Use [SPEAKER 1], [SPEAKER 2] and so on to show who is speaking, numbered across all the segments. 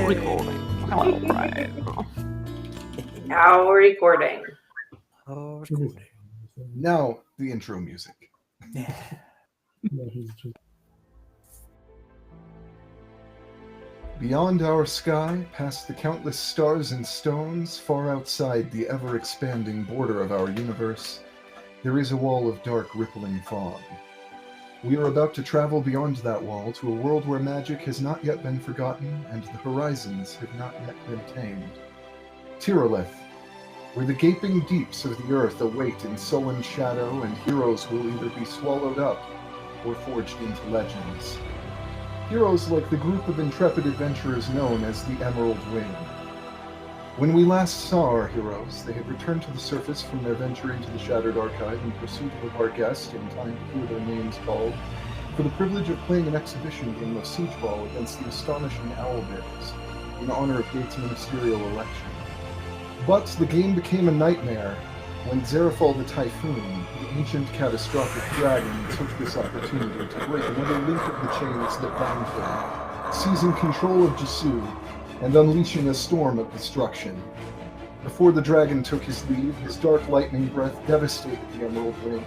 [SPEAKER 1] recording. Hello, Brian.
[SPEAKER 2] Now recording.
[SPEAKER 3] Oh, recording.
[SPEAKER 4] Now the intro music.
[SPEAKER 3] Yeah.
[SPEAKER 4] Beyond our sky, past the countless stars and stones, far outside the ever-expanding border of our universe, there is a wall of dark, rippling fog. We are about to travel beyond that wall to a world where magic has not yet been forgotten and the horizons have not yet been tamed. Tyrileth, where the gaping deeps of the earth await in sullen shadow and heroes will either be swallowed up or forged into legends. Heroes like the group of intrepid adventurers known as the Emerald Wing. When we last saw our heroes, they had returned to the surface from their venture into the Shattered Archive in pursuit of our guest in time to hear their names called, for the privilege of playing an exhibition game of Siege Ball against the astonishing Owlbears, in honor of Gates' ministerial election. But the game became a nightmare when Zerafal the Typhoon, the ancient catastrophic dragon, took this opportunity to break another link of the chains that bound them, seizing control of Jisu and unleashing a storm of destruction. Before the dragon took his leave, his dark lightning breath devastated the Emerald Ring.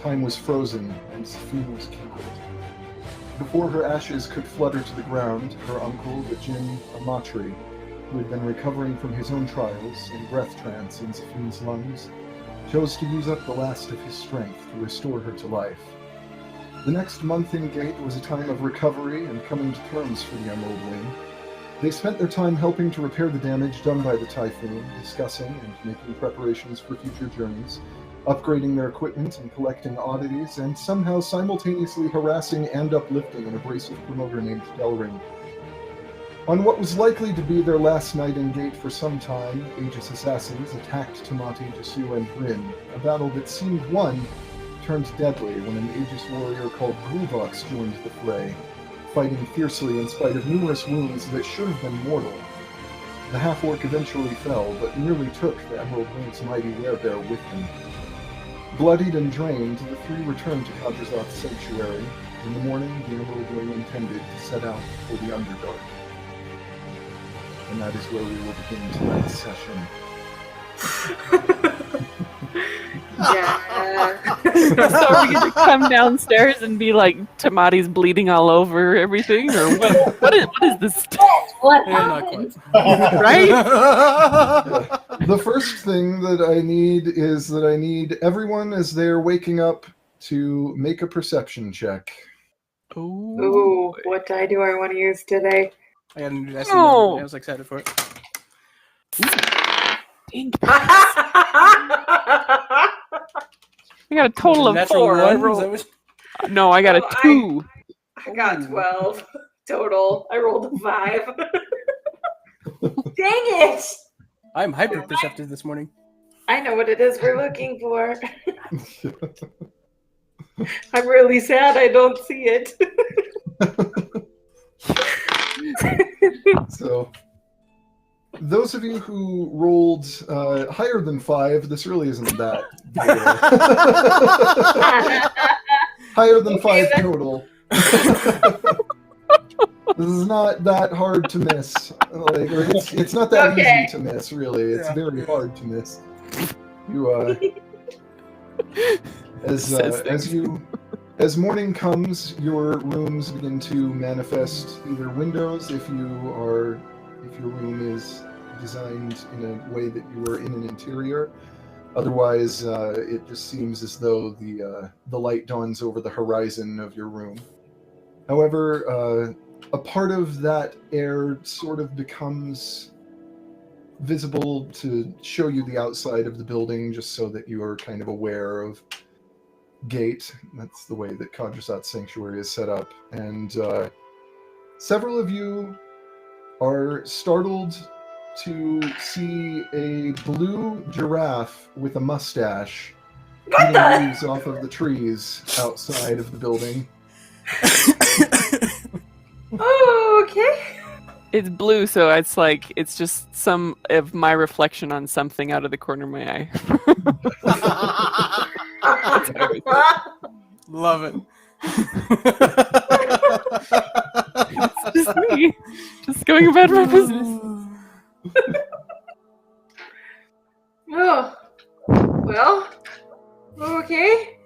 [SPEAKER 4] Time was frozen, and Zafine was killed. Before her ashes could flutter to the ground, her uncle, the Jinn Amatri, who had been recovering from his own trials in breath trance in Zafine's lungs, chose to use up the last of his strength to restore her to life. The next month in Gate was a time of recovery and coming to terms for the Emerald Wing. They spent their time helping to repair the damage done by the Typhoon, discussing and making preparations for future journeys, upgrading their equipment and collecting oddities, and somehow simultaneously harassing and uplifting an abrasive promoter named Delring. On what was likely to be their last night in Gate for some time, Aegis assassins attacked Tamati, Jisu, and Bryn, a battle that seemed won turned deadly when an Aegis warrior called Gruvox joined the fray, fighting fiercely in spite of numerous wounds that should have been mortal. The half-orc eventually fell, but nearly took the Emerald Wing's mighty werebear with him. Bloodied and drained, the three returned to Kadrazat's sanctuary. In the morning, the Emerald Wing intended to set out for the Underdark. And that is where we will begin tonight's session.
[SPEAKER 2] Yeah.
[SPEAKER 1] So are we gonna come downstairs and be like, Tamati's bleeding all over everything, or what? What is this?
[SPEAKER 2] What
[SPEAKER 3] Yeah, not
[SPEAKER 2] happened?
[SPEAKER 1] Right?
[SPEAKER 4] The first thing that I need is that I need everyone, as they're waking up, to make a perception check.
[SPEAKER 2] Ooh, what die do I want to use today?
[SPEAKER 3] I got a new dice.
[SPEAKER 1] Oh.
[SPEAKER 3] I was excited for it.
[SPEAKER 1] Dang. I got a total of
[SPEAKER 3] Natural
[SPEAKER 1] 4. I
[SPEAKER 3] one? Is
[SPEAKER 1] rolled-
[SPEAKER 3] that what-
[SPEAKER 1] No, I got a
[SPEAKER 2] Oh,
[SPEAKER 1] 2.
[SPEAKER 2] I got 12 total. I rolled a 5. Dang it!
[SPEAKER 3] I'm hyper perceptive this morning.
[SPEAKER 2] I know what it is we're looking for. I'm really sad I don't see it.
[SPEAKER 4] So, those of you who rolled higher than 5, this really isn't that big. Higher than 5 total. This is not that hard to miss. Like, or it's not that
[SPEAKER 2] Okay.
[SPEAKER 4] easy to miss, really. It's
[SPEAKER 3] Yeah.
[SPEAKER 4] very hard to miss. You as morning comes, your rooms begin to manifest either windows if your room is designed in a way that you are in an interior. Otherwise, it just seems as though the light dawns over the horizon of your room. However, a part of that air sort of becomes visible to show you the outside of the building, just so that you are kind of aware of Gate. That's the way that Kadrazat's sanctuary is set up. And several of you are startled to see a blue giraffe with a mustache
[SPEAKER 2] What
[SPEAKER 4] eating
[SPEAKER 2] the?
[SPEAKER 4] leaves off of the trees outside of the building.
[SPEAKER 2] Oh, okay.
[SPEAKER 1] It's blue, so it's just some of my reflection on something out of the corner of my eye.
[SPEAKER 3] Love it.
[SPEAKER 1] Just me. Just going about my business.
[SPEAKER 2] Oh, well, okay.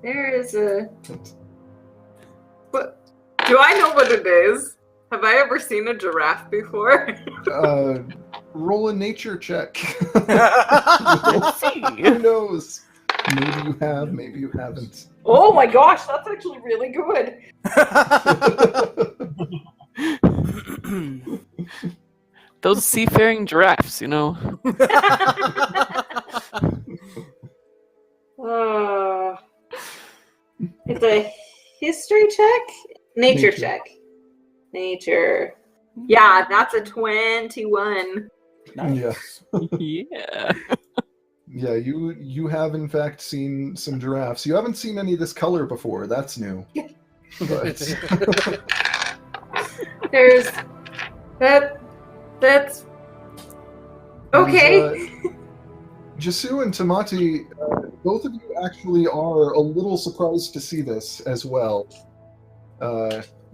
[SPEAKER 2] There is a. What? Do I know what it is? Have I ever seen a giraffe before?
[SPEAKER 4] Roll a nature check.
[SPEAKER 1] Let's see.
[SPEAKER 4] Who knows? Maybe you have, maybe you haven't.
[SPEAKER 2] Oh my gosh, that's actually really good.
[SPEAKER 1] Those seafaring giraffes, you know.
[SPEAKER 2] It's a history check? Nature check. Nature. Yeah, that's a 21.
[SPEAKER 3] Nice.
[SPEAKER 1] Yeah.
[SPEAKER 4] Yeah, you have in fact seen some giraffes. You haven't seen any of this color before. That's new. But
[SPEAKER 2] There's that's okay.
[SPEAKER 4] Jasu and Tamati, both of you actually are a little surprised to see this as well.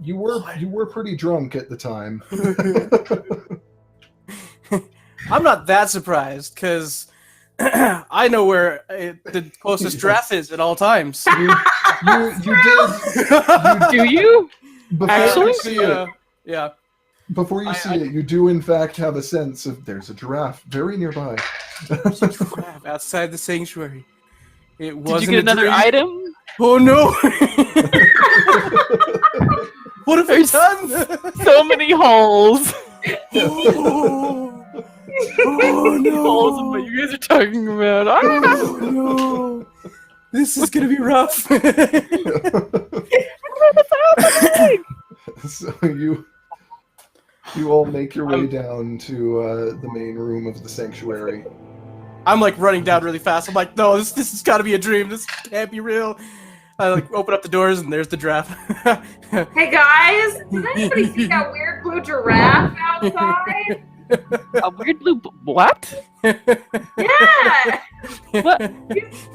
[SPEAKER 4] You were pretty drunk at the time.
[SPEAKER 3] I'm not that surprised because I know where the closest giraffe is at all times.
[SPEAKER 4] You did.
[SPEAKER 1] Do you?
[SPEAKER 4] Before
[SPEAKER 1] Actually?
[SPEAKER 4] you see it,
[SPEAKER 3] Yeah.
[SPEAKER 4] before you see it, you do in fact have a sense of there's a giraffe very nearby.
[SPEAKER 3] Giraffe outside the sanctuary. It wasn't.
[SPEAKER 1] Did you get another
[SPEAKER 3] dream.
[SPEAKER 1] item?
[SPEAKER 3] Oh no! What have I
[SPEAKER 1] There's
[SPEAKER 3] done?
[SPEAKER 1] So many holes.
[SPEAKER 3] Oh, oh no!
[SPEAKER 1] Holes in what you guys are talking about. Ah!
[SPEAKER 3] Oh no! This is gonna be rough.
[SPEAKER 4] So you all make your way down to the main room of the sanctuary.
[SPEAKER 3] I'm like running down really fast. I'm like, no, this has got to be a dream. This can't be real. I like open up the doors and there's the giraffe.
[SPEAKER 2] Hey guys, did anybody see that weird blue giraffe outside?
[SPEAKER 1] A weird blue. What?
[SPEAKER 2] Yeah,
[SPEAKER 1] What?
[SPEAKER 2] he's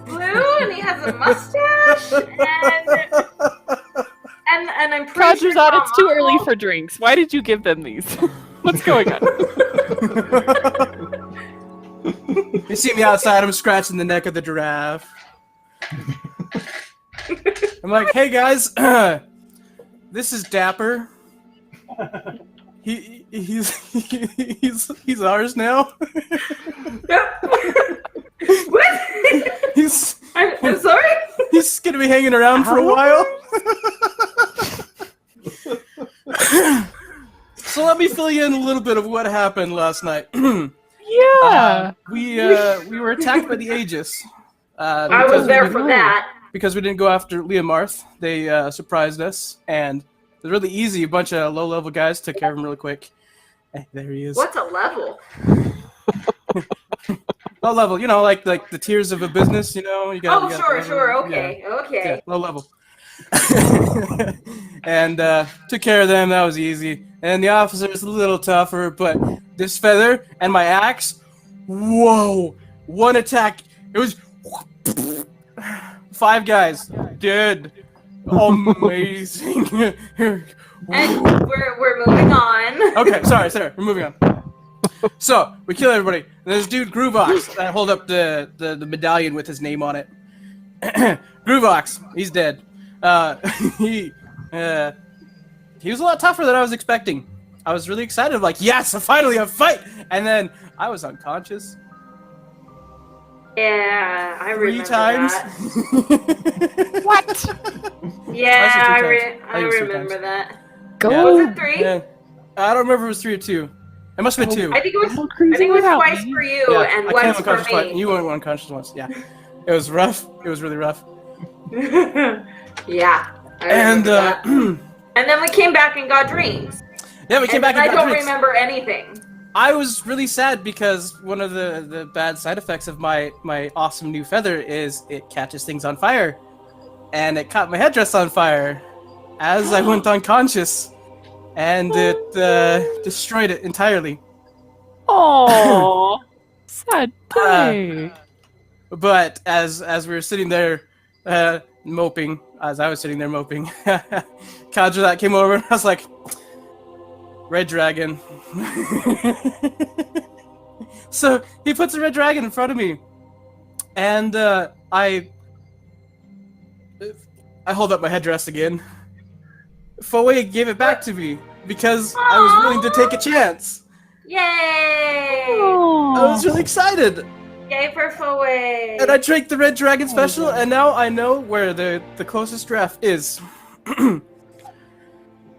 [SPEAKER 2] blue and he has a mustache and I'm pretty
[SPEAKER 1] Roger's
[SPEAKER 2] sure
[SPEAKER 1] out. It's too early
[SPEAKER 2] Mom-
[SPEAKER 1] for drinks. Why did you give them these? What's going on?
[SPEAKER 3] You see me outside. I'm scratching the neck of the giraffe. I'm like, hey guys, this is Dapper. He's ours now.
[SPEAKER 2] What?
[SPEAKER 3] He's
[SPEAKER 2] I'm sorry.
[SPEAKER 3] He's gonna be hanging around for a while. So let me fill you in a little bit of what happened last night.
[SPEAKER 1] Yeah.
[SPEAKER 3] We were attacked by the Aegis.
[SPEAKER 2] I was there for that.
[SPEAKER 3] Because we didn't go after Leomarth. They surprised us, and it was really easy. A bunch of low-level guys took care of him really quick. Hey, there he is.
[SPEAKER 2] What's a level?
[SPEAKER 3] Low level, you know, like the tiers of a business, you know. You got.
[SPEAKER 2] Oh, sure. Okay.
[SPEAKER 3] Yeah, low level. And took care of them. That was easy. And the officer's a little tougher, but this feather and my axe, whoa! One attack. It was 5 guys dead. Amazing.
[SPEAKER 2] And we're moving on.
[SPEAKER 3] Okay, sorry, we're moving on. So we kill everybody. And there's dude Groovox. I hold up the medallion with his name on it. Groovox, he's dead. He was a lot tougher than I was expecting. I was really excited, like, yes, finally a fight. And then I was unconscious.
[SPEAKER 2] Yeah, I
[SPEAKER 3] 3
[SPEAKER 2] remember
[SPEAKER 3] times.
[SPEAKER 2] that.
[SPEAKER 1] What?
[SPEAKER 2] Yeah, I
[SPEAKER 3] think it was 3
[SPEAKER 2] remember
[SPEAKER 3] times.
[SPEAKER 2] that.
[SPEAKER 1] Go.
[SPEAKER 2] Was it 3?
[SPEAKER 3] Yeah. I don't remember if it was 3 or 2. It must have been 2.
[SPEAKER 2] I think it was.
[SPEAKER 1] Go crazy
[SPEAKER 2] I think it was
[SPEAKER 1] without
[SPEAKER 2] twice
[SPEAKER 1] me.
[SPEAKER 2] for you
[SPEAKER 3] Yeah,
[SPEAKER 2] and
[SPEAKER 3] I
[SPEAKER 2] once
[SPEAKER 3] came
[SPEAKER 2] for
[SPEAKER 3] unconscious twice.
[SPEAKER 2] me.
[SPEAKER 3] You went unconscious once. Yeah, it was rough. It was really rough.
[SPEAKER 2] Yeah. I
[SPEAKER 3] And
[SPEAKER 2] remember that. And then we came back and got drinks.
[SPEAKER 3] yeah, we came back.
[SPEAKER 2] I
[SPEAKER 3] And got
[SPEAKER 2] don't
[SPEAKER 3] drinks.
[SPEAKER 2] remember anything.
[SPEAKER 3] I was really sad because one of the bad side effects of my awesome new feather is it catches things on fire, and it caught my headdress on fire as I went unconscious, and it destroyed it entirely.
[SPEAKER 1] Oh, sad day.
[SPEAKER 3] But as we were sitting there, moping, as I was sitting there moping, Kadra came over and I was like, red dragon. So he puts a red dragon in front of me, and I hold up my headdress again. Foe gave it back to me because I was willing to take a chance.
[SPEAKER 2] Yay!
[SPEAKER 3] I was really excited.
[SPEAKER 2] Yay for Foe!
[SPEAKER 3] And I drank the red dragon special, and now I know where the closest giraffe is.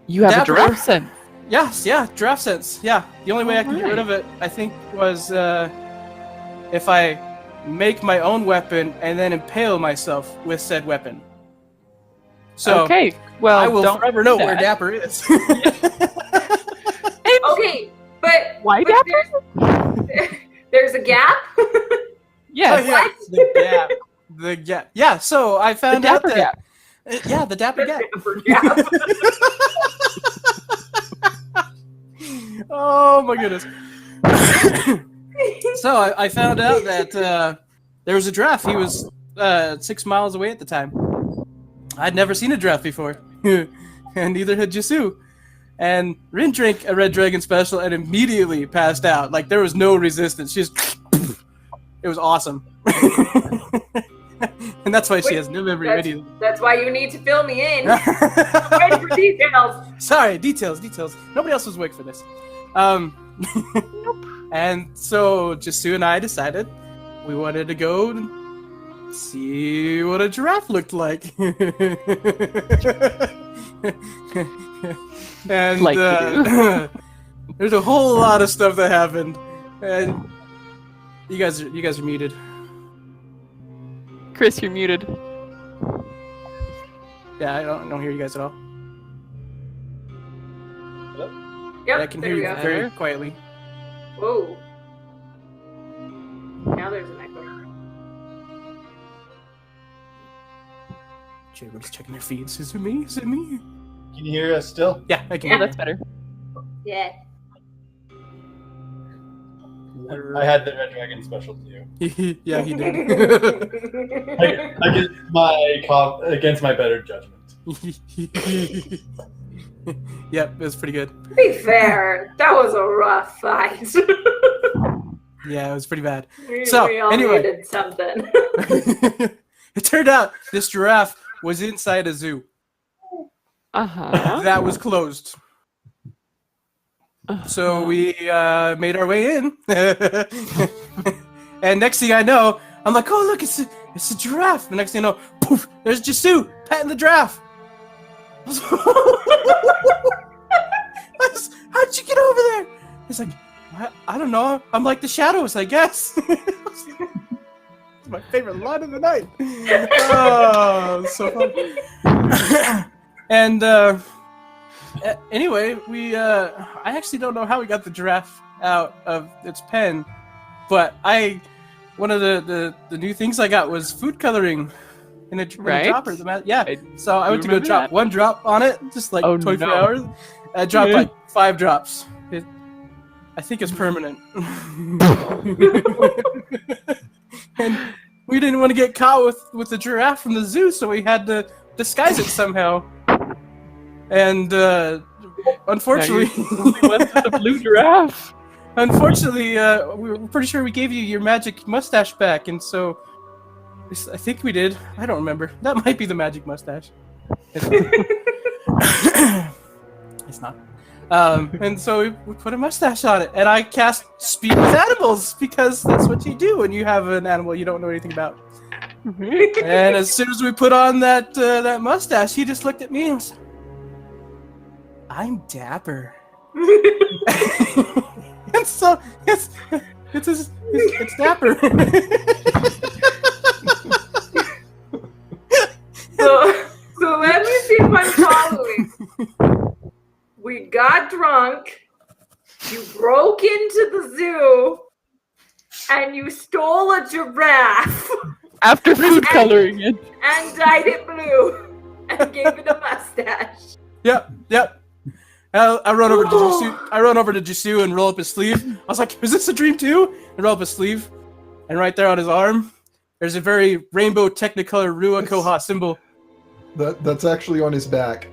[SPEAKER 1] You have
[SPEAKER 3] Dapper.
[SPEAKER 1] a giraffe sense.
[SPEAKER 3] Yes, yeah, giraffe sense. Yeah, the only way I can get rid of it, I think, was if I make my own weapon and then impale myself with said weapon. So
[SPEAKER 1] Okay, well,
[SPEAKER 3] I will
[SPEAKER 1] don't
[SPEAKER 3] forever
[SPEAKER 1] do
[SPEAKER 3] know
[SPEAKER 1] that.
[SPEAKER 3] where Dapper is.
[SPEAKER 2] Okay, but
[SPEAKER 1] Why
[SPEAKER 2] but
[SPEAKER 1] Dapper?
[SPEAKER 2] there's a gap.
[SPEAKER 1] Yes.
[SPEAKER 3] Oh, yeah, the gap. The gap. Yeah, so I
[SPEAKER 1] The
[SPEAKER 3] found out
[SPEAKER 1] Dapper
[SPEAKER 3] that.
[SPEAKER 1] gap.
[SPEAKER 3] Yeah, the Dapper gap.
[SPEAKER 2] Gap.
[SPEAKER 3] Oh my goodness. So I found out that there was a giraffe. He was 6 miles away at the time. I'd never seen a giraffe before, and neither had Jisu. And Rin drank a red dragon special and immediately passed out. Like there was no resistance. She just, it was awesome. And that's why she has no memory of anything.
[SPEAKER 2] That's why you need to fill me in. Ready for details.
[SPEAKER 3] Sorry, details. Nobody else was awake for this. And so Jisu and I decided we wanted to go see what a giraffe looked like. And
[SPEAKER 1] Like you
[SPEAKER 3] there's a whole lot of stuff that happened. And you guys are muted.
[SPEAKER 1] Chris, you're muted.
[SPEAKER 3] Yeah, I don't hear you guys at all.
[SPEAKER 2] Yep,
[SPEAKER 3] I can
[SPEAKER 2] there
[SPEAKER 3] hear
[SPEAKER 2] we
[SPEAKER 3] you
[SPEAKER 2] go.
[SPEAKER 3] very quietly.
[SPEAKER 2] Whoa. Now there's an echo.
[SPEAKER 3] Everybody's checking their feeds. Is it me? Is it me?
[SPEAKER 5] Can you hear us still?
[SPEAKER 3] Yeah, I can
[SPEAKER 1] Oh,
[SPEAKER 3] hear
[SPEAKER 1] that's better.
[SPEAKER 2] Yeah.
[SPEAKER 5] I had the red dragon special too.
[SPEAKER 3] you. Yeah, he did.
[SPEAKER 5] Against my better judgment.
[SPEAKER 3] Yep, it was pretty good.
[SPEAKER 2] To be fair, that was a rough fight.
[SPEAKER 3] Yeah, it was pretty bad.
[SPEAKER 2] we
[SPEAKER 3] So,
[SPEAKER 2] all
[SPEAKER 3] anyway.
[SPEAKER 2] needed something.
[SPEAKER 3] It turned out this giraffe was inside a zoo
[SPEAKER 1] Uh-huh.
[SPEAKER 3] that was closed. So we made our way in, and next thing I know, I'm like, "Oh look, it's a giraffe." The next thing I know, poof! There's Jisu petting the giraffe. How'd you get over there? He's like, I don't know. I'm like the shadows, I guess. It's my favorite line of the night. Oh, so fun. And anyway, I actually don't know how we got the giraffe out of its pen, but one of the new things I got was food coloring in a
[SPEAKER 1] Right.
[SPEAKER 3] dropper. Yeah, so I went to go
[SPEAKER 1] remember
[SPEAKER 3] drop
[SPEAKER 1] that.
[SPEAKER 3] one drop on it, just like
[SPEAKER 1] Oh,
[SPEAKER 3] 24
[SPEAKER 1] no.
[SPEAKER 3] hours. I dropped like 5 drops. I think it's permanent. And we didn't want to get caught with the giraffe from the zoo, so we had to disguise it somehow. And unfortunately,
[SPEAKER 1] We went with the blue giraffe.
[SPEAKER 3] unfortunately, we were pretty sure we gave you your magic mustache back, and so I think we did. I don't remember. That might be the magic mustache. It's not. And so we put a mustache on it, and I cast Speak with Animals because that's what you do when you have an animal you don't know anything about. And as soon as we put on that mustache, he just looked at me and was, "I'm Dapper." And so it's Dapper.
[SPEAKER 2] So let me see if I'm following. We got drunk, you broke into the zoo, and you stole a giraffe
[SPEAKER 1] After food coloring it.
[SPEAKER 2] and dyed it blue and gave it a mustache.
[SPEAKER 3] Yep. I run over to Jisu. I run over to Jisu and roll up his sleeve. I was like, "Is this a dream too?" And roll up his sleeve, and right there on his arm, there's a very rainbow Technicolor Rua Koha symbol.
[SPEAKER 4] That's actually on his back.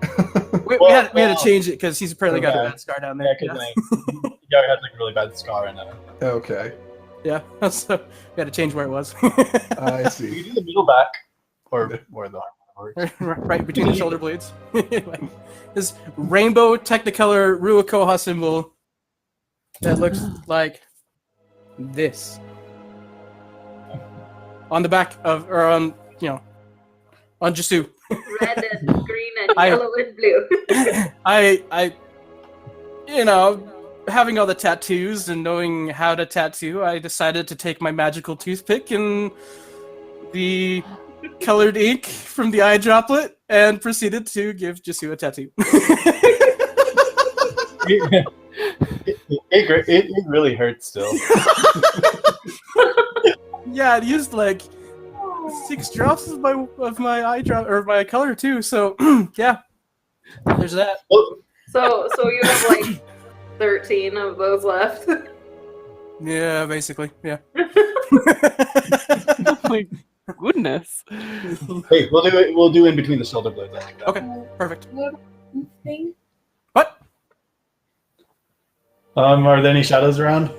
[SPEAKER 3] We had to change it because he's apparently got a bad scar down there.
[SPEAKER 5] Yeah, because yeah, I had like a really bad scar and
[SPEAKER 4] Okay,
[SPEAKER 3] Yeah, so we had to change where it was.
[SPEAKER 4] I
[SPEAKER 5] you
[SPEAKER 4] see.
[SPEAKER 5] do the middle back or the arm.
[SPEAKER 3] Right between the shoulder blades. Like, this rainbow Technicolor Ruakoha symbol that looks like this on the back of, or on, on Jasu.
[SPEAKER 2] Red and green and yellow and blue.
[SPEAKER 3] I having all the tattoos and knowing how to tattoo, I decided to take my magical toothpick and the colored ink from the eye droplet and proceeded to give Jasu a tattoo.
[SPEAKER 5] It really hurts still.
[SPEAKER 3] Yeah, I used like 6 drops of my eye drop or my color too. So yeah, there's that.
[SPEAKER 2] So you have like 13 of those left.
[SPEAKER 3] Yeah, basically, yeah.
[SPEAKER 1] Oh my goodness.
[SPEAKER 5] Hey, we'll do in between the shoulder blades. I think.
[SPEAKER 3] Okay, perfect.
[SPEAKER 2] Thing.
[SPEAKER 3] What?
[SPEAKER 5] Are there any shadows around?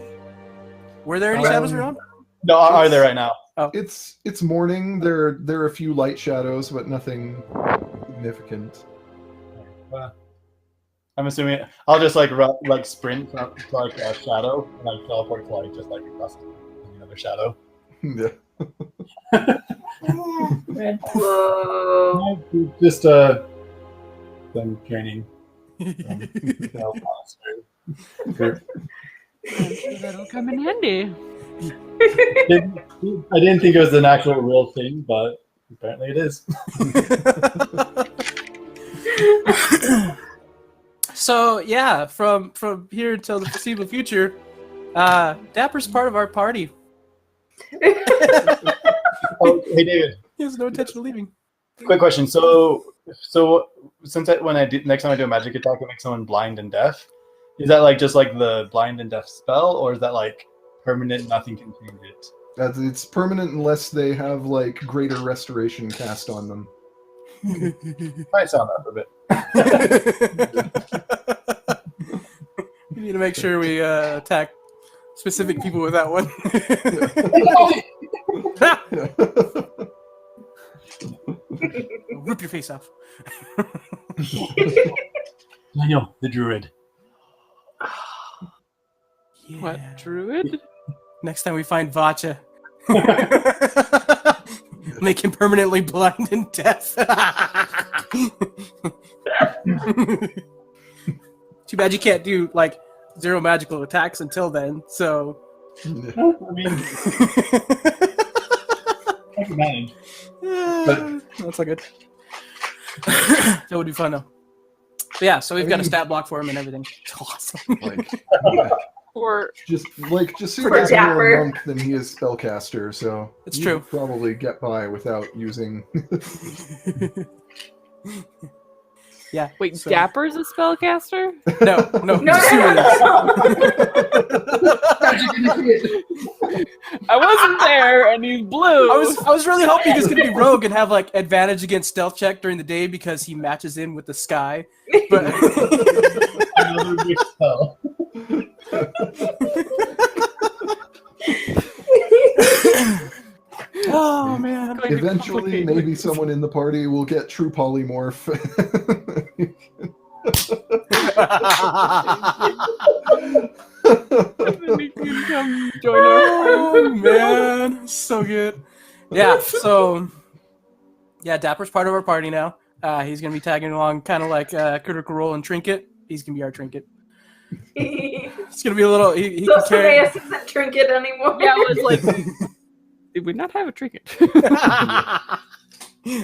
[SPEAKER 3] Were there any shadows around?
[SPEAKER 5] No, are there right now?
[SPEAKER 4] It's morning. There are a few light shadows, but nothing significant.
[SPEAKER 5] I'm assuming I'll just like sprint to like a shadow and like teleport to like just like across another shadow.
[SPEAKER 4] Yeah.
[SPEAKER 2] Whoa.
[SPEAKER 5] Just them training.
[SPEAKER 1] That'll come in handy.
[SPEAKER 5] I didn't think it was an actual real thing, but apparently it is.
[SPEAKER 3] So yeah, from here until the foreseeable future, Dapper's part of our party.
[SPEAKER 5] Oh, hey David.
[SPEAKER 3] He has no intention of leaving.
[SPEAKER 5] Quick question. So since next time I do a magic attack, it makes someone blind and deaf. Is that like just like the blind and deaf spell, or is that like permanent? Nothing can change it.
[SPEAKER 4] It's permanent unless they have like greater restoration cast on them.
[SPEAKER 5] Might sound that for a bit.
[SPEAKER 3] We need to make sure we attack specific people with that one. Rip your face off.
[SPEAKER 5] Daniel, the druid.
[SPEAKER 3] Yeah.
[SPEAKER 1] What, druid?
[SPEAKER 3] Next time we find Vacha, make him permanently blind and deaf. Too bad you can't do like 0 magical attacks until then. So,
[SPEAKER 5] I mean, I can manage.
[SPEAKER 3] That's not good. That would be fun though. But yeah, so we've got a stat block for him and everything. It's awesome.
[SPEAKER 4] Like,
[SPEAKER 1] Or
[SPEAKER 4] just
[SPEAKER 2] For
[SPEAKER 4] is more
[SPEAKER 2] Dapper.
[SPEAKER 4] a monk than he is spellcaster, so
[SPEAKER 3] It's
[SPEAKER 4] you
[SPEAKER 3] true.
[SPEAKER 4] could probably get by without using.
[SPEAKER 3] Yeah.
[SPEAKER 1] wait,
[SPEAKER 3] so-
[SPEAKER 1] Dapper's a spellcaster?
[SPEAKER 3] No.
[SPEAKER 2] No.
[SPEAKER 1] I wasn't there, and he's blue.
[SPEAKER 3] I was really hoping he was gonna be rogue and have like advantage against stealth check during the day because he matches in with the sky. But
[SPEAKER 5] Another big spell.
[SPEAKER 3] oh man.
[SPEAKER 4] Eventually, maybe someone in the party will get true polymorph.
[SPEAKER 1] Then he can come join us.
[SPEAKER 3] Oh man, so good. Yeah, so yeah, Dapper's part of our party now. He's gonna be tagging along, kind of like Critical Role and Trinket. He's gonna be our Trinket. It's gonna be a little. He
[SPEAKER 2] So
[SPEAKER 3] can carry.
[SPEAKER 2] Sameas isn't trinket anymore.
[SPEAKER 1] Yeah, I was like, did we not have a trinket?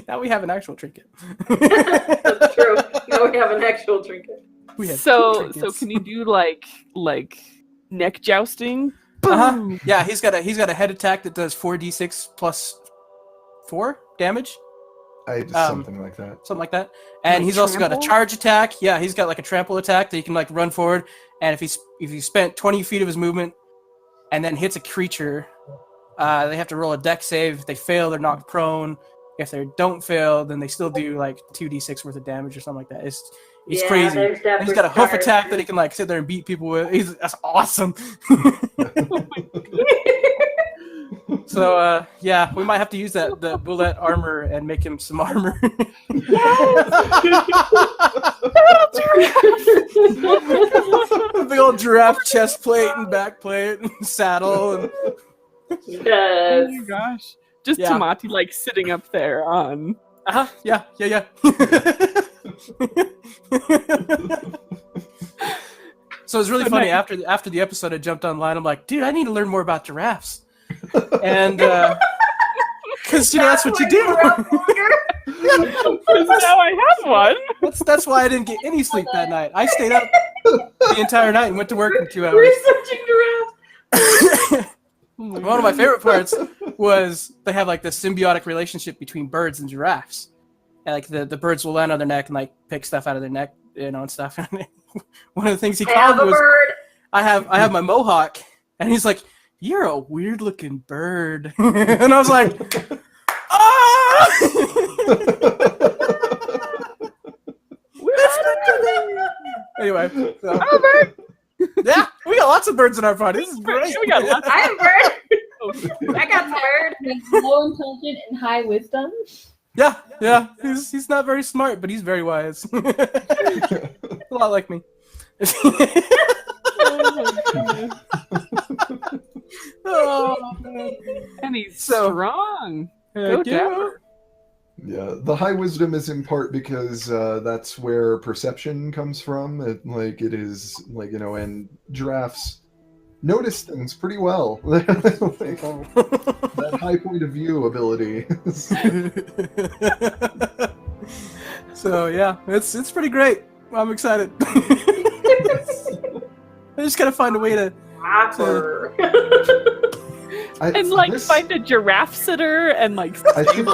[SPEAKER 3] Now we have an actual Trinket.
[SPEAKER 2] That's true. Now we have an actual trinket.
[SPEAKER 3] We have
[SPEAKER 1] so
[SPEAKER 3] two trinkets.
[SPEAKER 1] can you do like neck jousting?
[SPEAKER 3] Uh-huh. Yeah, he's got a head attack that does 4d6 plus 4 damage.
[SPEAKER 4] Something like that.
[SPEAKER 3] Something like that. And
[SPEAKER 1] Like
[SPEAKER 3] he's also got a
[SPEAKER 1] trample?
[SPEAKER 3] charge attack. Yeah, he's got like a trample attack that he can like run forward. And if he spent 20 feet of his movement and then hits a creature, they have to roll a dex save. If they fail, they're knocked prone. If they don't fail, then they still do like 2d6 worth of damage or something like that. It's
[SPEAKER 2] Yeah,
[SPEAKER 3] crazy.
[SPEAKER 2] there's
[SPEAKER 3] And he's got a hoof attack that he can like sit there and beat people with. That's awesome. So yeah, we might have to use the bullet armor and make him some armor. Big old giraffe chest plate and back plate and saddle. And...
[SPEAKER 2] Yes.
[SPEAKER 1] Oh my gosh. Just
[SPEAKER 3] Yeah.
[SPEAKER 1] Tamati like sitting up there on.
[SPEAKER 3] Yeah. So it's really
[SPEAKER 1] So
[SPEAKER 3] funny.
[SPEAKER 1] nice.
[SPEAKER 3] After the episode, I jumped online. I'm like, dude, I need to learn more about giraffes, and because that's what you do.
[SPEAKER 1] Because now I have one.
[SPEAKER 3] That's why I didn't get any sleep that night. I stayed up the entire night and went to work in 2 hours.
[SPEAKER 2] Researching giraffes.
[SPEAKER 3] One of my favorite parts was they have like this symbiotic relationship between birds and giraffes. And like the birds will land on their neck and like pick stuff out of their neck, and stuff. One of the things he called me was,
[SPEAKER 2] bird.
[SPEAKER 3] I have my mohawk, and he's like, "You're a weird looking bird," and I was like, "Ah!" Anyway, so. Yeah, we got lots of birds in our party. This is great.
[SPEAKER 1] We got lots.
[SPEAKER 2] I have a bird. I got the bird.
[SPEAKER 6] He's low intelligent and high wisdom.
[SPEAKER 3] Yeah. He's not very smart, but he's very wise. A lot like me. Oh, man.
[SPEAKER 1] And he's
[SPEAKER 3] So-
[SPEAKER 1] strong.
[SPEAKER 3] Heck
[SPEAKER 1] Go
[SPEAKER 3] yeah.
[SPEAKER 1] Dapper.
[SPEAKER 4] Yeah, the high wisdom is in part because that's where perception comes from. It is like, and giraffes notice things pretty well. Like, that high point of view ability.
[SPEAKER 3] So yeah, it's pretty great. I'm excited. I just gotta find a way to.
[SPEAKER 2] Dapper.
[SPEAKER 1] And like
[SPEAKER 4] this-
[SPEAKER 1] find a giraffe sitter and like
[SPEAKER 4] I think,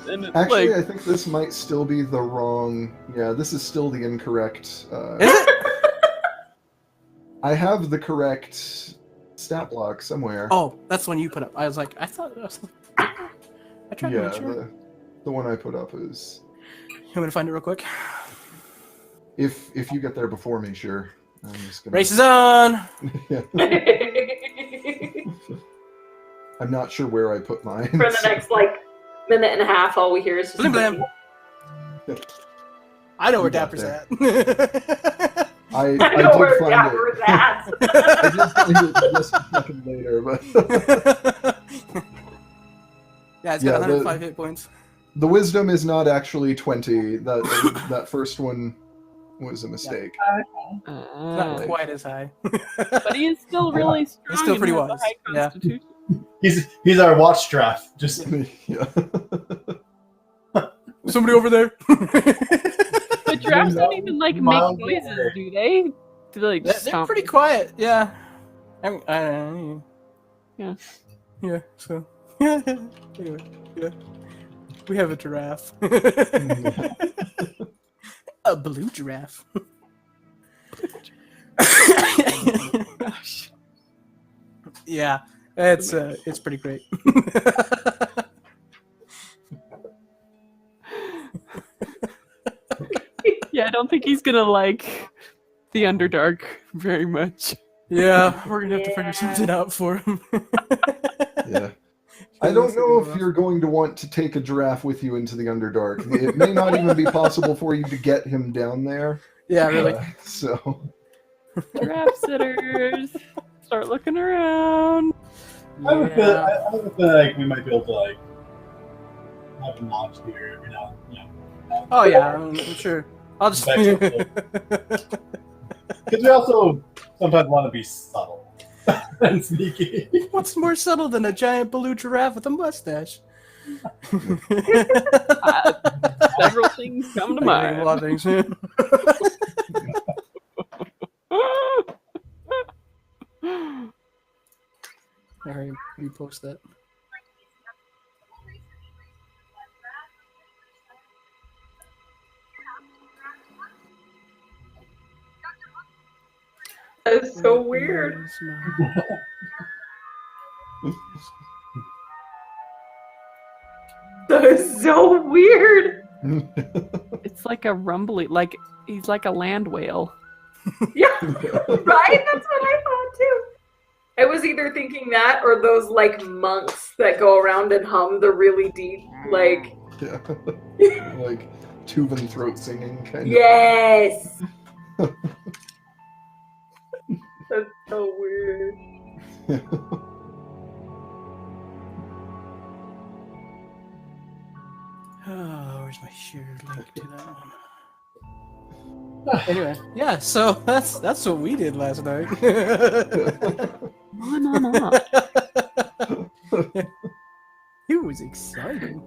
[SPEAKER 1] and it's
[SPEAKER 4] actually,
[SPEAKER 1] like
[SPEAKER 4] I think this might still be the wrong. Yeah, this is still the incorrect.
[SPEAKER 3] Is it?
[SPEAKER 4] I have the correct stat block somewhere.
[SPEAKER 3] Oh, that's the one you put up. I was like, I tried to
[SPEAKER 4] yeah,
[SPEAKER 3] make sure.
[SPEAKER 4] the one I put up is.
[SPEAKER 3] You want me to find it real quick?
[SPEAKER 4] If you get there before me, sure. I'm just gonna.
[SPEAKER 3] Race is on.
[SPEAKER 4] Yeah. I'm not sure where I put mine.
[SPEAKER 2] For the next minute and a half, all we hear is just
[SPEAKER 3] Blim blam. I know where
[SPEAKER 4] You got
[SPEAKER 3] Dapper's
[SPEAKER 4] there.
[SPEAKER 3] at.
[SPEAKER 2] I
[SPEAKER 4] I
[SPEAKER 2] know
[SPEAKER 4] did
[SPEAKER 2] where
[SPEAKER 4] find
[SPEAKER 2] Dapper's
[SPEAKER 4] it.
[SPEAKER 2] at.
[SPEAKER 4] I did find it just a second later, but
[SPEAKER 3] Yeah, it's
[SPEAKER 4] Yeah,
[SPEAKER 3] got 105 hit points.
[SPEAKER 4] the wisdom is not actually 20. That first one was a mistake.
[SPEAKER 3] It's not quite as high.
[SPEAKER 1] but he is still really strong.
[SPEAKER 3] He's still
[SPEAKER 1] and
[SPEAKER 3] pretty
[SPEAKER 1] has a
[SPEAKER 3] wise.
[SPEAKER 1] high
[SPEAKER 3] Yeah.
[SPEAKER 1] constitution.
[SPEAKER 5] He's our watch giraffe. Just
[SPEAKER 4] Yeah.
[SPEAKER 3] Somebody over there.
[SPEAKER 1] But giraffes don't even like make
[SPEAKER 5] Miles
[SPEAKER 1] noises,
[SPEAKER 5] away.
[SPEAKER 1] do they? Do they like
[SPEAKER 3] They're
[SPEAKER 1] stomp?
[SPEAKER 3] pretty quiet. Yeah. Yeah. Yeah. So. Anyway. Yeah. We have a giraffe. A blue giraffe. Yeah, it's pretty great.
[SPEAKER 1] Yeah, I don't think he's gonna like the Underdark very much.
[SPEAKER 3] Yeah, we're gonna have to figure
[SPEAKER 2] Yeah.
[SPEAKER 3] something out for him.
[SPEAKER 4] Yeah. I don't know if you're going to want to take a giraffe with you into the Underdark. It may not even be possible for you to get him down there.
[SPEAKER 3] Yeah, really.
[SPEAKER 4] So
[SPEAKER 1] Giraffe sitters, start looking around.
[SPEAKER 5] I have a feeling like we might be able to like have him launch here every now and then.
[SPEAKER 3] Oh yeah, I'm sure. I'll just.
[SPEAKER 5] Because we also sometimes want to be subtle and sneaky.
[SPEAKER 3] What's more subtle than a giant blue giraffe with a mustache?
[SPEAKER 1] Several things come to
[SPEAKER 3] A
[SPEAKER 1] mind.
[SPEAKER 3] lot of things. All right, repost that.
[SPEAKER 2] That's so weird. That is so weird.
[SPEAKER 1] It's like a rumbly, like he's like a land whale.
[SPEAKER 2] Yeah, right? That's what I thought too. I was either thinking that or those like monks that go around and hum the really deep, like.
[SPEAKER 4] Yeah. Like tube and throat singing kind
[SPEAKER 2] Yes. That's so weird.
[SPEAKER 4] of.
[SPEAKER 3] Oh, where's my shared link to that one? Anyway, yeah, so that's what we did last night.
[SPEAKER 1] No.
[SPEAKER 3] It was exciting.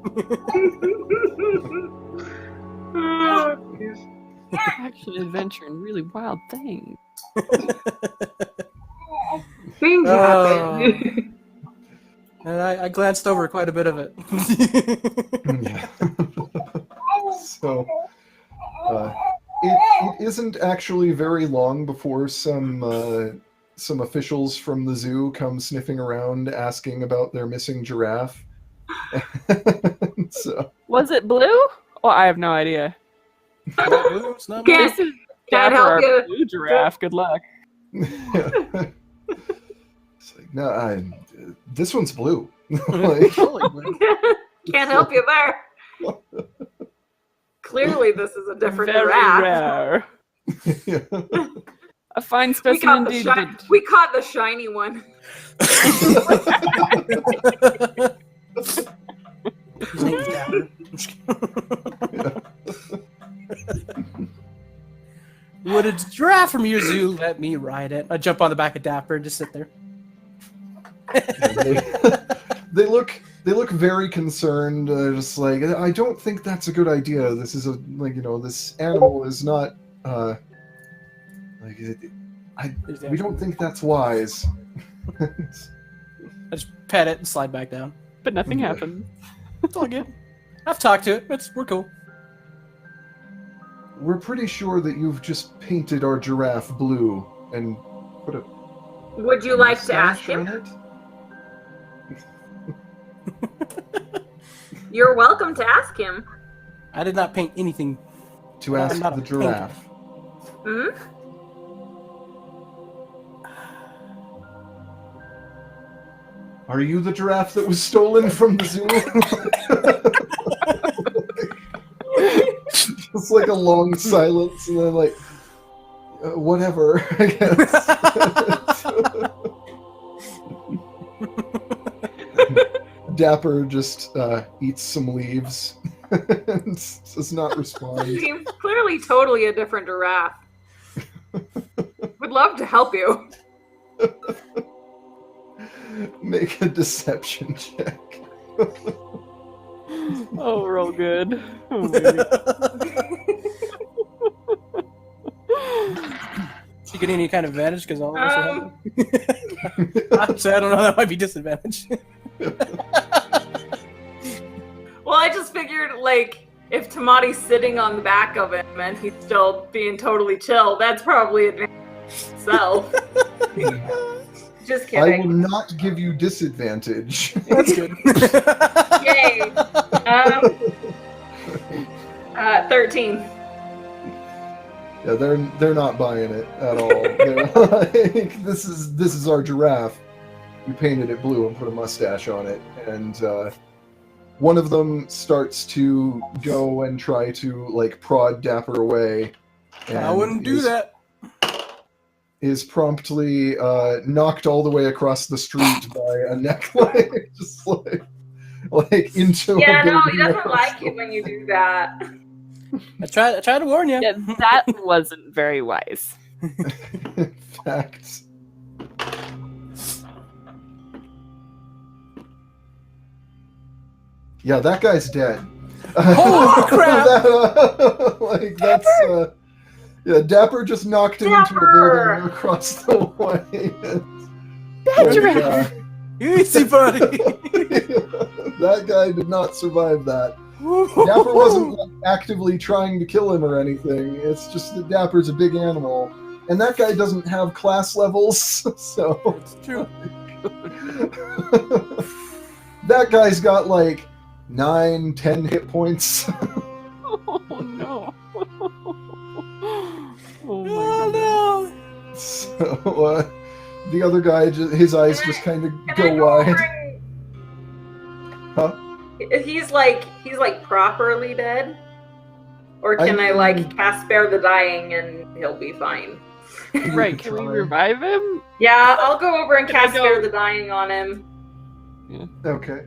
[SPEAKER 1] Action, adventure, and really wild things.
[SPEAKER 2] Things happen.
[SPEAKER 3] And I glanced over quite a bit of it.
[SPEAKER 4] Yeah. So, it isn't actually very long before some officials from the zoo come sniffing around asking about their missing giraffe. So,
[SPEAKER 1] Was it blue? Oh, I have no idea.
[SPEAKER 3] It's not
[SPEAKER 2] Can't-
[SPEAKER 1] This is
[SPEAKER 2] Can't
[SPEAKER 1] Dapper,
[SPEAKER 2] help
[SPEAKER 1] our
[SPEAKER 2] you.
[SPEAKER 1] blue giraffe. Good luck.
[SPEAKER 4] it's like, no, this one's blue. Like,
[SPEAKER 2] Can't help you there. Clearly, this is a different
[SPEAKER 1] Very
[SPEAKER 2] giraffe.
[SPEAKER 1] rare.
[SPEAKER 4] yeah.
[SPEAKER 1] A fine
[SPEAKER 2] We
[SPEAKER 1] specimen
[SPEAKER 2] caught,
[SPEAKER 1] indeed.
[SPEAKER 2] we caught the shiny one.
[SPEAKER 3] His name's Dapper. Would a giraffe from your zoo let me ride it? I jump on the back of Dapper and just sit there.
[SPEAKER 4] They look very concerned. Just like, I don't think that's a good idea. This is this animal is not we don't think that's wise.
[SPEAKER 3] I just pet it and slide back down.
[SPEAKER 1] But nothing
[SPEAKER 4] Yeah.
[SPEAKER 1] happened.
[SPEAKER 3] It's all good. I've talked to it. We're cool.
[SPEAKER 4] We're pretty sure that you've just painted our giraffe blue and put a
[SPEAKER 2] Would you like to ask
[SPEAKER 4] mustache
[SPEAKER 2] him?
[SPEAKER 4] on it.
[SPEAKER 2] You're welcome to ask him.
[SPEAKER 3] I did not paint anything.
[SPEAKER 4] To
[SPEAKER 3] I'm
[SPEAKER 4] ask
[SPEAKER 3] not a
[SPEAKER 4] the giraffe.
[SPEAKER 2] Hmm?
[SPEAKER 4] Are you the giraffe that was stolen from the zoo? Just like a long silence, and then like, whatever, I guess. Dapper just eats some leaves and does not respond.
[SPEAKER 2] He's clearly totally a different giraffe. Would love to help you.
[SPEAKER 4] Make a deception check.
[SPEAKER 1] Oh, real good. Oh, baby.
[SPEAKER 3] You get any kind of advantage because all of us are having. Actually, I don't know. That might be disadvantage.
[SPEAKER 2] Well, I just figured, like, if Tamati's sitting on the back of him and he's still being totally chill, that's probably advantage itself. Just
[SPEAKER 4] I will
[SPEAKER 2] kidding.
[SPEAKER 4] not give you disadvantage.
[SPEAKER 3] That's good.
[SPEAKER 2] Yay. 13.
[SPEAKER 4] Yeah, they're not buying it at all. They're like, this is our giraffe. We painted it blue and put a mustache on it, and one of them starts to go and try to like prod Dapper away. And
[SPEAKER 3] I wouldn't do that.
[SPEAKER 4] Is promptly knocked all the way across the street by a necklace, just like into.
[SPEAKER 2] Yeah,
[SPEAKER 4] a
[SPEAKER 2] no,
[SPEAKER 4] building
[SPEAKER 2] he doesn't
[SPEAKER 4] across
[SPEAKER 2] like
[SPEAKER 4] the
[SPEAKER 2] it when you do that.
[SPEAKER 3] I tried to warn you.
[SPEAKER 1] Yeah, that wasn't very wise.
[SPEAKER 4] In fact. Yeah, that guy's dead.
[SPEAKER 3] Holy crap!
[SPEAKER 4] That's yeah. Dapper just knocked him into a building across the way.
[SPEAKER 1] Bad giraffe.
[SPEAKER 3] Easy, buddy.
[SPEAKER 4] That guy did not survive that. Dapper wasn't like, actively trying to kill him or anything. It's just that Dapper's a big animal, and that guy doesn't have class levels, so
[SPEAKER 3] It's true.
[SPEAKER 4] that guy's got like 9, 10 hit points.
[SPEAKER 1] Oh no. Oh my
[SPEAKER 3] Oh
[SPEAKER 1] goodness.
[SPEAKER 4] So the other guy, his eyes just kind of
[SPEAKER 2] Can I
[SPEAKER 4] go
[SPEAKER 2] go over
[SPEAKER 4] wide. Huh?
[SPEAKER 2] and- he's like properly dead? Or can I like
[SPEAKER 4] mean-
[SPEAKER 2] cast Spare the Dying and he'll be fine?
[SPEAKER 4] You
[SPEAKER 1] Right,
[SPEAKER 4] could
[SPEAKER 1] can we
[SPEAKER 4] try.
[SPEAKER 1] revive him?
[SPEAKER 2] Yeah, I'll go over and
[SPEAKER 1] Can I
[SPEAKER 2] cast
[SPEAKER 1] go-
[SPEAKER 2] Spare the Dying on him.
[SPEAKER 4] Okay.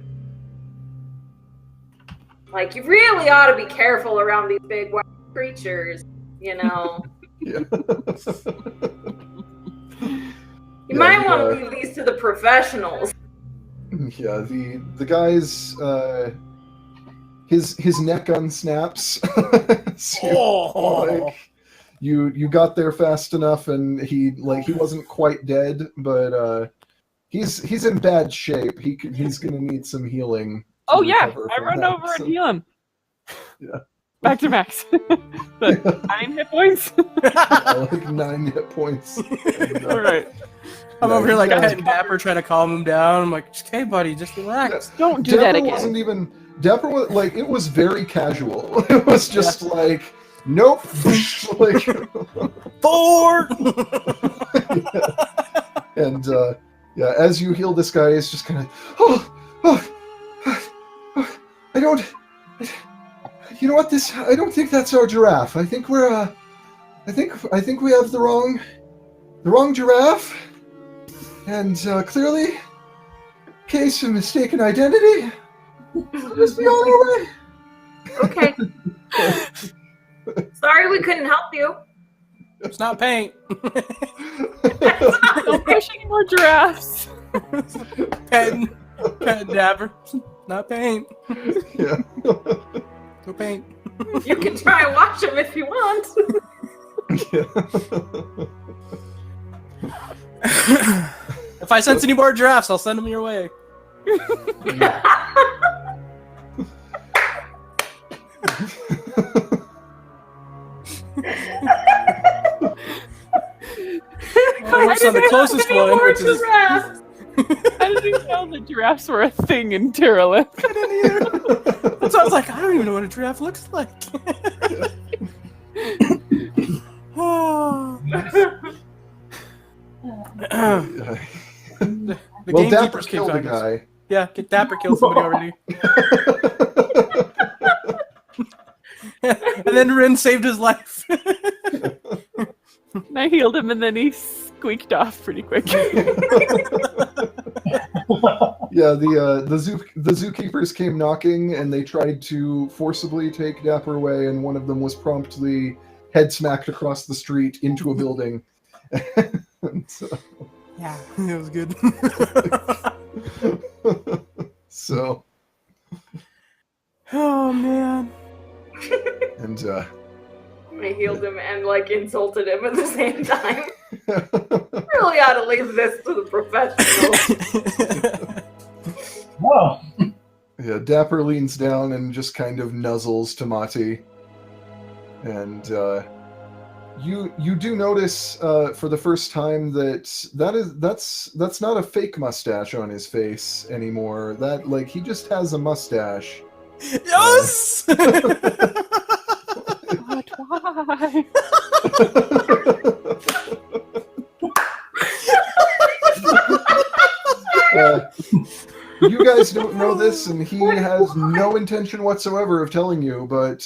[SPEAKER 2] Like, you really ought to be careful around these big white creatures, you know.
[SPEAKER 4] Yeah.
[SPEAKER 2] You might want to leave these to the professionals.
[SPEAKER 4] Yeah, the guy's his neck unsnaps. So, like, you got there fast enough, and he wasn't quite dead, but he's in bad shape. He's gonna need some healing. to
[SPEAKER 1] Oh yeah,
[SPEAKER 4] recover
[SPEAKER 1] I
[SPEAKER 4] from
[SPEAKER 1] run
[SPEAKER 4] that,
[SPEAKER 1] over
[SPEAKER 4] so-
[SPEAKER 1] and heal him.
[SPEAKER 4] Yeah.
[SPEAKER 1] Back to max. The 9 hit points.
[SPEAKER 4] Like 9 hit points.
[SPEAKER 1] All right.
[SPEAKER 3] I'm
[SPEAKER 4] Yeah,
[SPEAKER 3] over here like
[SPEAKER 4] yeah.
[SPEAKER 3] petting Dapper, trying to calm him down. I'm like, okay, buddy, just relax.
[SPEAKER 1] Don't do that
[SPEAKER 4] Dapper
[SPEAKER 1] again.
[SPEAKER 4] wasn't even. Dapper was like, it was very casual. It was just like, nope. Like,
[SPEAKER 3] Forward!
[SPEAKER 4] and yeah, as you heal this guy, it's just kind of, I don't. You know what? I don't think that's our giraffe. I think we're. I think we have the wrong giraffe, and clearly, case of mistaken identity. We'll just be on our way.
[SPEAKER 2] Okay. Sorry we couldn't help you.
[SPEAKER 3] It's not paint.
[SPEAKER 1] Don't push any more giraffes.
[SPEAKER 3] Petting Dapper. Not paint.
[SPEAKER 4] Yeah.
[SPEAKER 3] No paint.
[SPEAKER 2] You can try and watch him if you want.
[SPEAKER 3] If I sense any more giraffes, I'll send them your way. Well, works on the closest one, which is
[SPEAKER 2] Giraffes.
[SPEAKER 1] I didn't even know that giraffes were a thing in Tyrileth.
[SPEAKER 3] so I was like, I don't even know what a giraffe looks like. Oh. The
[SPEAKER 4] Well, Dapper
[SPEAKER 3] gamekeepers came
[SPEAKER 4] killed the
[SPEAKER 3] back.
[SPEAKER 4] guy.
[SPEAKER 3] Yeah, Dapper killed somebody already. And then Rin saved his life.
[SPEAKER 1] And I healed him, and then he squeaked off pretty quick.
[SPEAKER 4] Yeah, the zookeepers came knocking, and they tried to forcibly take Dapper away, and one of them was promptly head smacked across the street into a building. And so,
[SPEAKER 3] Yeah, it was good.
[SPEAKER 4] so,
[SPEAKER 3] Oh man.
[SPEAKER 4] and
[SPEAKER 2] I healed him and like insulted him at the same time. Really ought to leave this to the professionals.
[SPEAKER 5] Whoa.
[SPEAKER 4] yeah, Dapper leans down and just kind of nuzzles Tamati, and you do notice for the first time that's not a fake mustache on his face anymore. That, like, he just has a mustache.
[SPEAKER 3] Yes.
[SPEAKER 1] But why?
[SPEAKER 4] You guys don't know this, and he has no intention whatsoever of telling you. But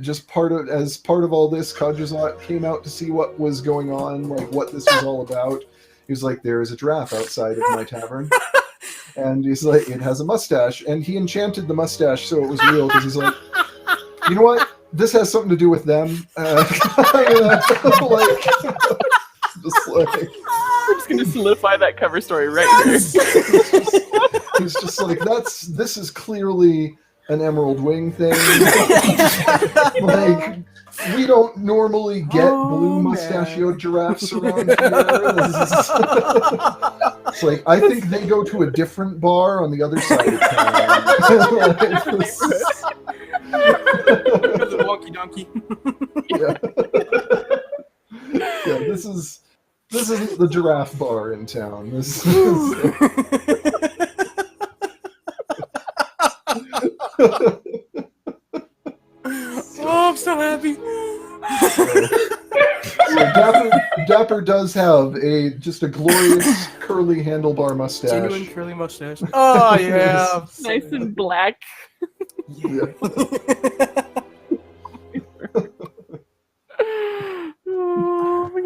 [SPEAKER 4] just part of all this, Kajazat came out to see what was going on, like what this was all about. He was like, "There is a giraffe outside of my tavern," and he's like, "It has a mustache," and he enchanted the mustache so it was real because he's like, "You know what? This has something to do with them." Like, just like.
[SPEAKER 1] I'm just gonna solidify that cover story right here.
[SPEAKER 4] He's just like, this is clearly an emerald wing thing. Like, we don't normally get blue mustachioed giraffes around here. It's like, I think they go to a different bar on the other side of town. Like,
[SPEAKER 3] Because of Wonky Donkey.
[SPEAKER 4] yeah, this isn't the giraffe bar in town. This is
[SPEAKER 3] Oh, I'm so happy.
[SPEAKER 4] So Dapper does have just a glorious curly handlebar mustache.
[SPEAKER 3] Genuine curly mustache. Oh yeah.
[SPEAKER 1] Nice and black.
[SPEAKER 4] Yeah.
[SPEAKER 1] Oh my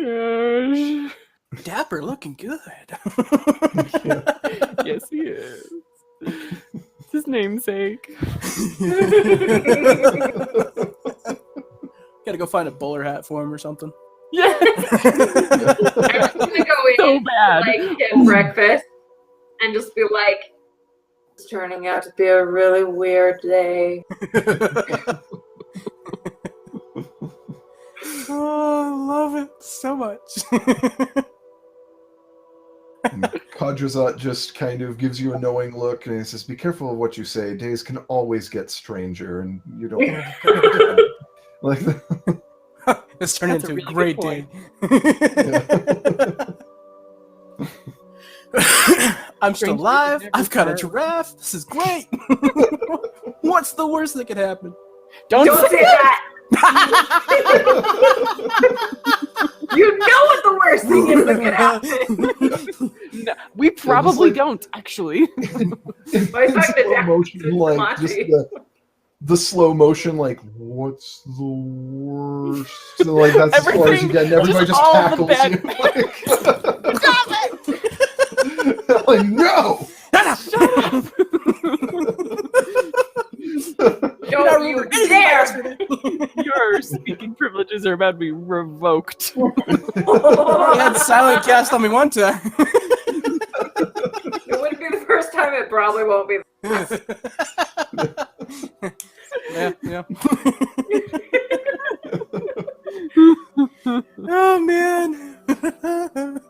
[SPEAKER 1] gosh.
[SPEAKER 3] Dapper looking good.
[SPEAKER 1] Yes, he is. It's his namesake.
[SPEAKER 3] Gotta go find a bowler hat for him or something.
[SPEAKER 1] Yeah.
[SPEAKER 2] I'm just gonna go in,
[SPEAKER 1] So bad.
[SPEAKER 2] like, get breakfast, and just be like, it's turning out to be a really weird day.
[SPEAKER 3] Oh, I love it so much.
[SPEAKER 4] Kadrazat just kind of gives you a knowing look, and he says, "Be careful of what you say. Days can always get stranger, and you don't want to like."
[SPEAKER 3] This turned
[SPEAKER 1] That's a
[SPEAKER 3] into a
[SPEAKER 1] really
[SPEAKER 3] great
[SPEAKER 1] good
[SPEAKER 3] day. I'm still
[SPEAKER 1] Strangers
[SPEAKER 3] alive.
[SPEAKER 1] never
[SPEAKER 3] I've got a
[SPEAKER 1] part.
[SPEAKER 3] giraffe. This is great. What's the worst that could happen?
[SPEAKER 1] Don't
[SPEAKER 2] Say that! You know what the worst thing is that could happen.
[SPEAKER 1] No, we probably
[SPEAKER 4] like-
[SPEAKER 1] don't, actually.
[SPEAKER 4] In
[SPEAKER 2] Why is that the
[SPEAKER 4] slow
[SPEAKER 2] Dapper
[SPEAKER 4] motion, like
[SPEAKER 2] Tamagotchi?
[SPEAKER 4] just the slow motion, like what's the worst? So, like that's as far as you get, and everybody just
[SPEAKER 1] all the
[SPEAKER 4] tackles
[SPEAKER 1] bad
[SPEAKER 4] you. Like no.
[SPEAKER 2] Don't you dare!
[SPEAKER 1] Your speaking privileges are about to be revoked.
[SPEAKER 3] I had silent cast on me one time.
[SPEAKER 2] It wouldn't be the first time, it probably won't be.
[SPEAKER 3] Yeah. Oh man. That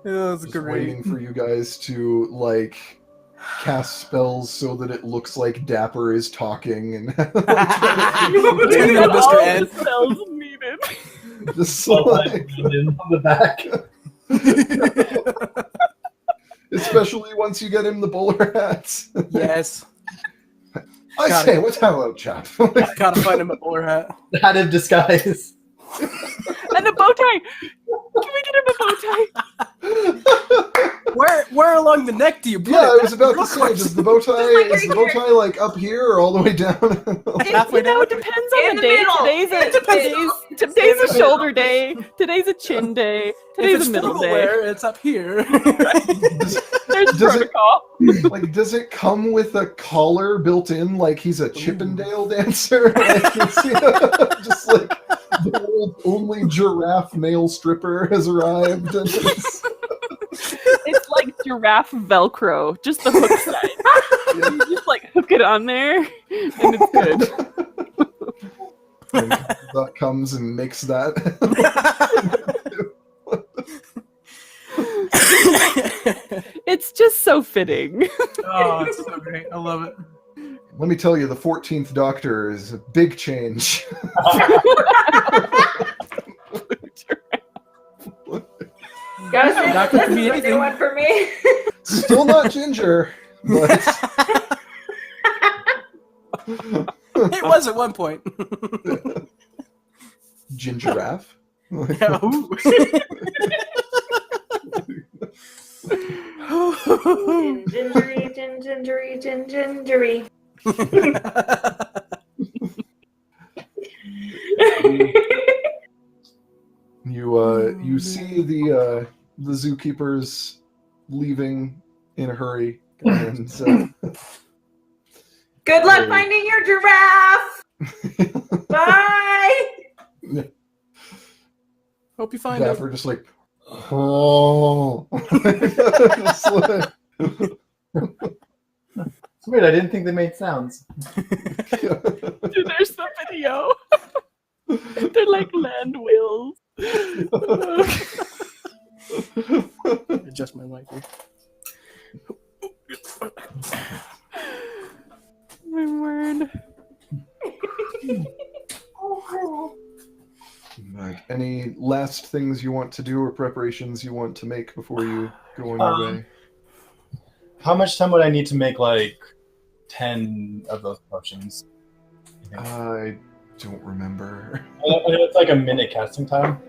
[SPEAKER 3] was
[SPEAKER 4] Just
[SPEAKER 3] great.
[SPEAKER 4] waiting for you guys to like cast spells so that it looks like Dapper is talking and
[SPEAKER 3] Turn
[SPEAKER 1] You
[SPEAKER 3] into
[SPEAKER 1] got
[SPEAKER 3] Mr.
[SPEAKER 1] all
[SPEAKER 3] Ed.
[SPEAKER 1] the spells needed.
[SPEAKER 4] just
[SPEAKER 5] Well,
[SPEAKER 4] like,
[SPEAKER 5] on the back.
[SPEAKER 4] especially once you get him the bowler hats.
[SPEAKER 3] Yes.
[SPEAKER 4] I
[SPEAKER 3] Got
[SPEAKER 4] say,
[SPEAKER 3] it.
[SPEAKER 4] what's hello, chap?
[SPEAKER 3] Gotta find him a bowler hat.
[SPEAKER 5] Hat of disguise.
[SPEAKER 1] And a bow tie. Can we get him a bow tie?
[SPEAKER 3] Where along the neck do you put
[SPEAKER 4] Yeah,
[SPEAKER 3] it?
[SPEAKER 4] I was about to say, does the bow tie is the bow tie like up here or all the way down?
[SPEAKER 3] Halfway
[SPEAKER 1] You know, it
[SPEAKER 3] down?
[SPEAKER 1] depends
[SPEAKER 2] In
[SPEAKER 1] on
[SPEAKER 2] the
[SPEAKER 1] the day.
[SPEAKER 2] middle.
[SPEAKER 1] Today's a shoulder day. Today's a chin day.
[SPEAKER 3] If
[SPEAKER 1] Today's
[SPEAKER 3] it's
[SPEAKER 1] a middle
[SPEAKER 3] formal
[SPEAKER 1] day.
[SPEAKER 3] wear, it's up here.
[SPEAKER 1] There's
[SPEAKER 4] Does it-
[SPEAKER 1] protocol.
[SPEAKER 4] Like, does it come with a collar built in, like he's a Chippendale dancer? Like, is he, just like the world's only giraffe male stripper has arrived. And
[SPEAKER 1] It's like giraffe Velcro, just the hook side. You just like hook it on there, and it's good.
[SPEAKER 4] and that comes and makes that.
[SPEAKER 1] It's just so fitting.
[SPEAKER 3] Oh, it's so great. I love it.
[SPEAKER 4] Let me tell you, the 14th Doctor is a big change.
[SPEAKER 2] Gotta say,
[SPEAKER 3] Not
[SPEAKER 2] this
[SPEAKER 3] gonna
[SPEAKER 2] is
[SPEAKER 3] be
[SPEAKER 2] a
[SPEAKER 3] anything.
[SPEAKER 2] new one for me.
[SPEAKER 4] Still not ginger, but
[SPEAKER 3] It was at one point.
[SPEAKER 4] Gingiraffe.
[SPEAKER 3] Yeah, ooh.
[SPEAKER 2] Gingery.
[SPEAKER 4] You see the zookeepers leaving in a hurry, and
[SPEAKER 2] Good luck finding your giraffe. Bye.
[SPEAKER 3] Hope you find it.
[SPEAKER 4] Dapper just like, oh. Just like-
[SPEAKER 5] It's weird. I didn't think they made sounds.
[SPEAKER 1] Dude, there's the video. They're like land whales.
[SPEAKER 3] Adjust my mic here.
[SPEAKER 1] My word.
[SPEAKER 4] Like, any last things you want to do or preparations you want to make before you go on your way?
[SPEAKER 5] How much time would I need to make like 10 of those potions. I think.
[SPEAKER 4] I don't remember.
[SPEAKER 5] It's like a minute casting time,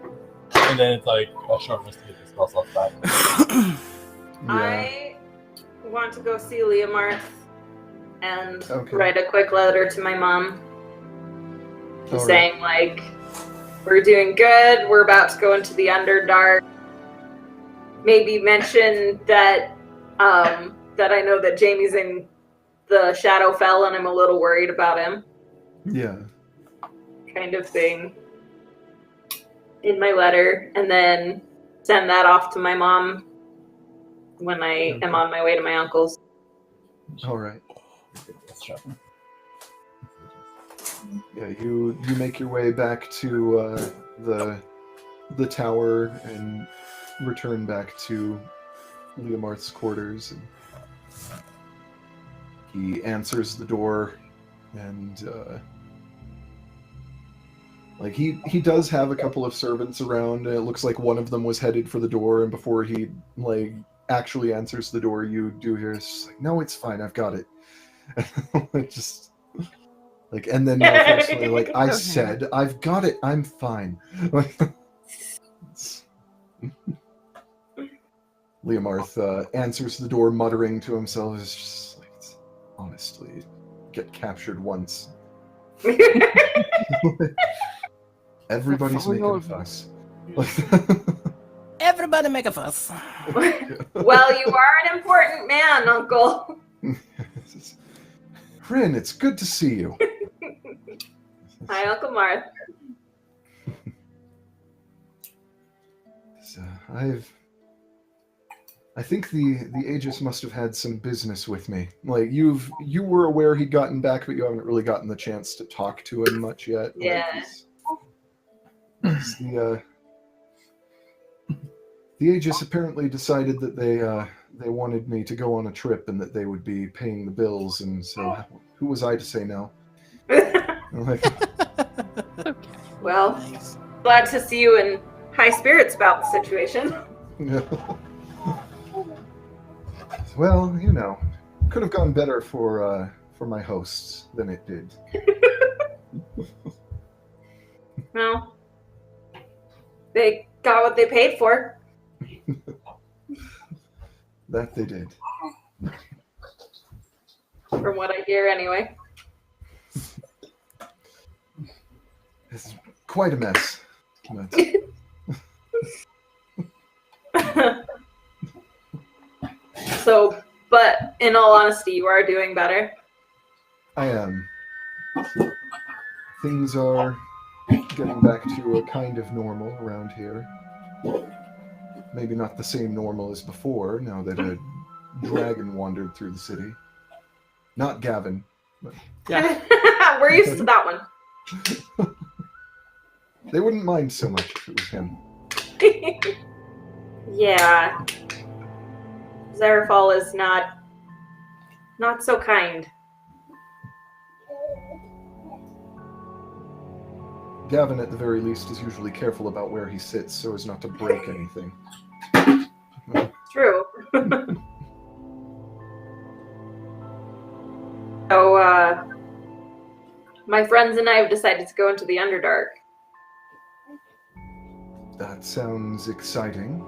[SPEAKER 5] and then it's like a short rest to get the spell slots back.
[SPEAKER 4] Yeah.
[SPEAKER 2] I want to go see Leomarth and
[SPEAKER 4] Okay.
[SPEAKER 2] write a quick letter to my mom. Just
[SPEAKER 4] All right.
[SPEAKER 2] saying, like, we're doing good, we're about to go into the Underdark. Maybe mention that that I know that Jamie's in the Shadowfell and I'm a little worried about him,
[SPEAKER 4] Yeah.
[SPEAKER 2] kind of thing, in my letter, and then send that off to my mom when I am on my way to my uncle's.
[SPEAKER 4] All right. Yeah, you make your way back to the tower and return back to Leomarth's quarters. And he answers the door, and like he does have a couple of servants around. It looks like one of them was headed for the door, and before he like actually answers the door, you do hear it's just like, "No, it's fine. I've got it." It just like, and then malfunctionally, like, "I said, I've got it. I'm fine." Leomarth answers the door, muttering to himself, "It's just like, honestly, get captured once. Everybody's making a fuss."
[SPEAKER 3] Everybody make a fuss.
[SPEAKER 2] Well, you are an important man, Uncle.
[SPEAKER 4] Rin, it's good to see you.
[SPEAKER 2] Hi, Uncle Marth.
[SPEAKER 4] So, I think the Aegis must have had some business with me. Like you were aware he'd gotten back, but you haven't really gotten the chance to talk to him much yet.
[SPEAKER 2] Yeah.
[SPEAKER 4] Like, the Aegis apparently decided that they wanted me to go on a trip and that they would be paying the bills, and so who was I to say no? Like,
[SPEAKER 2] Well, glad to see you in high spirits about the situation.
[SPEAKER 4] well, you know, could have gone better for my hosts than it did.
[SPEAKER 2] Well, they got what they paid for.
[SPEAKER 4] That they did.
[SPEAKER 2] From what I hear, anyway.
[SPEAKER 4] It's quite a mess.
[SPEAKER 2] So, but in all honesty, you are doing better.
[SPEAKER 4] I am. Things are getting back to a kind of normal around here. Maybe not the same normal as before, now that a dragon wandered through the city. Not Gavin. But
[SPEAKER 3] Yeah.
[SPEAKER 2] We're used to that one.
[SPEAKER 4] they wouldn't mind so much if it was him.
[SPEAKER 2] Yeah. Zarafal is not so kind.
[SPEAKER 4] Gavin, at the very least, is usually careful about where he sits so as not to break anything.
[SPEAKER 2] True. So, my friends and I have decided to go into the Underdark.
[SPEAKER 4] That sounds exciting.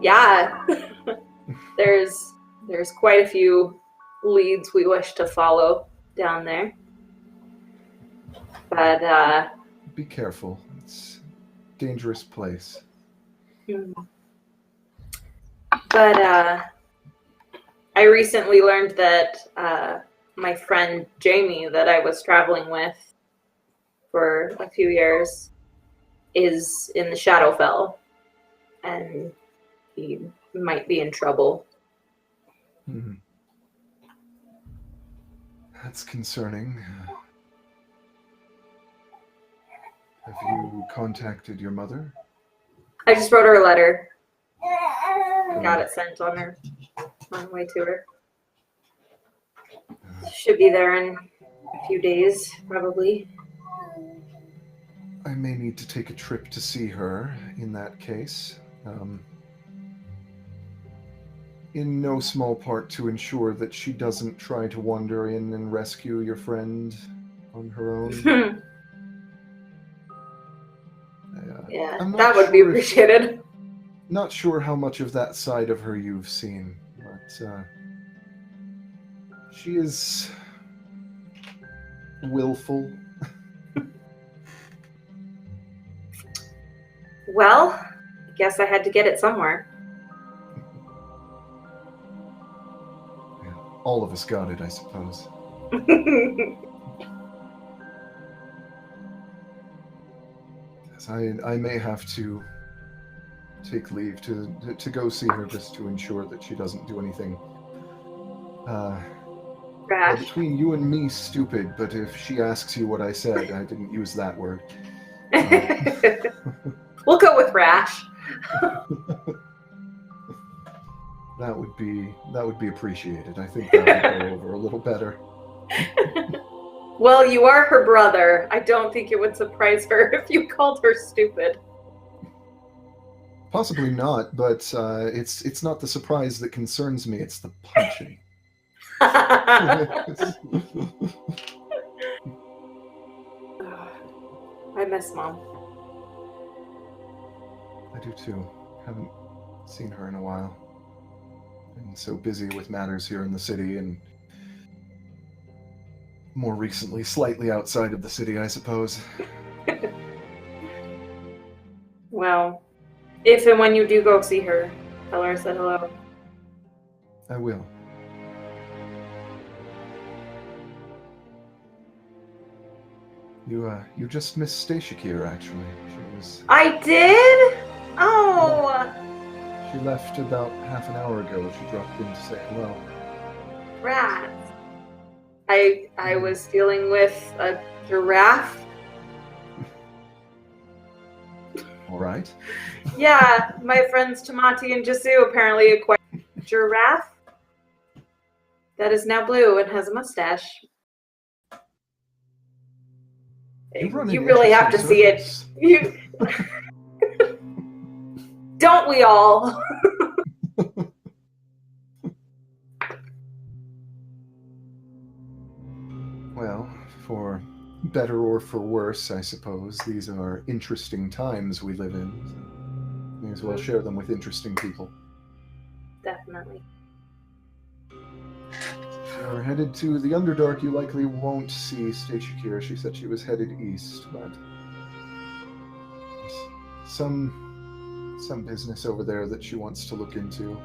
[SPEAKER 2] Yeah. There's quite a few leads we wish to follow down there. But,
[SPEAKER 4] Be careful. It's a dangerous place.
[SPEAKER 2] But, I recently learned that, my friend Jamie that I was traveling with for a few years is in the Shadowfell, and he might be in trouble.
[SPEAKER 4] Hmm. That's concerning. Have you contacted your mother?
[SPEAKER 2] I just wrote her a letter. Got it sent on the way to her. Should be there in a few days, probably.
[SPEAKER 4] I may need to take a trip to see her in that case. in no small part to ensure that she doesn't try to wander in and rescue your friend on her own.
[SPEAKER 2] Yeah,
[SPEAKER 4] I'm not
[SPEAKER 2] that would be
[SPEAKER 4] sure
[SPEAKER 2] appreciated.
[SPEAKER 4] Not sure how much of that side of her you've seen, but she is willful.
[SPEAKER 2] Well, I guess I had to get it somewhere.
[SPEAKER 4] Yeah, all of us got it, I suppose. Yes, I may have to take leave to go see her just to ensure that she doesn't do anything. Well,
[SPEAKER 2] Rash.
[SPEAKER 4] between you and me, stupid, but if she asks you what I said, I didn't use that word.
[SPEAKER 2] We'll go with rash.
[SPEAKER 4] That would be appreciated. I think that would go over a little better.
[SPEAKER 2] Well, you are her brother. I don't think it would surprise her if you called her stupid.
[SPEAKER 4] Possibly not, but it's not the surprise that concerns me. It's the punching.
[SPEAKER 2] I miss Mom.
[SPEAKER 4] I do too. Haven't seen her in a while. Been so busy with matters here in the city, and more recently, slightly outside of the city, I suppose.
[SPEAKER 2] Well, if and when you do go see her, tell her I said hello.
[SPEAKER 4] I will. You just missed Stacia here, actually.
[SPEAKER 2] I did? Oh!
[SPEAKER 4] She left about half an hour ago. She dropped in to say hello.
[SPEAKER 2] Rats. I was dealing with a giraffe.
[SPEAKER 4] All right.
[SPEAKER 2] Yeah, my friends Tamati and Jisu apparently acquired a giraffe that is now blue and has a mustache. You really have to see it. You don't we all?
[SPEAKER 4] Well, for better or for worse, I suppose, these are interesting times we live in. So may as well share them with interesting people.
[SPEAKER 2] Definitely.
[SPEAKER 4] If you're headed to the Underdark, you likely won't see Stacia here. She said she was headed east, but some business over there that she wants to look into.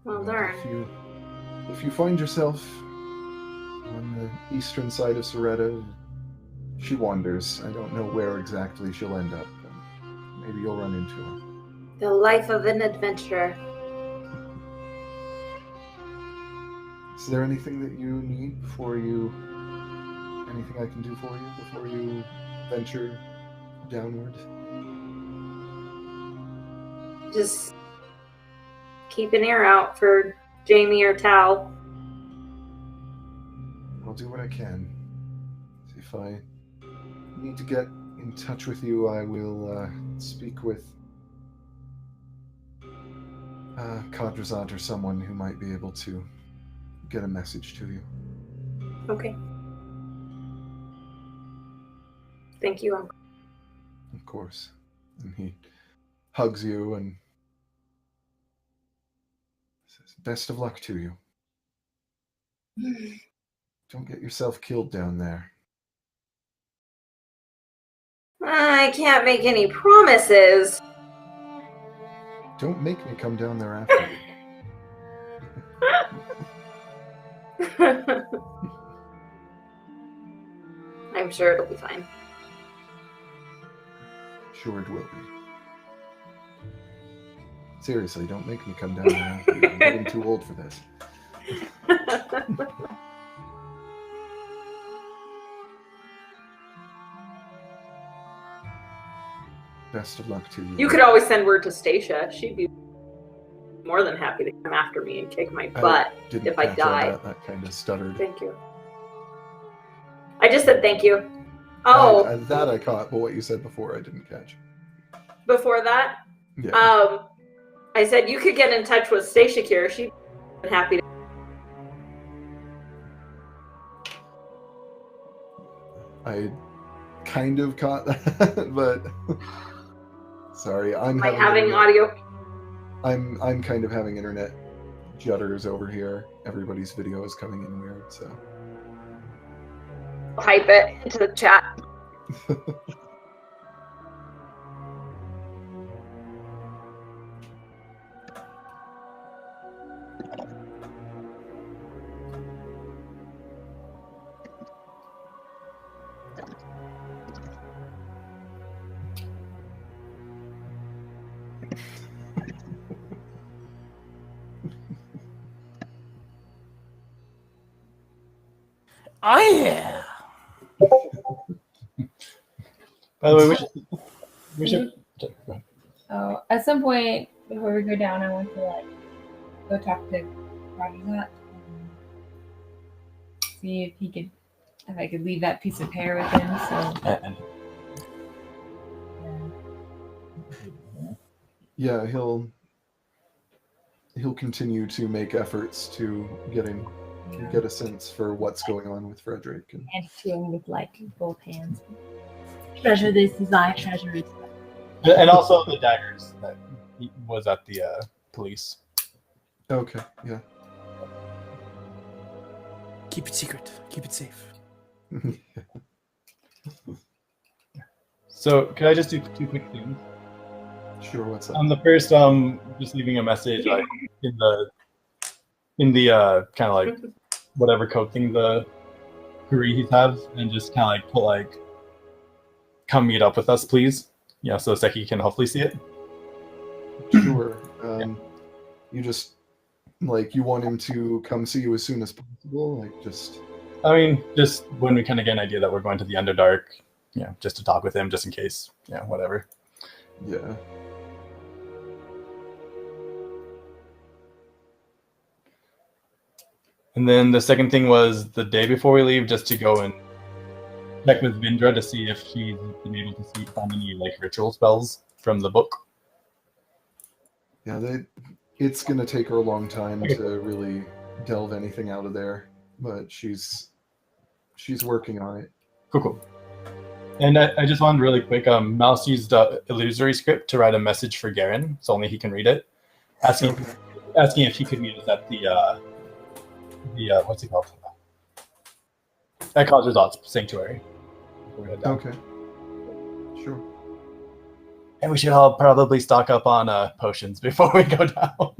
[SPEAKER 2] Well,
[SPEAKER 4] And
[SPEAKER 2] darn.
[SPEAKER 4] if you find yourself on the eastern side of Soretta, she wanders. I don't know where exactly she'll end up. But maybe you'll run into her.
[SPEAKER 2] The life of an adventurer.
[SPEAKER 4] Is there anything that you need before you... Anything I can do for you before you venture downward?
[SPEAKER 2] Just keep an ear out for Jamie or Tal.
[SPEAKER 4] I'll do what I can. If I need to get in touch with you, I will speak with Kadrazad or someone who might be able to get a message to you.
[SPEAKER 2] Okay. Thank you, Uncle.
[SPEAKER 4] Of course. And he hugs you and says, "Best of luck to you. Don't get yourself killed down there."
[SPEAKER 2] I can't make any promises.
[SPEAKER 4] Don't make me come down there after you.
[SPEAKER 2] I'm sure it'll be fine.
[SPEAKER 4] Sure it will be. Seriously, don't make me come down there after you. I'm getting too old for this. Best of luck to you.
[SPEAKER 2] You could always send word to Stacia. She'd be more than happy to come after me and kick my butt
[SPEAKER 4] didn't
[SPEAKER 2] if I
[SPEAKER 4] catch all
[SPEAKER 2] die.
[SPEAKER 4] that kind of stuttered.
[SPEAKER 2] Thank you. I just said thank you. Oh,
[SPEAKER 4] That I caught, but what you said before I didn't catch.
[SPEAKER 2] before that?
[SPEAKER 4] Yeah.
[SPEAKER 2] I said you could get in touch with Stashakir. She'd be happy to.
[SPEAKER 4] I kind of caught that, but sorry, I'm
[SPEAKER 2] Having
[SPEAKER 4] internet-
[SPEAKER 2] audio.
[SPEAKER 4] I'm kind of having internet judders over here. Everybody's video is coming in weird, so.
[SPEAKER 2] Hype it into the chat.
[SPEAKER 3] Oh yeah.
[SPEAKER 5] By the way, we should.
[SPEAKER 6] Oh, at some point before we go down, I want to like go talk to Ragazat and see if I could leave that piece of hair with him. So
[SPEAKER 4] Yeah, he'll continue to make efforts to get a sense for what's going on with Frederick. And
[SPEAKER 6] hand it to him with like both hands. Treasure this is I treasure it.
[SPEAKER 5] And also the daggers that he was at the police.
[SPEAKER 4] okay, yeah.
[SPEAKER 3] Keep it secret. Keep it safe.
[SPEAKER 5] So could I just do 2 quick things?
[SPEAKER 4] Sure, what's up?
[SPEAKER 5] On the first, just leaving a message like in the kind of like whatever code thing the Huri's have, and just kind of like put like, come meet up with us, please. Yeah, so Seki can hopefully see it.
[SPEAKER 4] Sure. You just you want him to come see you as soon as possible,
[SPEAKER 5] I mean, just when we kind of get an idea that we're going to the Underdark, just to talk with him, just in case, whatever.
[SPEAKER 4] Yeah.
[SPEAKER 5] And then the second thing was the day before we leave, just to go and check with Vindra to see if she's been able to find any ritual spells from the book.
[SPEAKER 4] Yeah, it's gonna take her a long time to really delve anything out of there, but she's working on it.
[SPEAKER 5] Cool. And I just wanted really quick, Mouse used illusory script to write a message for Garen, so only he can read it, asking if he could meet us at the what's it called? At Khazr's Sanctuary.
[SPEAKER 4] Okay. Sure.
[SPEAKER 5] And we should all probably stock up on potions before we go down.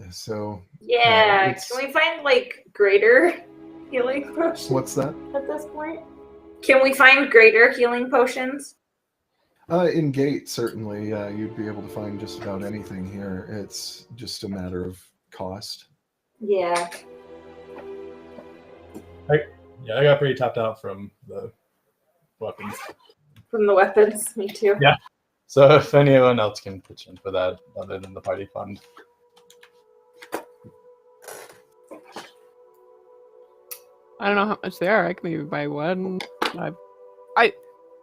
[SPEAKER 4] So.
[SPEAKER 2] Yeah. Can we find greater healing potions?
[SPEAKER 4] What's that?
[SPEAKER 2] At this point, can we find greater healing potions?
[SPEAKER 4] In Gate, certainly, you'd be able to find just about anything here. It's just a matter of cost.
[SPEAKER 2] Yeah.
[SPEAKER 5] I got pretty tapped out from the weapons.
[SPEAKER 2] From the weapons, me too.
[SPEAKER 5] Yeah. So if anyone else can pitch in for that, other than the party fund.
[SPEAKER 1] I don't know how much they are. I can maybe buy one.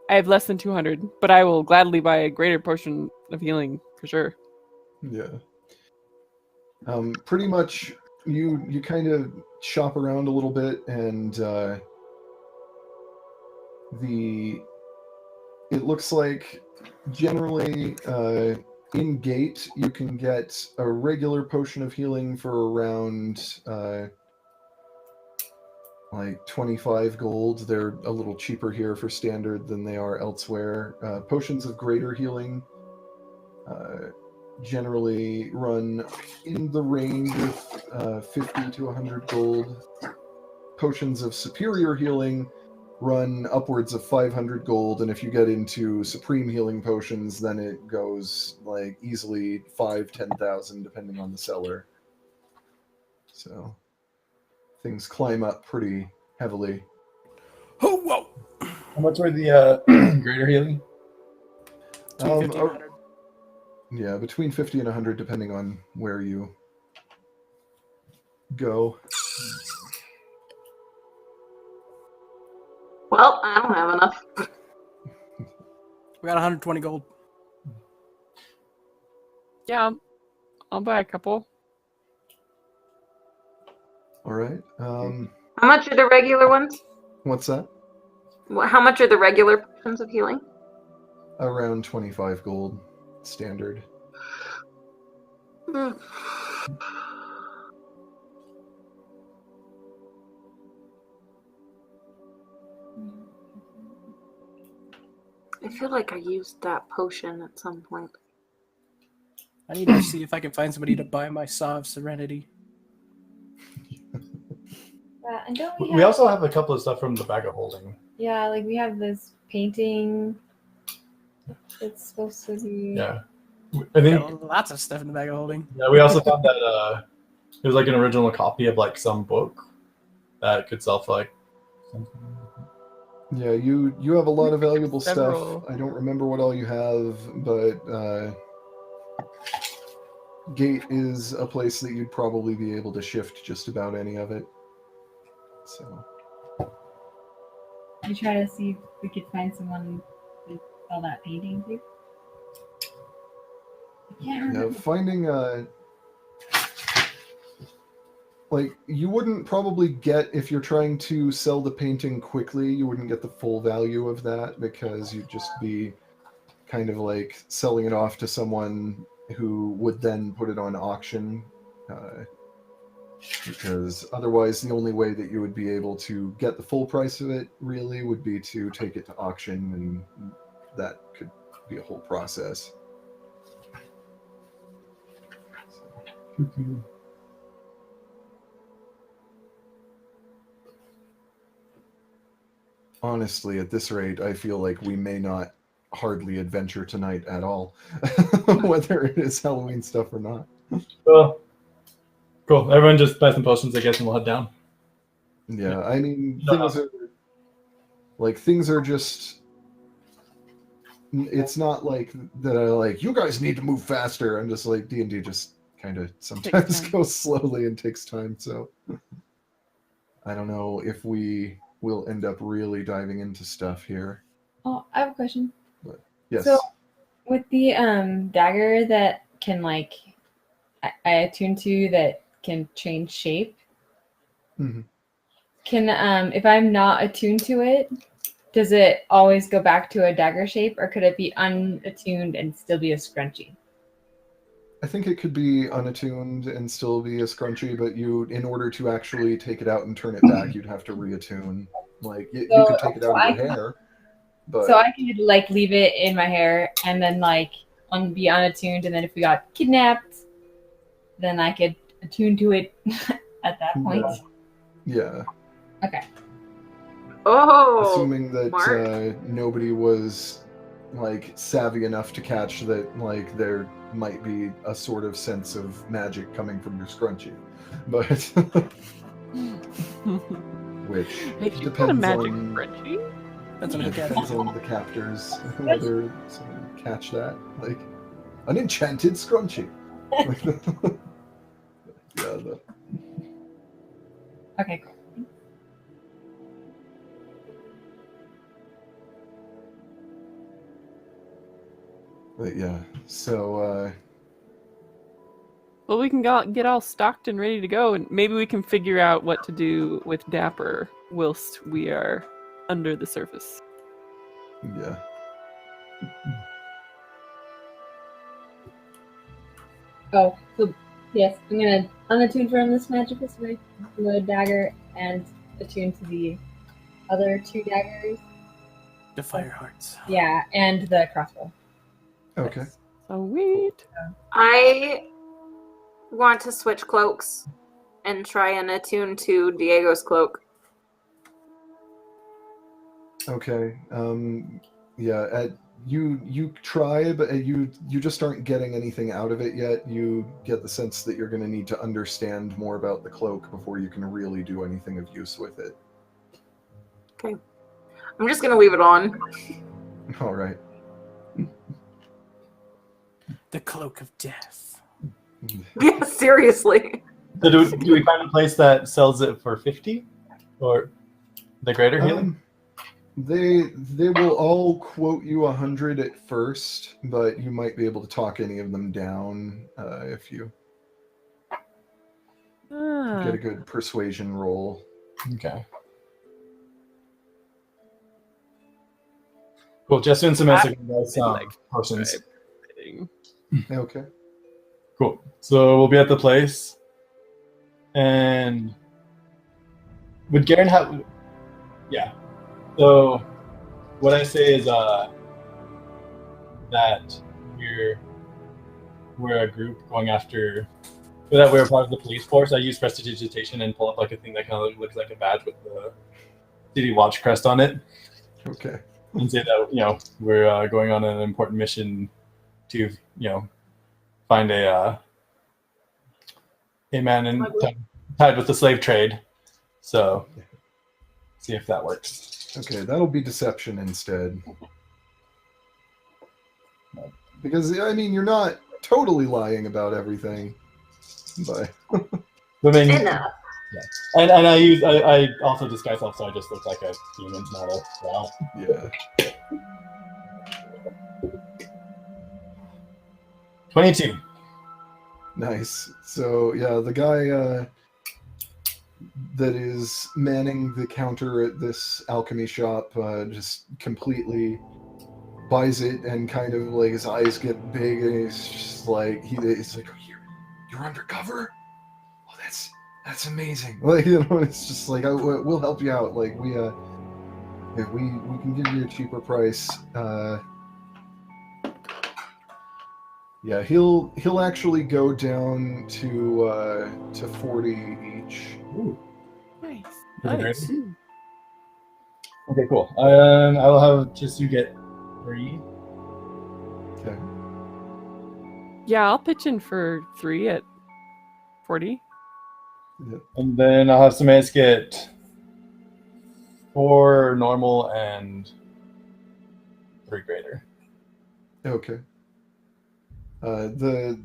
[SPEAKER 1] I have less than 200, but I will gladly buy a greater portion of healing for sure.
[SPEAKER 4] Yeah. Pretty much, you kind of shop around a little bit, and it looks like generally in Gate you can get a regular potion of healing for around 25 gold. They're a little cheaper here for standard than they are elsewhere. Potions of greater healing generally run in the range of 50 to 100 gold. Potions of superior healing run upwards of 500 gold, and if you get into supreme healing potions, then it goes easily 5,000-10,000 depending on the seller. So things climb up pretty heavily.
[SPEAKER 3] Oh, whoa!
[SPEAKER 5] How much were the greater healing?
[SPEAKER 3] 250, 100.
[SPEAKER 4] Yeah, between 50 and 100 depending on where you go.
[SPEAKER 2] Well, I don't have enough.
[SPEAKER 3] We got 120 gold.
[SPEAKER 1] Yeah, I'll buy a couple.
[SPEAKER 4] All right.
[SPEAKER 2] How much are the regular ones?
[SPEAKER 4] What's that?
[SPEAKER 2] How much are the regular potions of healing?
[SPEAKER 4] Around 25 gold, standard.
[SPEAKER 2] I feel like I used that potion at some point.
[SPEAKER 3] I need to see if I can find somebody to buy my Saw of Serenity.
[SPEAKER 6] And don't we
[SPEAKER 5] We also have a couple of stuff from the bag of holding.
[SPEAKER 6] Yeah, like we have this painting. It's supposed to be.
[SPEAKER 5] Yeah. I think
[SPEAKER 3] Got lots of stuff in the bag of holding.
[SPEAKER 5] yeah, we also found that it was like an original copy of like some book that could sell for like something.
[SPEAKER 4] Yeah, you have a lot of valuable
[SPEAKER 1] Several.
[SPEAKER 4] stuff. I don't remember what all you have, but Gate is a place that you'd probably be able to shift just about any of it. So
[SPEAKER 6] We try to see if we could find someone to sell that painting to. I can't remember.
[SPEAKER 4] finding like you wouldn't probably get, if you're trying to sell the painting quickly, you wouldn't get the full value of that because you'd just be kind of like selling it off to someone who would then put it on auction, because otherwise the only way that you would be able to get the full price of it really would be to take it to auction, and that could be a whole process. Honestly, at this rate, I feel like we may not hardly adventure tonight at all, whether it is Halloween stuff or not.
[SPEAKER 5] Well, cool. Everyone just buy some potions, I guess, and we'll head down.
[SPEAKER 4] Yeah, I mean,
[SPEAKER 5] No.
[SPEAKER 4] things are just. It's not like that. I like, you guys need to move faster. I'm just like, D&D just kind of sometimes
[SPEAKER 1] time.
[SPEAKER 4] goes slowly and takes time. So I don't know if we will end up really diving into stuff here.
[SPEAKER 6] Oh, I have a question.
[SPEAKER 4] Yes.
[SPEAKER 6] So, with the dagger that can like I attune to that can change shape.
[SPEAKER 4] Mhm.
[SPEAKER 6] Can if I'm not attuned to it, does it always go back to a dagger shape, or could it be unattuned and still be a scrunchie?
[SPEAKER 4] I think it could be unattuned and still be a scrunchie, but in order to actually take it out and turn it back, you'd have to reattune. Like, you could take it out of your hair, but...
[SPEAKER 6] So I could like leave it in my hair and then like be unattuned, and then if we got kidnapped, then I could attune to it at that point.
[SPEAKER 4] Yeah.
[SPEAKER 6] Okay.
[SPEAKER 2] Oh,
[SPEAKER 4] Assuming that
[SPEAKER 2] Mark.
[SPEAKER 4] nobody was like savvy enough to catch that like there might be a sort of sense of magic coming from your scrunchie, but which
[SPEAKER 1] Hey, you got a
[SPEAKER 4] depends
[SPEAKER 1] magic
[SPEAKER 4] on
[SPEAKER 1] Frenchie?
[SPEAKER 3] That's what
[SPEAKER 4] it
[SPEAKER 3] I get.
[SPEAKER 4] depends on the captors whether someone catch that, like an enchanted scrunchie. Yeah.
[SPEAKER 6] Okay, cool.
[SPEAKER 4] But yeah, so
[SPEAKER 1] Well, we can get all stocked and ready to go, and maybe we can figure out what to do with Dapper whilst we are under the surface.
[SPEAKER 4] yeah.
[SPEAKER 6] Oh, so yes, I'm gonna unattune from this magic this way, the dagger, and attune to the other two daggers.
[SPEAKER 3] The fire hearts.
[SPEAKER 6] Yeah, and the crossbow.
[SPEAKER 4] Okay.
[SPEAKER 1] Sweet.
[SPEAKER 2] I want to switch cloaks and try and attune to Diego's cloak.
[SPEAKER 4] Okay. Yeah. You try, but you just aren't getting anything out of it yet. You get the sense that you're going to need to understand more about the cloak before you can really do anything of use with it.
[SPEAKER 2] Okay. I'm just going to leave it on.
[SPEAKER 4] All right.
[SPEAKER 3] The cloak of death.
[SPEAKER 2] Yeah, seriously.
[SPEAKER 5] So do we find a place that sells it for 50? Or the greater healing?
[SPEAKER 4] They will all quote you 100 at first, but you might be able to talk any of them down if you get a good persuasion roll.
[SPEAKER 5] Okay. Cool. Just doing some potions.
[SPEAKER 4] Okay.
[SPEAKER 5] Cool. So we'll be at the place, and would Garen have? Yeah. So what I say is that we're a group going after. That we're part of the police force. I use prestidigitation and pull up like a thing that kind of looks like a badge with the City Watch crest on it.
[SPEAKER 4] Okay.
[SPEAKER 5] And say that we're going on an important mission to find a man tied with the slave trade. So see if that works.
[SPEAKER 4] Okay, that'll be deception instead. Because I mean, you're not totally lying about everything, but
[SPEAKER 2] Enough.
[SPEAKER 5] And I also disguise myself, so I just look like a human, not a wow.
[SPEAKER 4] yeah.
[SPEAKER 5] 22.
[SPEAKER 4] Nice. So yeah, the guy that is manning the counter at this alchemy shop just completely buys it, and kind of like his eyes get big, and he's just like it's like, oh, you're undercover? Oh, that's amazing. Like, it's just like, we'll help you out. Like we can give you a cheaper price. Yeah, he'll actually go down to 40 each.
[SPEAKER 5] Ooh.
[SPEAKER 1] Nice.
[SPEAKER 5] Nice. Okay, cool. I'll have just you get 3.
[SPEAKER 4] Okay.
[SPEAKER 1] Yeah, I'll pitch in for 3 at 40.
[SPEAKER 4] Yeah.
[SPEAKER 5] And then I'll have some mates get 4 normal and 3 greater.
[SPEAKER 4] Okay. The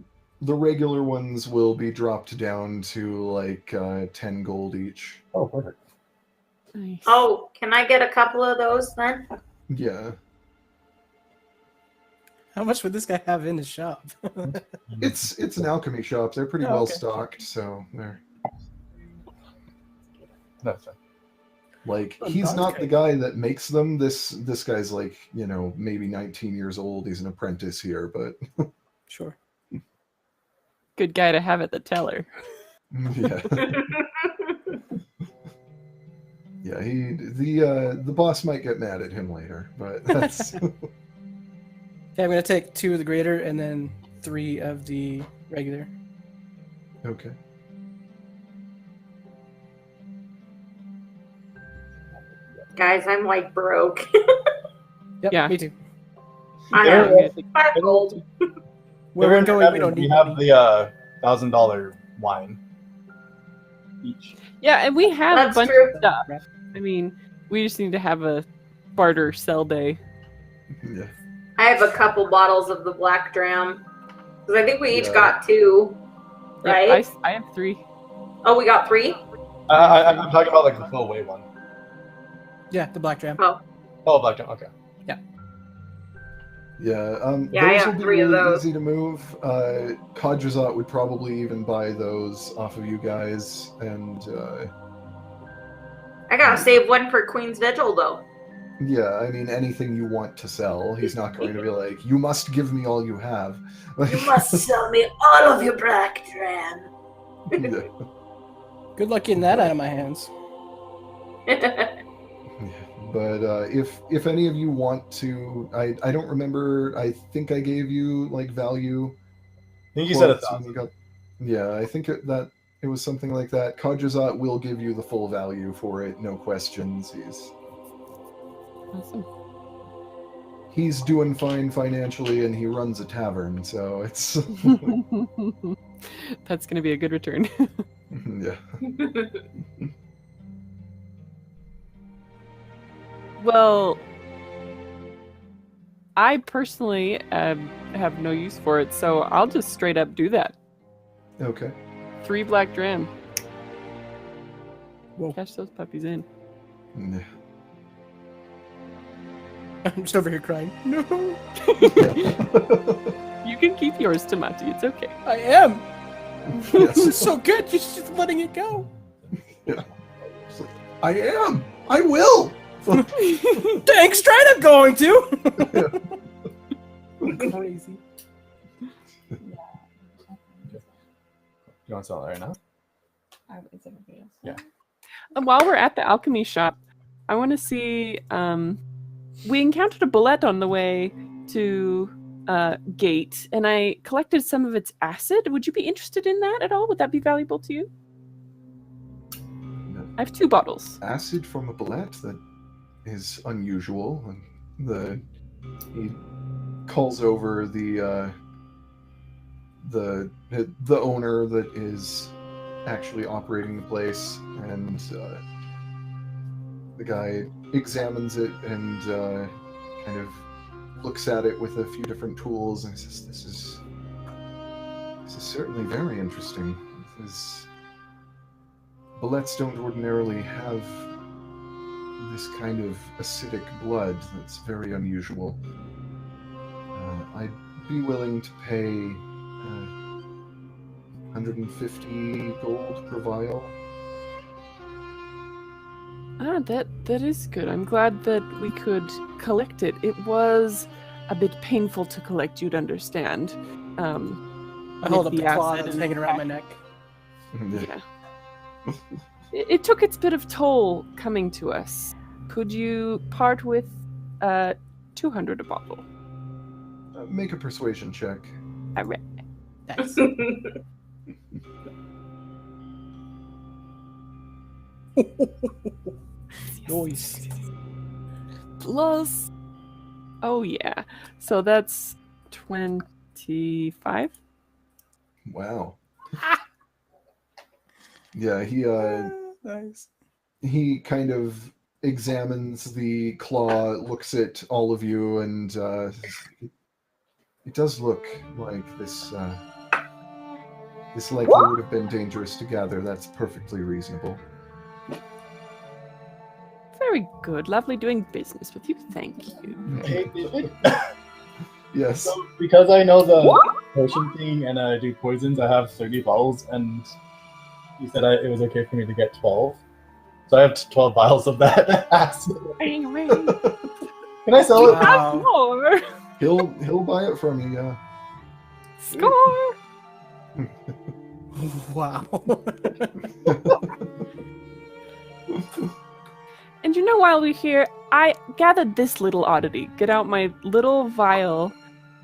[SPEAKER 4] regular ones will be dropped down to like 10 gold each.
[SPEAKER 5] Oh, perfect.
[SPEAKER 1] Nice.
[SPEAKER 2] Oh, can I get a couple of those then?
[SPEAKER 4] Yeah.
[SPEAKER 3] How much would this guy have in his shop?
[SPEAKER 4] It's an alchemy shop. They're pretty
[SPEAKER 3] Oh,
[SPEAKER 4] well
[SPEAKER 3] okay.
[SPEAKER 4] stocked, so they're
[SPEAKER 5] That's fine.
[SPEAKER 4] like,
[SPEAKER 3] Oh,
[SPEAKER 4] he's
[SPEAKER 3] that's
[SPEAKER 4] not the
[SPEAKER 3] great.
[SPEAKER 4] guy that makes them. This guy's like, maybe 19 years old. He's an apprentice here, but
[SPEAKER 3] Sure.
[SPEAKER 1] Good guy to have at the teller.
[SPEAKER 4] yeah. Yeah, the boss might get mad at him later, but that's
[SPEAKER 3] Okay, I'm gonna take 2 of the greater and then 3 of the regular.
[SPEAKER 4] okay.
[SPEAKER 2] Guys, I'm like broke.
[SPEAKER 3] Yep,
[SPEAKER 1] Yeah.
[SPEAKER 3] me too.
[SPEAKER 2] I
[SPEAKER 5] Yeah.
[SPEAKER 2] have
[SPEAKER 1] I'm gonna take
[SPEAKER 2] 5 gold.
[SPEAKER 3] Where we're going, we don't
[SPEAKER 5] We
[SPEAKER 3] need
[SPEAKER 5] have
[SPEAKER 3] money.
[SPEAKER 5] the $1,000 wine each.
[SPEAKER 1] Yeah, and we have
[SPEAKER 2] That's
[SPEAKER 1] a bunch
[SPEAKER 2] true.
[SPEAKER 1] of stuff. I mean, we just need to have a barter sell day.
[SPEAKER 4] Yeah.
[SPEAKER 2] I have a couple bottles of the black dram. Because I think we each
[SPEAKER 4] Yeah.
[SPEAKER 2] got 2,
[SPEAKER 1] Yeah,
[SPEAKER 2] right?
[SPEAKER 1] I have 3.
[SPEAKER 2] Oh, we got 3?
[SPEAKER 5] I'm talking about like the full weight one.
[SPEAKER 3] Yeah, the black dram.
[SPEAKER 5] Oh, black one. Okay.
[SPEAKER 4] Yeah,
[SPEAKER 2] Yeah, I
[SPEAKER 4] those
[SPEAKER 2] have
[SPEAKER 4] will be
[SPEAKER 2] 3 of
[SPEAKER 4] really
[SPEAKER 2] those.
[SPEAKER 4] easy to move. Kadrazat would probably even buy those off of you guys, and
[SPEAKER 2] I gotta save 1 for Queen's Vigil, though.
[SPEAKER 4] yeah, I mean, anything you want to sell, he's not going to be like, you must give me all you have. Like,
[SPEAKER 2] You must sell me all of your black dram.
[SPEAKER 4] yeah.
[SPEAKER 3] Good luck getting that out of my hands.
[SPEAKER 4] But if any of you want to, I don't remember. I think I gave you like value.
[SPEAKER 5] I think you said
[SPEAKER 4] quotes when
[SPEAKER 5] 1,000.
[SPEAKER 4] you got- Yeah, I think that it was something like that. Kadrazat will give you the full value for it, no questions.
[SPEAKER 1] Awesome.
[SPEAKER 4] He's doing fine financially, and he runs a tavern, so it's
[SPEAKER 1] That's gonna be a good return.
[SPEAKER 4] yeah.
[SPEAKER 1] Well, I personally have no use for it, so I'll just straight up do that.
[SPEAKER 4] Okay.
[SPEAKER 1] 3 black dram.
[SPEAKER 3] Whoa.
[SPEAKER 1] Cash those puppies in.
[SPEAKER 4] Yeah.
[SPEAKER 3] I'm just over here crying. No.
[SPEAKER 1] You can keep yours, Tamati. It's okay.
[SPEAKER 3] I am.
[SPEAKER 4] Yes.
[SPEAKER 3] This is so good. You're just letting it go.
[SPEAKER 4] Yeah. It's like, I am. I will.
[SPEAKER 3] Dang straight, I'm going to. Crazy.
[SPEAKER 5] You want to sell it right now?
[SPEAKER 6] Is everybody else?
[SPEAKER 5] Yeah.
[SPEAKER 1] And while we're at the alchemy shop, I want to see. We encountered a bullet on the way to Gate, and I collected some of its acid. Would you be interested in that at all? Would that be valuable to you?
[SPEAKER 4] No.
[SPEAKER 1] I have 2 bottles.
[SPEAKER 4] Acid from a bullet? That is unusual. And he calls over the owner that is actually operating the place, and the guy examines it and kind of looks at it with a few different tools and says, "This is certainly very interesting. Bullets don't ordinarily have this kind of acidic blood. That's very unusual. I'd be willing to pay 150 gold per vial."
[SPEAKER 1] That is good. I'm glad that we could collect it. It was a bit painful to collect, you'd understand.
[SPEAKER 3] I hold up the claw that's hanging around my neck.
[SPEAKER 1] Yeah. It took its bit of toll coming to us. Could you part with 200 a bottle?
[SPEAKER 4] Make a persuasion check.
[SPEAKER 1] I read.
[SPEAKER 3] Nice. Noise.
[SPEAKER 1] Plus. Oh yeah. So that's 25.
[SPEAKER 4] Wow. Yeah,
[SPEAKER 3] Nice.
[SPEAKER 4] he kind of examines the claw, looks at all of you, and it does look like this likely would have been dangerous to gather. That's perfectly reasonable.
[SPEAKER 1] Very good. Lovely doing business with you. Thank you.
[SPEAKER 5] Hey, David.
[SPEAKER 4] Yes.
[SPEAKER 5] So, because I know the potion thing and I do poisons, I have 30 bottles, and you said it was okay for me to get 12. So I have 12 vials of that acid.
[SPEAKER 1] Ring, ring.
[SPEAKER 5] Can I sell it?
[SPEAKER 1] Have more.
[SPEAKER 4] He'll buy it from you, yeah.
[SPEAKER 1] Score.
[SPEAKER 3] Wow.
[SPEAKER 1] And you know, while we're here, I gathered this little oddity. Get out my little vial,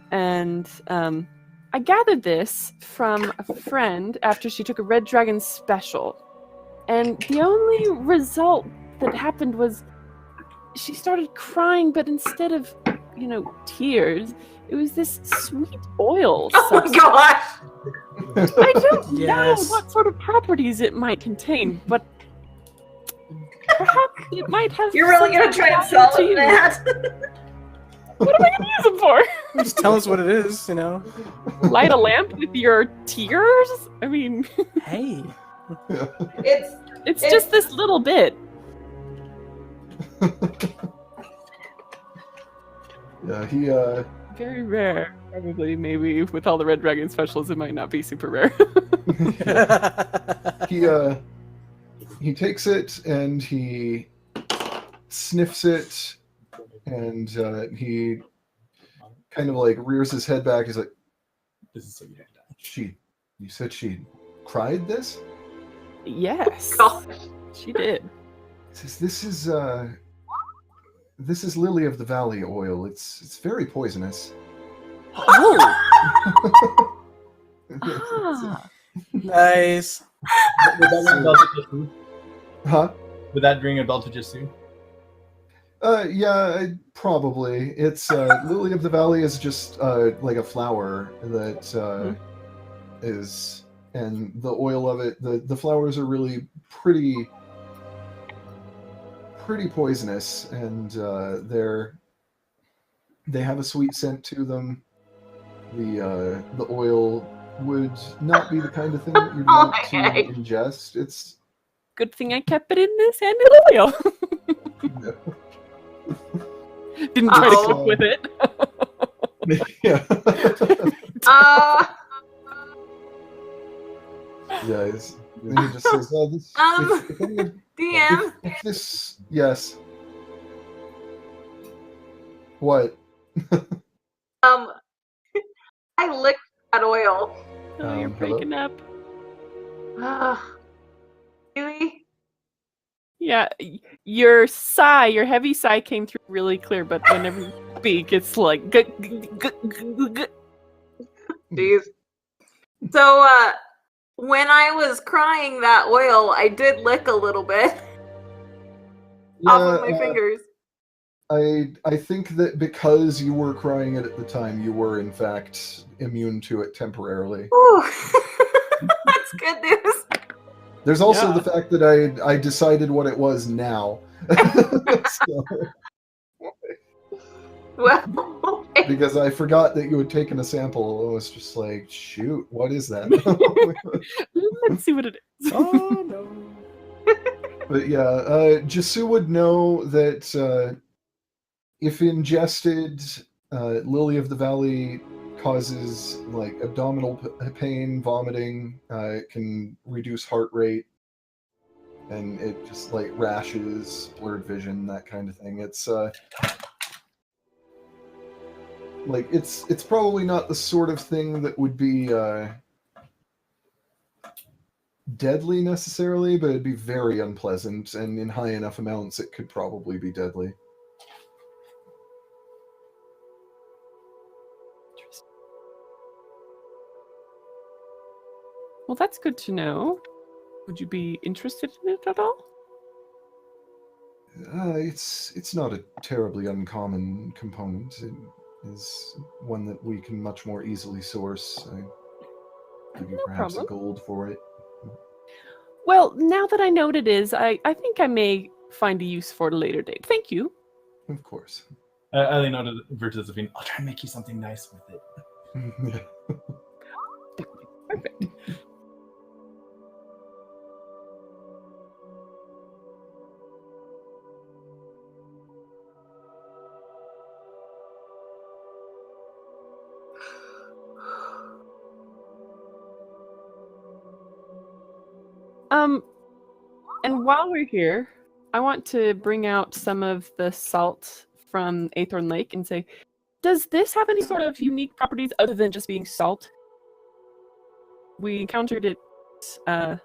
[SPEAKER 1] and I gathered this from a friend after she took a Red Dragon special. And the only result that happened was she started crying, but instead of, tears, it was this sweet oil.
[SPEAKER 2] Oh gosh!
[SPEAKER 1] I don't know
[SPEAKER 3] Yes.
[SPEAKER 1] what sort of properties it might contain, but perhaps it might have.
[SPEAKER 2] You're really gonna try and sell
[SPEAKER 1] to
[SPEAKER 2] it,
[SPEAKER 1] you.
[SPEAKER 2] Matt?
[SPEAKER 1] What am I gonna use it for?
[SPEAKER 3] Just tell us what it is,
[SPEAKER 1] Light a lamp with your tears? I mean,
[SPEAKER 3] Hey.
[SPEAKER 2] It's
[SPEAKER 1] just this little bit.
[SPEAKER 4] Yeah, he
[SPEAKER 1] Very rare. Probably, maybe with all the Red Dragon specials, it might not be super rare.
[SPEAKER 4] he takes it and he sniffs it, and he kind of like rears his head back. He's like,
[SPEAKER 5] This is so you don't die.
[SPEAKER 4] you said she cried this?
[SPEAKER 1] Yes,
[SPEAKER 2] gosh.
[SPEAKER 1] she did.
[SPEAKER 4] He says, this is Lily of the Valley oil. It's very poisonous.
[SPEAKER 1] Oh. Ah.
[SPEAKER 3] Nice.
[SPEAKER 5] Would that ring a bell to Jisu?
[SPEAKER 4] Huh?
[SPEAKER 5] Would that ring a bell to Jisu?
[SPEAKER 4] Yeah, probably. It's Lily of the Valley is just like a flower that is, and the oil of it. The flowers are really pretty poisonous, and they have a sweet scent to them. The oil would not be the kind of thing that you'd want to ingest. It's
[SPEAKER 1] Good thing I kept it in this handy oil. Didn't try to
[SPEAKER 2] Oh.
[SPEAKER 1] cook with it.
[SPEAKER 4] Yeah. Yeah, then he just says, "Oh, this."
[SPEAKER 2] DM.
[SPEAKER 4] If this, yes. What?
[SPEAKER 2] I licked that oil.
[SPEAKER 1] Oh, you're
[SPEAKER 4] Hello?
[SPEAKER 1] breaking up.
[SPEAKER 2] Really?
[SPEAKER 1] Yeah, your sigh, your heavy sigh came through really clear, but whenever you speak, it's like.
[SPEAKER 2] Jeez. So, when I was crying that oil, I did lick a little bit off of my fingers.
[SPEAKER 4] I think that because you were crying it at the time, you were in fact immune to it temporarily.
[SPEAKER 2] Ooh. That's good news.
[SPEAKER 4] There's also
[SPEAKER 1] Yeah.
[SPEAKER 4] the fact that I decided what it was now. So,
[SPEAKER 2] Well, okay.
[SPEAKER 4] because I forgot that you had taken a sample. It was just like, shoot, what is that?
[SPEAKER 1] Let's see what it is.
[SPEAKER 3] Oh no.
[SPEAKER 4] But yeah, Jasu would know that if ingested, Lily of the Valley causes like abdominal pain, vomiting. It can reduce heart rate, and it just like rashes, blurred vision, that kind of thing. It's like it's probably not the sort of thing that would be deadly necessarily, but it'd be very unpleasant, and in high enough amounts, it could probably be deadly.
[SPEAKER 1] Well, that's good to know. Would you be interested in it at all?
[SPEAKER 4] It's not a terribly uncommon component. It is one that we can much more easily source. I give you
[SPEAKER 1] No
[SPEAKER 4] perhaps
[SPEAKER 1] problem.
[SPEAKER 4] a gold for it.
[SPEAKER 1] Well, now that I know what it is, I think I may find a use for it a later date. Thank you.
[SPEAKER 4] Of course.
[SPEAKER 5] I lean over to Josephine. I'll try and make you something nice with it.
[SPEAKER 4] Yeah.
[SPEAKER 1] Perfect. And while we're here, I want to bring out some of the salt from Aethorn Lake and say, does this have any sort of unique properties other than just being salt? We encountered it, a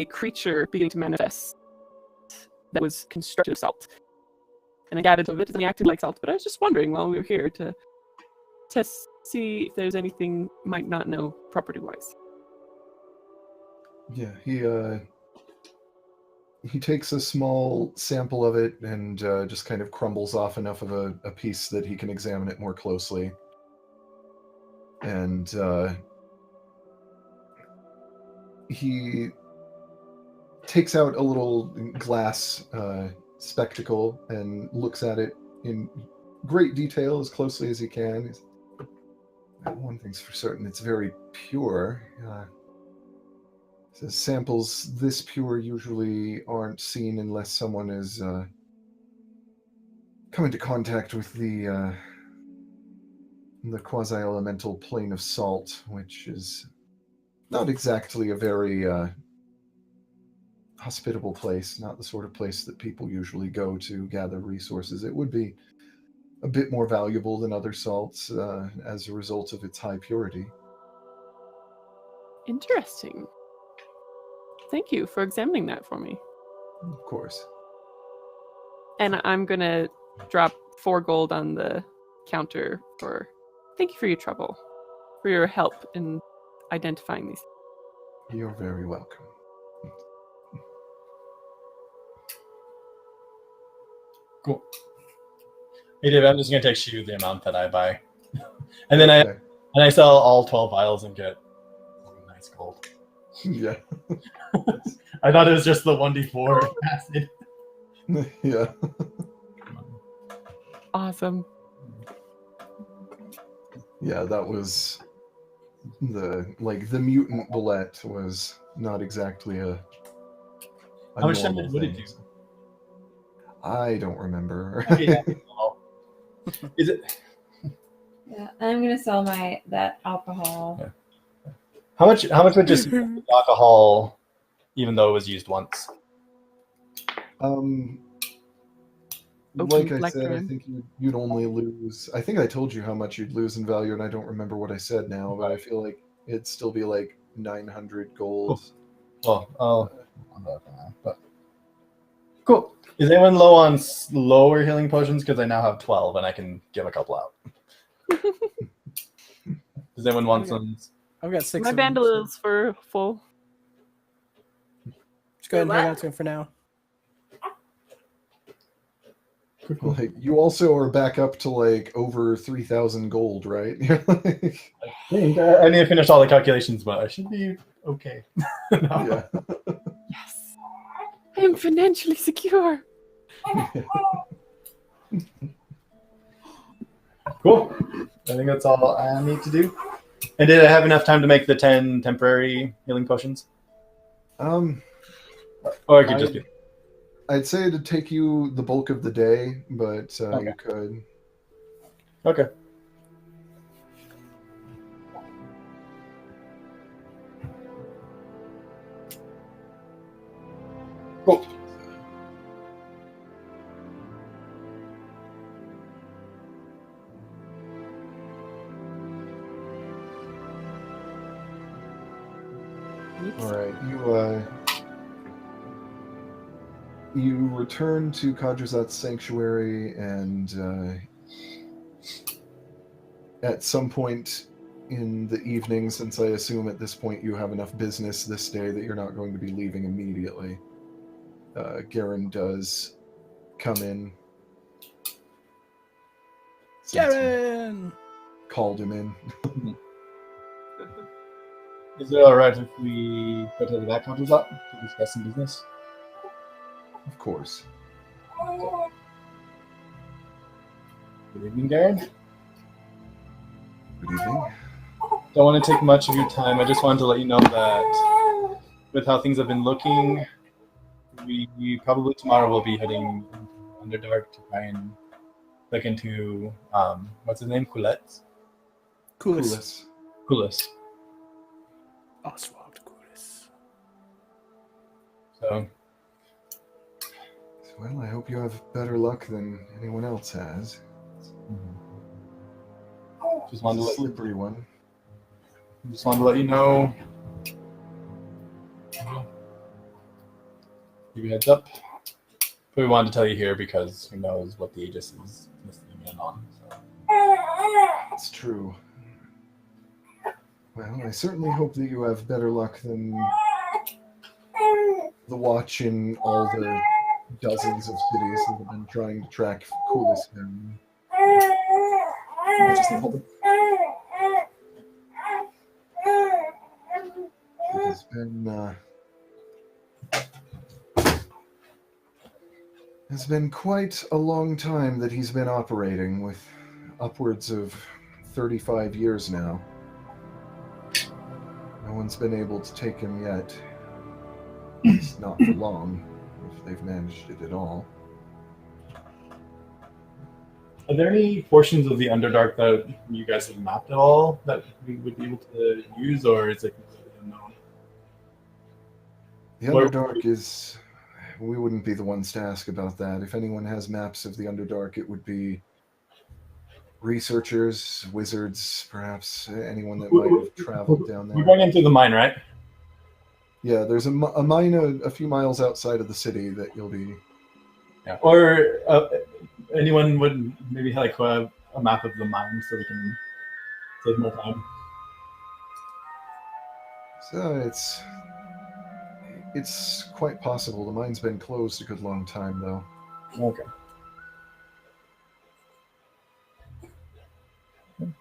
[SPEAKER 1] creature beginning to manifest that was constructed of salt. And I gathered some of it and it acted like salt, but I was just wondering while we were here to see if there's anything you might not know property-wise.
[SPEAKER 4] Yeah, he takes a small sample of it and just kind of crumbles off enough of a piece that he can examine it more closely. And he takes out a little glass spectacle and looks at it in great detail as closely as he can. One thing's for certain, it's very pure. Says samples this pure usually aren't seen unless someone is come into contact with the quasi-elemental plane of salt, which is not exactly a very hospitable place, not the sort of place that people usually go to gather resources. It would be a bit more valuable than other salts as a result of its high purity.
[SPEAKER 1] Interesting. Thank you for examining that for me.
[SPEAKER 4] Of course.
[SPEAKER 1] And I'm going to drop 4 gold on the counter for thank you for your trouble, for your help in identifying these.
[SPEAKER 4] You're very welcome.
[SPEAKER 5] Cool. Hey, David, I'm just going to text you the amount that I buy. And then
[SPEAKER 4] Okay.
[SPEAKER 5] I sell all 12 vials and get nice gold.
[SPEAKER 4] Yeah.
[SPEAKER 5] I thought it was just the 1d4 acid.
[SPEAKER 4] Yeah.
[SPEAKER 1] Awesome.
[SPEAKER 4] Yeah, that was the mutant bullet was not exactly a
[SPEAKER 5] How much
[SPEAKER 4] normal
[SPEAKER 5] damage would it
[SPEAKER 4] thing.
[SPEAKER 5] do?
[SPEAKER 4] I don't remember.
[SPEAKER 5] Okay, yeah. Well, Is it?
[SPEAKER 6] Yeah, I'm gonna sell that alcohol.
[SPEAKER 5] Yeah. How much would just alcohol, even though it was used once?
[SPEAKER 4] Like I
[SPEAKER 1] black
[SPEAKER 4] said, I
[SPEAKER 1] drum.
[SPEAKER 4] think you'd only lose. I think I told you how much you'd lose in value, and I don't remember what I said now, but I feel like it'd still be like 900 gold.
[SPEAKER 5] Well, but cool. Is anyone low on lower healing potions? Because I now have 12, and I can give a couple out. Does anyone want some?
[SPEAKER 3] I've got 6.
[SPEAKER 1] My
[SPEAKER 3] of them,
[SPEAKER 1] bandoliers for full.
[SPEAKER 3] Just go ahead and hang
[SPEAKER 2] What?
[SPEAKER 3] on to them for now.
[SPEAKER 4] Like, you also are back up to like over 3,000 gold, right? You're like,
[SPEAKER 5] I need to finish all the calculations, but I should be okay.
[SPEAKER 4] yeah.
[SPEAKER 1] Yes. I am financially secure.
[SPEAKER 5] Cool. I think that's all I need to do. And did I have enough time to make the 10 temporary healing potions? Or it could just be.
[SPEAKER 4] I'd say it'd take you the bulk of the day, but
[SPEAKER 5] Okay.
[SPEAKER 4] you could.
[SPEAKER 5] Okay. Cool.
[SPEAKER 4] All right, you return to Kajrazat's sanctuary, and at some point in the evening, since I assume at this point you have enough business this day that you're not going to be leaving immediately, Garen does come in. Since you
[SPEAKER 3] Garen!
[SPEAKER 4] called him in.
[SPEAKER 5] Is it alright if we go to the back counter's up to discuss some business?
[SPEAKER 4] Of course.
[SPEAKER 5] Good evening, Garen.
[SPEAKER 4] Good evening.
[SPEAKER 5] Don't want to take much of your time. I just wanted to let you know that with how things have been looking, we probably tomorrow will be heading into Underdark to try and look into what's his name? Coulet?
[SPEAKER 3] Coolest.
[SPEAKER 4] Coolest.
[SPEAKER 3] Oswald Coolest.
[SPEAKER 5] So
[SPEAKER 4] Well, I hope you have better luck than anyone else has.
[SPEAKER 5] just wanted to
[SPEAKER 4] It's a
[SPEAKER 5] let
[SPEAKER 4] slippery one.
[SPEAKER 5] you know. Give you a heads up. But we wanted to tell you here because who knows what the Aegis is listening in on. So.
[SPEAKER 4] It's true. Well, I certainly hope that you have better luck than the Watch in all the dozens of cities that have been trying to track Coolest down.
[SPEAKER 5] Just hold it.
[SPEAKER 4] It has been it's been quite a long time that he's been operating, with upwards of 35 years now. No one's been able to take him yet. It's not for long, if they've managed it at all.
[SPEAKER 5] Are there any portions of the Underdark that you guys have mapped at all that we would be able to use, or is it completely unknown?
[SPEAKER 4] The Underdark is... We wouldn't be the ones to ask about that. If anyone has maps of the Underdark, it would be researchers, wizards, perhaps anyone that might have traveled down there.
[SPEAKER 5] We're going into the mine, right?
[SPEAKER 4] Yeah, there's a mine a few miles outside of the city that you'll be...
[SPEAKER 5] Yeah. Or anyone would maybe have a map of the mine so we can save more time.
[SPEAKER 4] So it's quite possible. The mine's been closed a good long time, though.
[SPEAKER 5] Okay.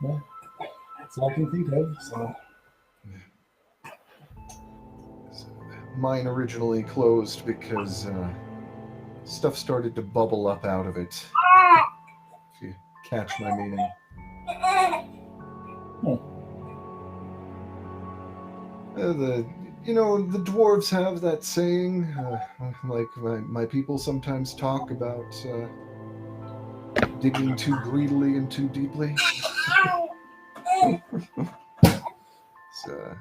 [SPEAKER 5] Well, that's all I can think of. So.
[SPEAKER 4] Mine originally closed because stuff started to bubble up out of it. If you catch my meaning. The dwarves have that saying, like my people sometimes talk about digging too greedily and too deeply? So,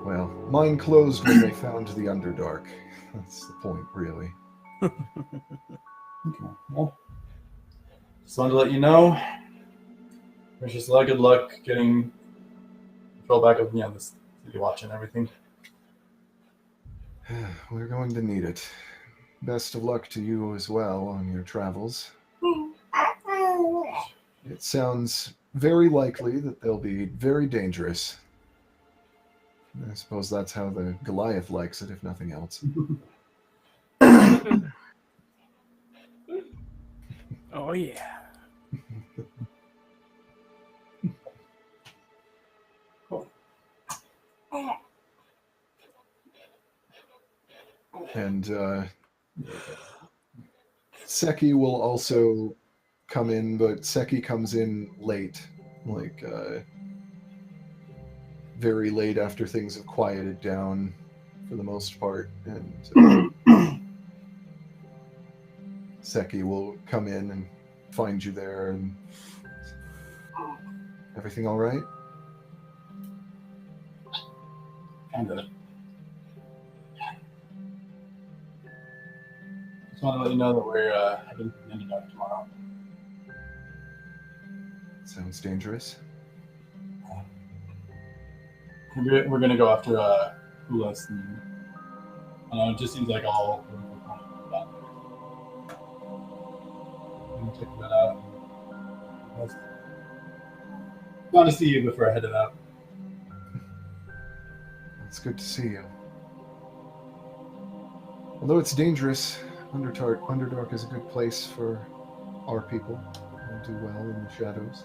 [SPEAKER 4] well, mine closed when they found the Underdark. That's the point, really.
[SPEAKER 5] Okay. Well, just wanted to let you know. Wish us a lot of good luck getting control back of this city watch and everything.
[SPEAKER 4] We're going to need it. Best of luck to you as well on your travels. It sounds very likely that they'll be very dangerous. I suppose that's how the Goliath likes it, if nothing else.
[SPEAKER 3] Oh, yeah.
[SPEAKER 5] Cool.
[SPEAKER 4] And Seki will also come in, but Seki comes in late, like very late after things have quieted down for the most part. And Seki will come in and find you there. And everything all right?
[SPEAKER 5] Kind of. Just want to let you know that we're heading to the Underdark tomorrow.
[SPEAKER 4] Sounds dangerous.
[SPEAKER 5] We're gonna go after Ulas, and it just seems like all we're kind of that. I'm gonna check that out. I want to see you before I headed out.
[SPEAKER 4] It's good to see you. Although it's dangerous, Underdark is a good place for our people. We'll do well in the shadows.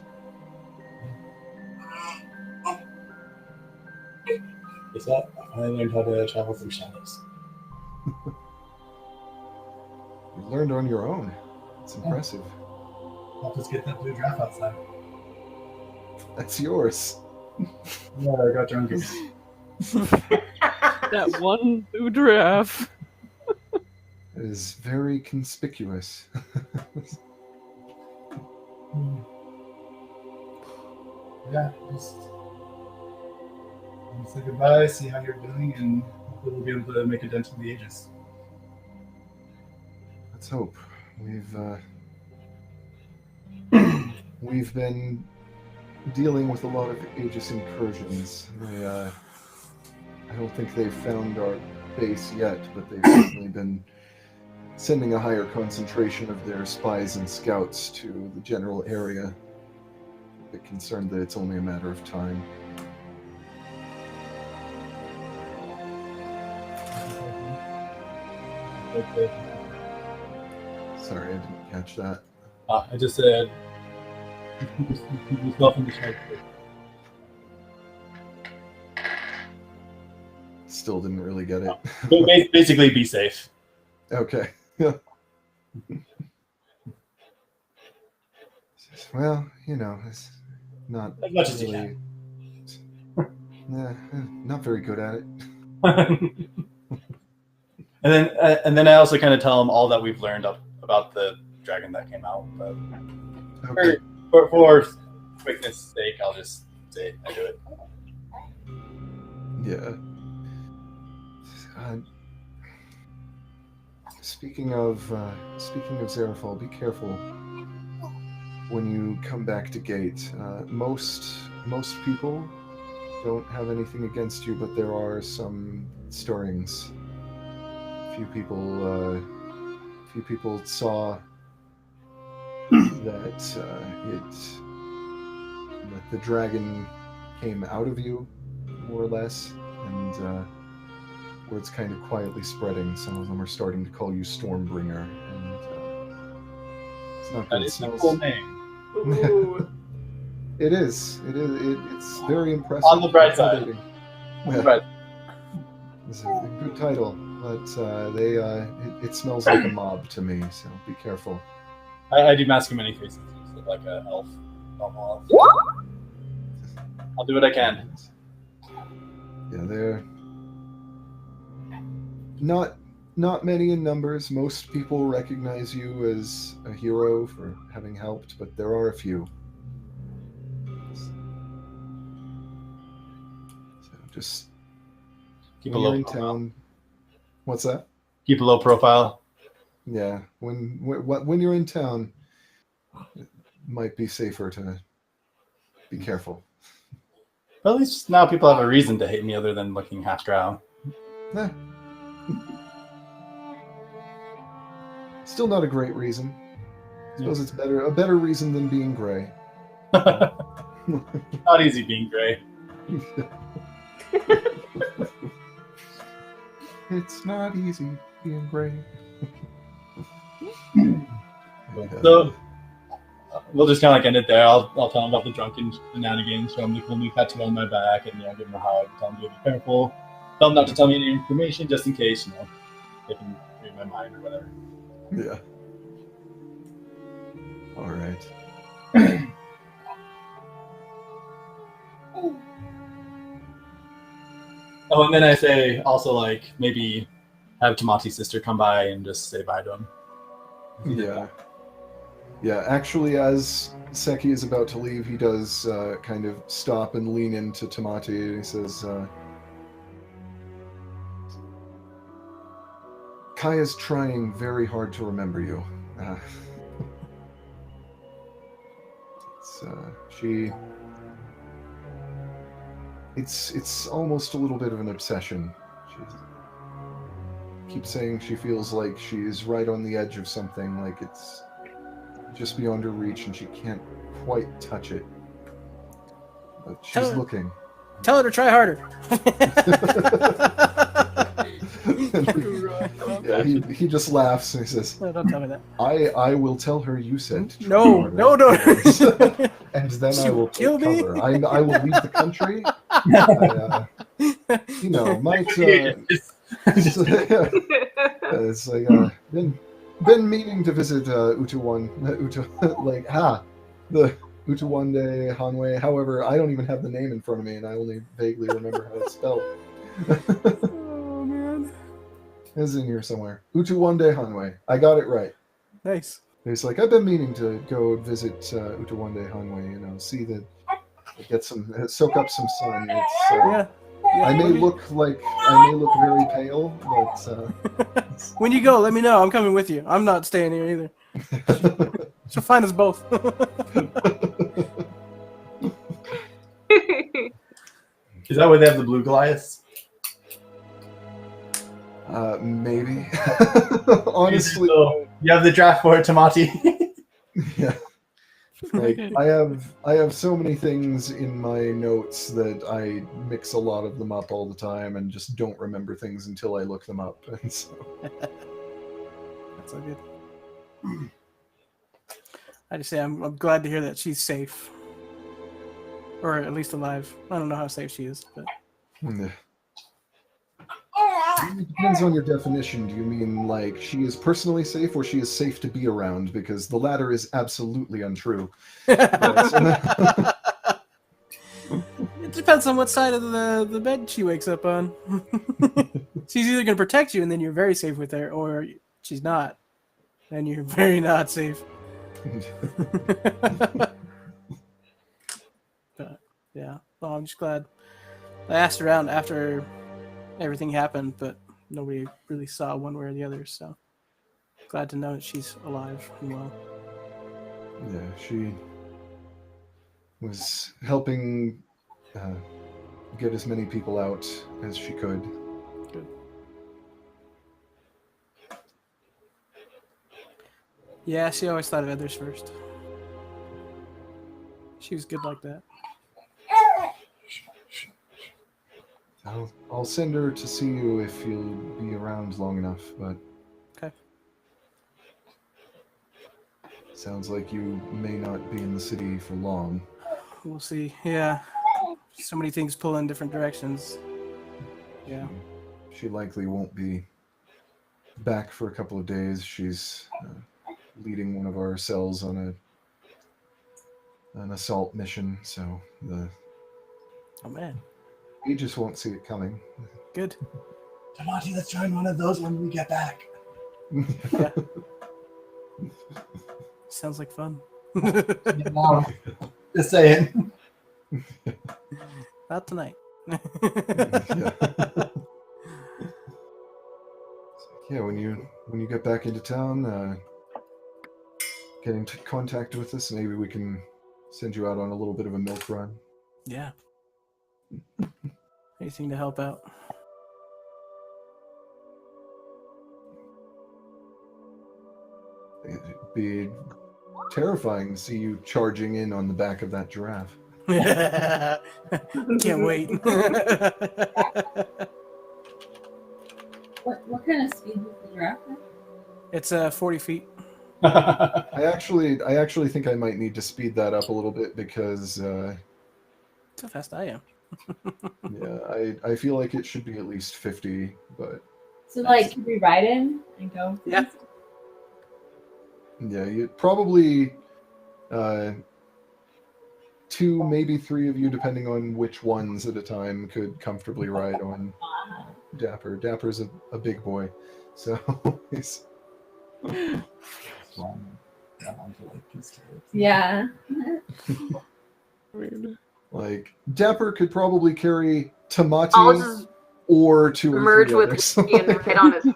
[SPEAKER 5] Guess what? I finally learned how to travel through shadows.
[SPEAKER 4] You learned on your own. It's impressive.
[SPEAKER 5] Help us get that blue draft outside.
[SPEAKER 4] That's yours.
[SPEAKER 5] Yeah, I got drunk again.
[SPEAKER 1] That one blue giraffe.
[SPEAKER 4] It is very conspicuous.
[SPEAKER 5] Yeah, just say goodbye, see how you're doing, and hopefully we'll be able to make a dent in the ages.
[SPEAKER 4] Let's hope. We've been dealing with a lot of Aegis incursions. I don't think they've found our base yet, but they've certainly been sending a higher concentration of their spies and scouts to the general area. A bit concerned that it's only a matter of time. Sorry, I didn't catch that.
[SPEAKER 5] I just said, keep yourself in the shadow.
[SPEAKER 4] Still didn't really get it.
[SPEAKER 5] But basically, be safe.
[SPEAKER 4] Okay. Well, it's not
[SPEAKER 5] As much as you
[SPEAKER 4] really. Not very good at it.
[SPEAKER 5] and then I also kind of tell them all that we've learned about the dragon that came out. But
[SPEAKER 4] Okay.
[SPEAKER 5] for quickness' sake, I'll just say I do it.
[SPEAKER 4] Yeah. Speaking of Zarafal, be careful when you come back to Gate. Most people don't have anything against you, but there are some stirrings. Few people saw that the dragon came out of you, more or less, and word's kind of quietly spreading. Some of them are starting to call you Stormbringer, and it's not good.
[SPEAKER 5] That is a cool name.
[SPEAKER 2] Ooh.
[SPEAKER 4] It is. It's very impressive.
[SPEAKER 5] On the bright side.
[SPEAKER 4] intimidating.
[SPEAKER 5] Right.
[SPEAKER 4] It's a good title, but it smells like a mob to me. So be careful.
[SPEAKER 5] I do mask many faces, so like an elf, normal elf. I'll do what I can.
[SPEAKER 4] Yeah, they're not not many in numbers. Most people recognize you as a hero for having helped, but there are a few. So just
[SPEAKER 5] Keep a
[SPEAKER 4] when you're
[SPEAKER 5] low
[SPEAKER 4] in
[SPEAKER 5] profile.
[SPEAKER 4] town. What's that?
[SPEAKER 5] Keep a low profile.
[SPEAKER 4] Yeah, when you're in town, it might be safer to be careful.
[SPEAKER 5] But at least now people have a reason to hate me other than looking half drow.
[SPEAKER 4] Eh. Still not a great reason. I suppose it's a better reason than being gray.
[SPEAKER 5] Not easy being gray.
[SPEAKER 4] It's not easy being gray.
[SPEAKER 5] So we'll just kind of like end it there. I'll tell him about the drunken shenanigans, show him the cool new tattoo on my back, and give him a hug. Tell him to be careful. Tell him not to tell me any information, just in case they can read my mind or whatever.
[SPEAKER 4] Yeah. All right.
[SPEAKER 5] Oh, and then I say also like maybe have Tamati's sister come by and just say bye to him.
[SPEAKER 4] Yeah. Yeah, actually, as Seki is about to leave, he does kind of stop and lean into Tamati, and he says, Kaya's trying very hard to remember you. It's almost a little bit of an obsession. She keeps saying she feels like she's right on the edge of something, like it's just beyond her reach, and she can't quite touch it. But she's looking.
[SPEAKER 3] Tell her to try harder.
[SPEAKER 4] Yeah, he just laughs and he says,
[SPEAKER 3] No, don't tell me that.
[SPEAKER 4] I will tell her you said to try
[SPEAKER 3] No,
[SPEAKER 4] harder."
[SPEAKER 3] no.
[SPEAKER 4] And then I
[SPEAKER 3] You
[SPEAKER 4] will
[SPEAKER 3] kill
[SPEAKER 4] take
[SPEAKER 3] me?
[SPEAKER 4] cover. I will leave the country. It's like been meaning to visit the Utuwande Hanwei. However, I don't even have the name in front of me, and I only vaguely remember how it's spelled.
[SPEAKER 3] Oh man.
[SPEAKER 4] It's in here somewhere. Utuwande Hanwei. I got it right.
[SPEAKER 3] Nice.
[SPEAKER 4] It's like I've been meaning to go visit Utuwande Hanwei. See that, get some, soak up some sun. It's,
[SPEAKER 3] Yeah.
[SPEAKER 4] I may look very pale, but
[SPEAKER 3] When you go, let me know. I'm coming with you. I'm not staying here either. She'll find us both.
[SPEAKER 5] Is that where they have the blue Goliaths?
[SPEAKER 4] maybe. Honestly,
[SPEAKER 5] So, you have the draft for it, Tamati.
[SPEAKER 4] yeah. Like I have so many things in my notes that I mix a lot of them up all the time and just don't remember things until I look them up. And so
[SPEAKER 3] That's all good. I just say I'm glad to hear that she's safe, or at least alive. I don't know how safe she is, but
[SPEAKER 4] yeah. It depends on your definition. Do you mean like she is personally safe, or she is safe to be around? Because the latter is absolutely untrue.
[SPEAKER 3] it depends on what side of the bed she wakes up on. She's either going to protect you, and then you're very safe with her, or she's not, and you're very not safe. But yeah, well, I'm just glad. I asked around after everything happened, but nobody really saw one way or the other, so glad to know that she's alive and well.
[SPEAKER 4] Yeah, she was helping get as many people out as she could.
[SPEAKER 3] Good. Yeah, she always thought of others first. She was good like that.
[SPEAKER 4] I'll send her to see you if you'll be around long enough, but
[SPEAKER 3] Okay.
[SPEAKER 4] sounds like you may not be in the city for long.
[SPEAKER 3] We'll see. Yeah. So many things pull in different directions. Yeah.
[SPEAKER 4] She likely won't be back for a couple of days. She's leading one of our cells on an assault mission, so
[SPEAKER 3] Oh man.
[SPEAKER 4] you just won't see it coming.
[SPEAKER 3] Good.
[SPEAKER 5] Tamati, let's join one of those when we get back.
[SPEAKER 3] Yeah. Sounds like fun.
[SPEAKER 5] No, just saying.
[SPEAKER 3] Not tonight.
[SPEAKER 4] Yeah. Yeah, when you get back into town, get in contact with us. Maybe we can send you out on a little bit of a milk run.
[SPEAKER 3] Yeah. Anything to help out.
[SPEAKER 4] It'd be terrifying to see you charging in on the back of that giraffe.
[SPEAKER 3] Can't wait.
[SPEAKER 6] What kind of speed does the giraffe have?
[SPEAKER 3] It's 40 feet.
[SPEAKER 4] I actually think I might need to speed that up a little bit because
[SPEAKER 3] That's how fast I am.
[SPEAKER 4] yeah, I feel like it should be at least 50, but
[SPEAKER 6] So, like, could we ride him and go?
[SPEAKER 3] Yeah.
[SPEAKER 4] yeah, you probably 2, maybe 3 of you, depending on which ones at a time, could comfortably ride on Dapper. Dapper's a big boy, so he's
[SPEAKER 6] Yeah.
[SPEAKER 4] like Dapper could probably carry
[SPEAKER 2] I'll
[SPEAKER 4] Tamati
[SPEAKER 2] just
[SPEAKER 4] or 2 or
[SPEAKER 2] merge
[SPEAKER 4] 3
[SPEAKER 2] with
[SPEAKER 4] others.
[SPEAKER 2] Ricky and hit on his head.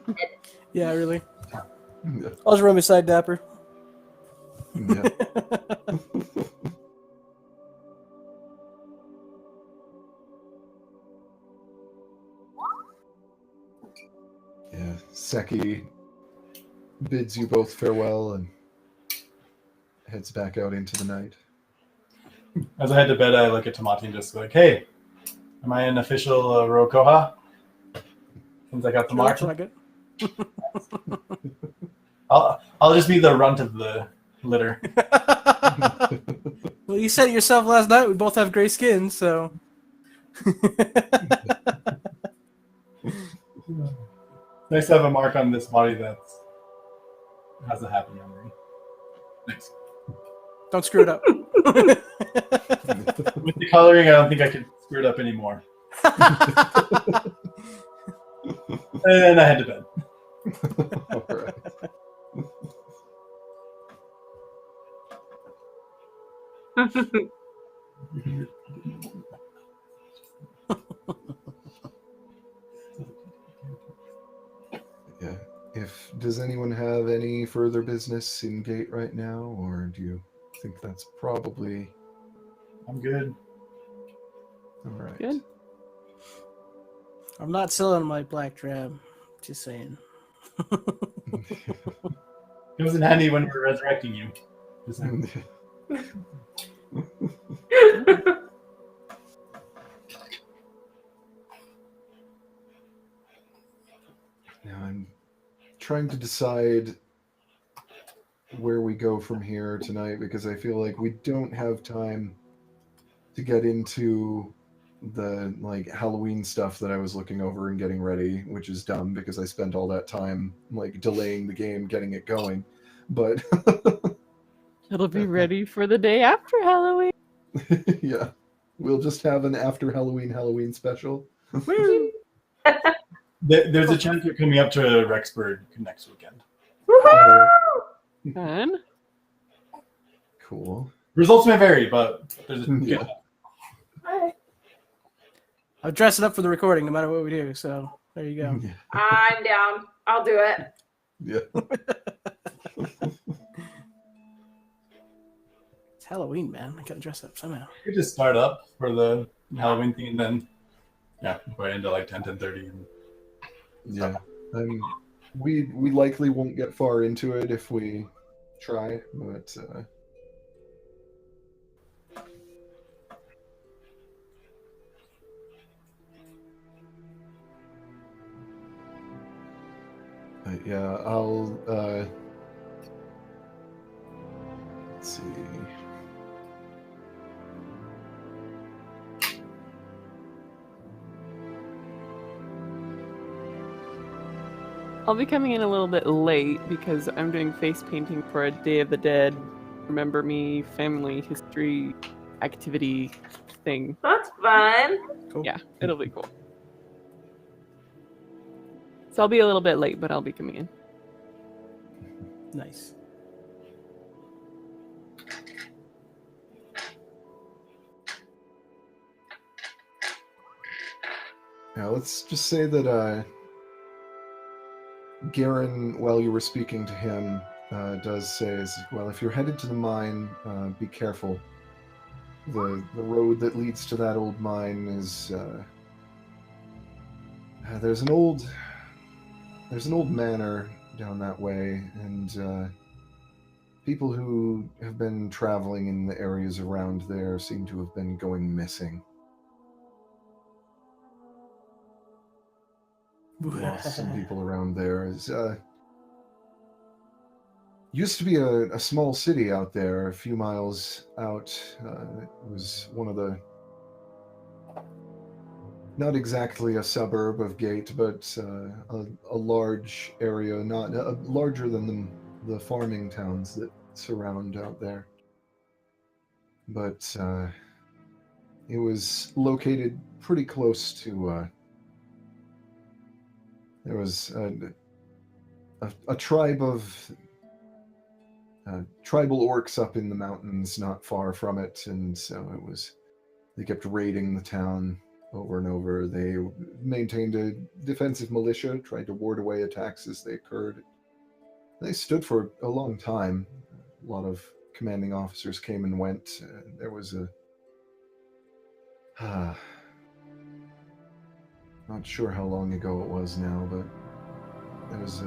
[SPEAKER 3] Yeah, really.
[SPEAKER 4] Yeah.
[SPEAKER 3] I'll just run beside Dapper.
[SPEAKER 4] Yeah. Yeah, Seki bids you both farewell and heads back out into the night.
[SPEAKER 5] As I head to bed, I look at Tamati and just like, hey, am I an official Rokoha? Since I got the mark.
[SPEAKER 3] Like it.
[SPEAKER 5] I'll just be the runt of the litter.
[SPEAKER 3] Well, you said it yourself last night. We both have gray skin, so.
[SPEAKER 5] Nice to have a mark on this body that has a happy memory. Thanks.
[SPEAKER 3] Don't screw it up.
[SPEAKER 5] With the coloring, I don't think I can screw it up anymore. And I head to bed.
[SPEAKER 4] All right. Yeah. Does anyone have any further business in Gate right now, or do you think that's probably
[SPEAKER 5] I'm good.
[SPEAKER 4] all right?
[SPEAKER 1] Good.
[SPEAKER 3] I'm not selling my black drab. Just saying.
[SPEAKER 5] It was in handy when we're resurrecting you. Just saying.
[SPEAKER 4] Now I'm trying to decide where we go from here tonight because I feel like we don't have time to get into the like Halloween stuff that I was looking over and getting ready, which is dumb because I spent all that time like delaying the game, getting it going. But
[SPEAKER 1] It'll be ready for the day after Halloween.
[SPEAKER 4] yeah, we'll just have an after Halloween special.
[SPEAKER 5] There's a chance you're coming up to Rexburg next weekend.
[SPEAKER 1] Fun.
[SPEAKER 4] Cool.
[SPEAKER 5] Results may vary, but there's a
[SPEAKER 4] Yeah.
[SPEAKER 3] I'll dress it up for the recording no matter what we do, so there you go.
[SPEAKER 4] Yeah.
[SPEAKER 2] I'm down. I'll do it.
[SPEAKER 4] Yeah.
[SPEAKER 3] It's Halloween, man. I gotta dress up somehow.
[SPEAKER 5] You could just start up for the Halloween thing and then go into like 10:30.
[SPEAKER 4] Yeah. We likely won't get far into it if we try, but yeah, I'll let's see.
[SPEAKER 1] I'll be coming in a little bit late because I'm doing face painting for a Day of the Dead, Remember Me family history activity thing.
[SPEAKER 2] That's fun.
[SPEAKER 3] Cool.
[SPEAKER 1] Yeah, it'll be cool. So I'll be a little bit late, but I'll be coming in.
[SPEAKER 3] Nice.
[SPEAKER 4] Now, let's just say that Garen, while you were speaking to him, does say, well, if you're headed to the mine, be careful. The road that leads to that old mine is... there's an old manor down that way, and people who have been traveling in the areas around there seem to have been going missing. Lost some people around there. Used to be a small city out there, a few miles out. It was one of the... Not exactly a suburb of Gate, but a large area, not larger than the farming towns that surround out there. But it was located pretty close to... there was a tribe of tribal orcs up in the mountains not far from it, and so they kept raiding the town over and over. They maintained a defensive militia, tried to ward away attacks as they occurred. They stood for a long time. A lot of commanding officers came and went. There was not sure how long ago it was now, but there was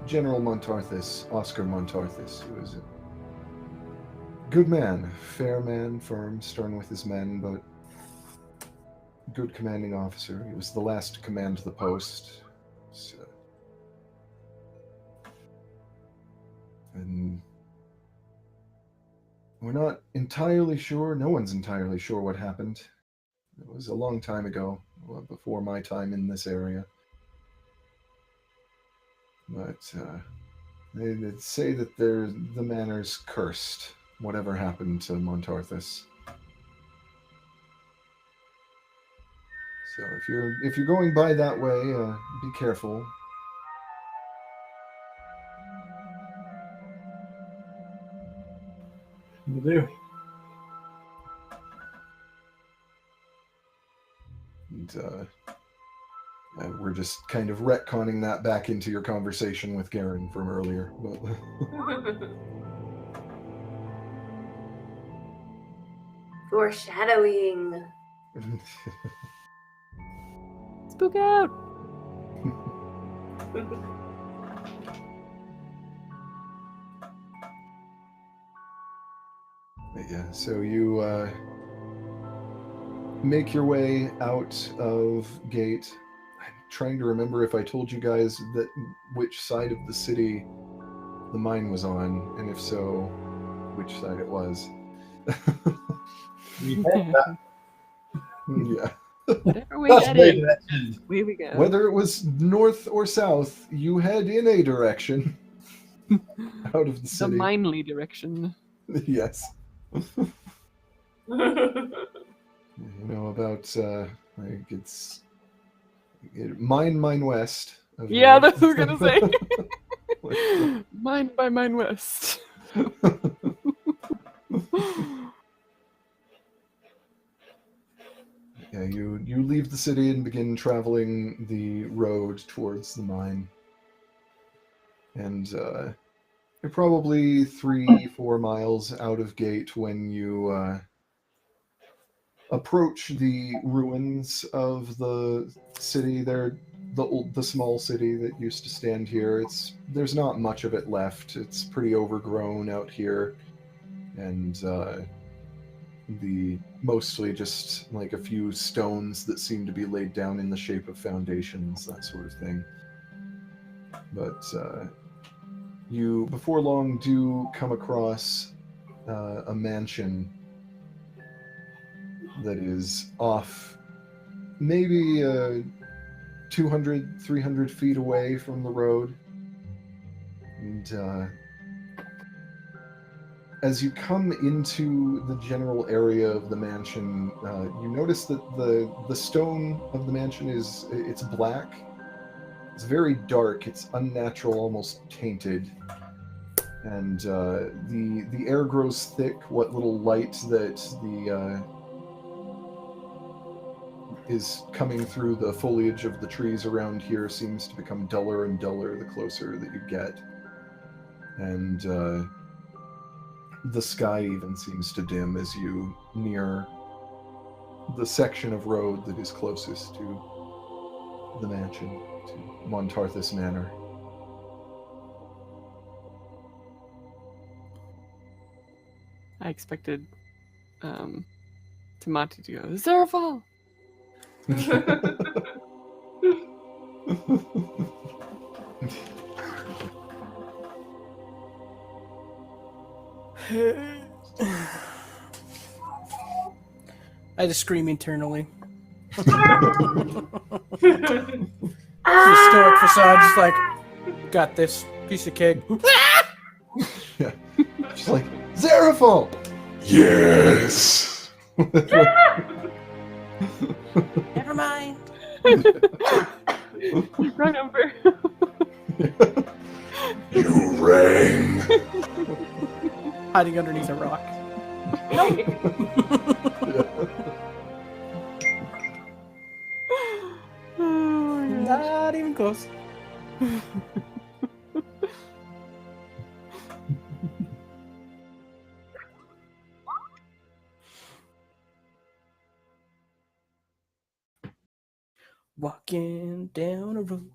[SPEAKER 4] General Montarthus, Oscar Montarthus, who was a good man, fair man, firm, stern with his men, but good commanding officer. He was the last to command the post. So, and we're not entirely sure, no one's entirely sure what happened. It was a long time ago, before my time in this area. But they'd say that the manor's cursed, whatever happened to Montarthus. So if you're going by that way, be careful.
[SPEAKER 5] Will do.
[SPEAKER 4] And we're just kind of retconning that back into your conversation with Garen from earlier. But
[SPEAKER 2] Foreshadowing.
[SPEAKER 1] Spook out!
[SPEAKER 4] But yeah, so you make your way out of Gate. I'm trying to remember if I told you guys which side of the city the mine was on, and if so, which side it was. Yeah.
[SPEAKER 1] Whatever we
[SPEAKER 5] That's
[SPEAKER 1] head
[SPEAKER 5] way
[SPEAKER 1] in,
[SPEAKER 5] direction.
[SPEAKER 1] away we go.
[SPEAKER 4] Whether it was north or south, you head in a direction out of the
[SPEAKER 1] The
[SPEAKER 4] city.
[SPEAKER 1] Minely direction.
[SPEAKER 4] Yes. You know about like it's Mine West.
[SPEAKER 1] Yeah, that's what I was gonna say. Mine by Mine West.
[SPEAKER 4] Yeah, you leave the city and begin traveling the road towards the mine. And you're probably 3-4 miles out of Gate when you approach the ruins of the city. They're the small city that used to stand here. There's not much of it left. It's pretty overgrown out here, and the mostly just like a few stones that seem to be laid down in the shape of foundations, that sort of thing. But you, before long, do come across a mansion that is off maybe 200, 300 feet away from the road. And as you come into the general area of the mansion, you notice that the stone of the mansion it's black. It's very dark. It's unnatural, almost tainted. And the air grows thick. What little light that is coming through the foliage of the trees around here seems to become duller and duller the closer that you get. And the sky even seems to dim as you near the section of road that is closest to the mansion, to Montarthus Manor.
[SPEAKER 1] I expected Tamati to go, Zerval!
[SPEAKER 3] I just scream internally. The stoic facade, just like, got this piece of cake.
[SPEAKER 4] Yeah. She's like, Zerafal! Yes!
[SPEAKER 3] Never mind.
[SPEAKER 1] Wrong number.
[SPEAKER 4] You rang!
[SPEAKER 3] Hiding underneath a rock. Not even close. Walking down a road.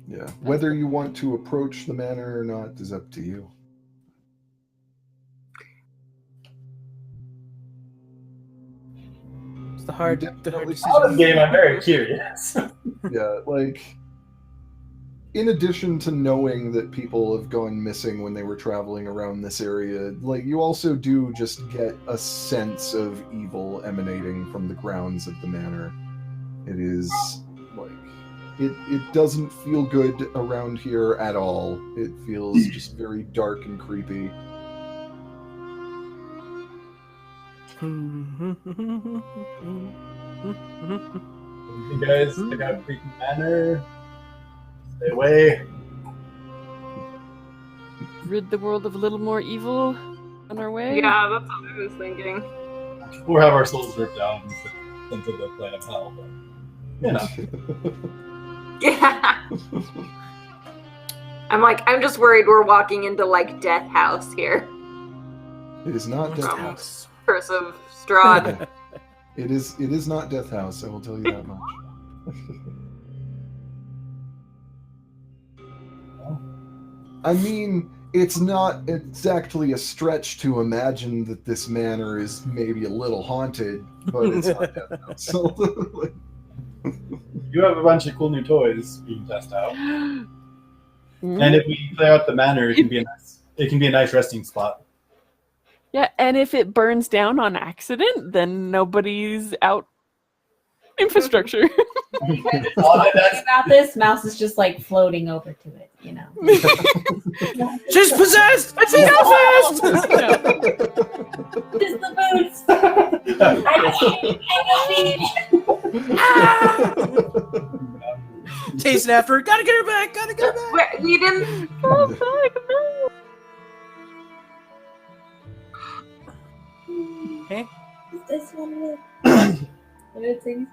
[SPEAKER 4] Yeah. Whether you want to approach the manor or not is up to you.
[SPEAKER 3] It's the hard
[SPEAKER 5] Out of
[SPEAKER 3] decision.
[SPEAKER 5] the game, I'm very curious.
[SPEAKER 4] Yeah, like, in addition to knowing that people have gone missing when they were traveling around this area, like, you also do just get a sense of evil emanating from the grounds of the manor. It is, like, it doesn't feel good around here at all. It feels just very dark and creepy.
[SPEAKER 5] You guys check out Creepy Manor. Stay away.
[SPEAKER 1] Rid the world of a little more evil on our way.
[SPEAKER 2] Yeah, that's what I was thinking.
[SPEAKER 5] Or have our souls ripped out and sent to the plane of hell. But, you know.
[SPEAKER 2] Yeah. I'm just worried we're walking into like Death House here.
[SPEAKER 4] It is not Death
[SPEAKER 2] From
[SPEAKER 4] House.
[SPEAKER 2] Curse of Strahd.
[SPEAKER 4] It is not Death House, I will tell you that much. I mean, it's not exactly a stretch to imagine that this manor is maybe a little haunted, but it's not Death House. So,
[SPEAKER 5] You have a bunch of cool new toys you can test out.
[SPEAKER 1] Mm.
[SPEAKER 5] And if we clear out the manor, it can be a nice resting spot.
[SPEAKER 1] Yeah, and if it burns down on accident, then nobody's out infrastructure.
[SPEAKER 6] About this, Mouse is just like floating over to it, you know.
[SPEAKER 3] She's possessed! I see how fast!
[SPEAKER 6] It's the boots.
[SPEAKER 3] Chasing after her. Gotta get her back! Gotta get her back!
[SPEAKER 2] We didn't.
[SPEAKER 1] Oh, fuck, no.
[SPEAKER 3] Hey?
[SPEAKER 6] Is this one with? What did it say?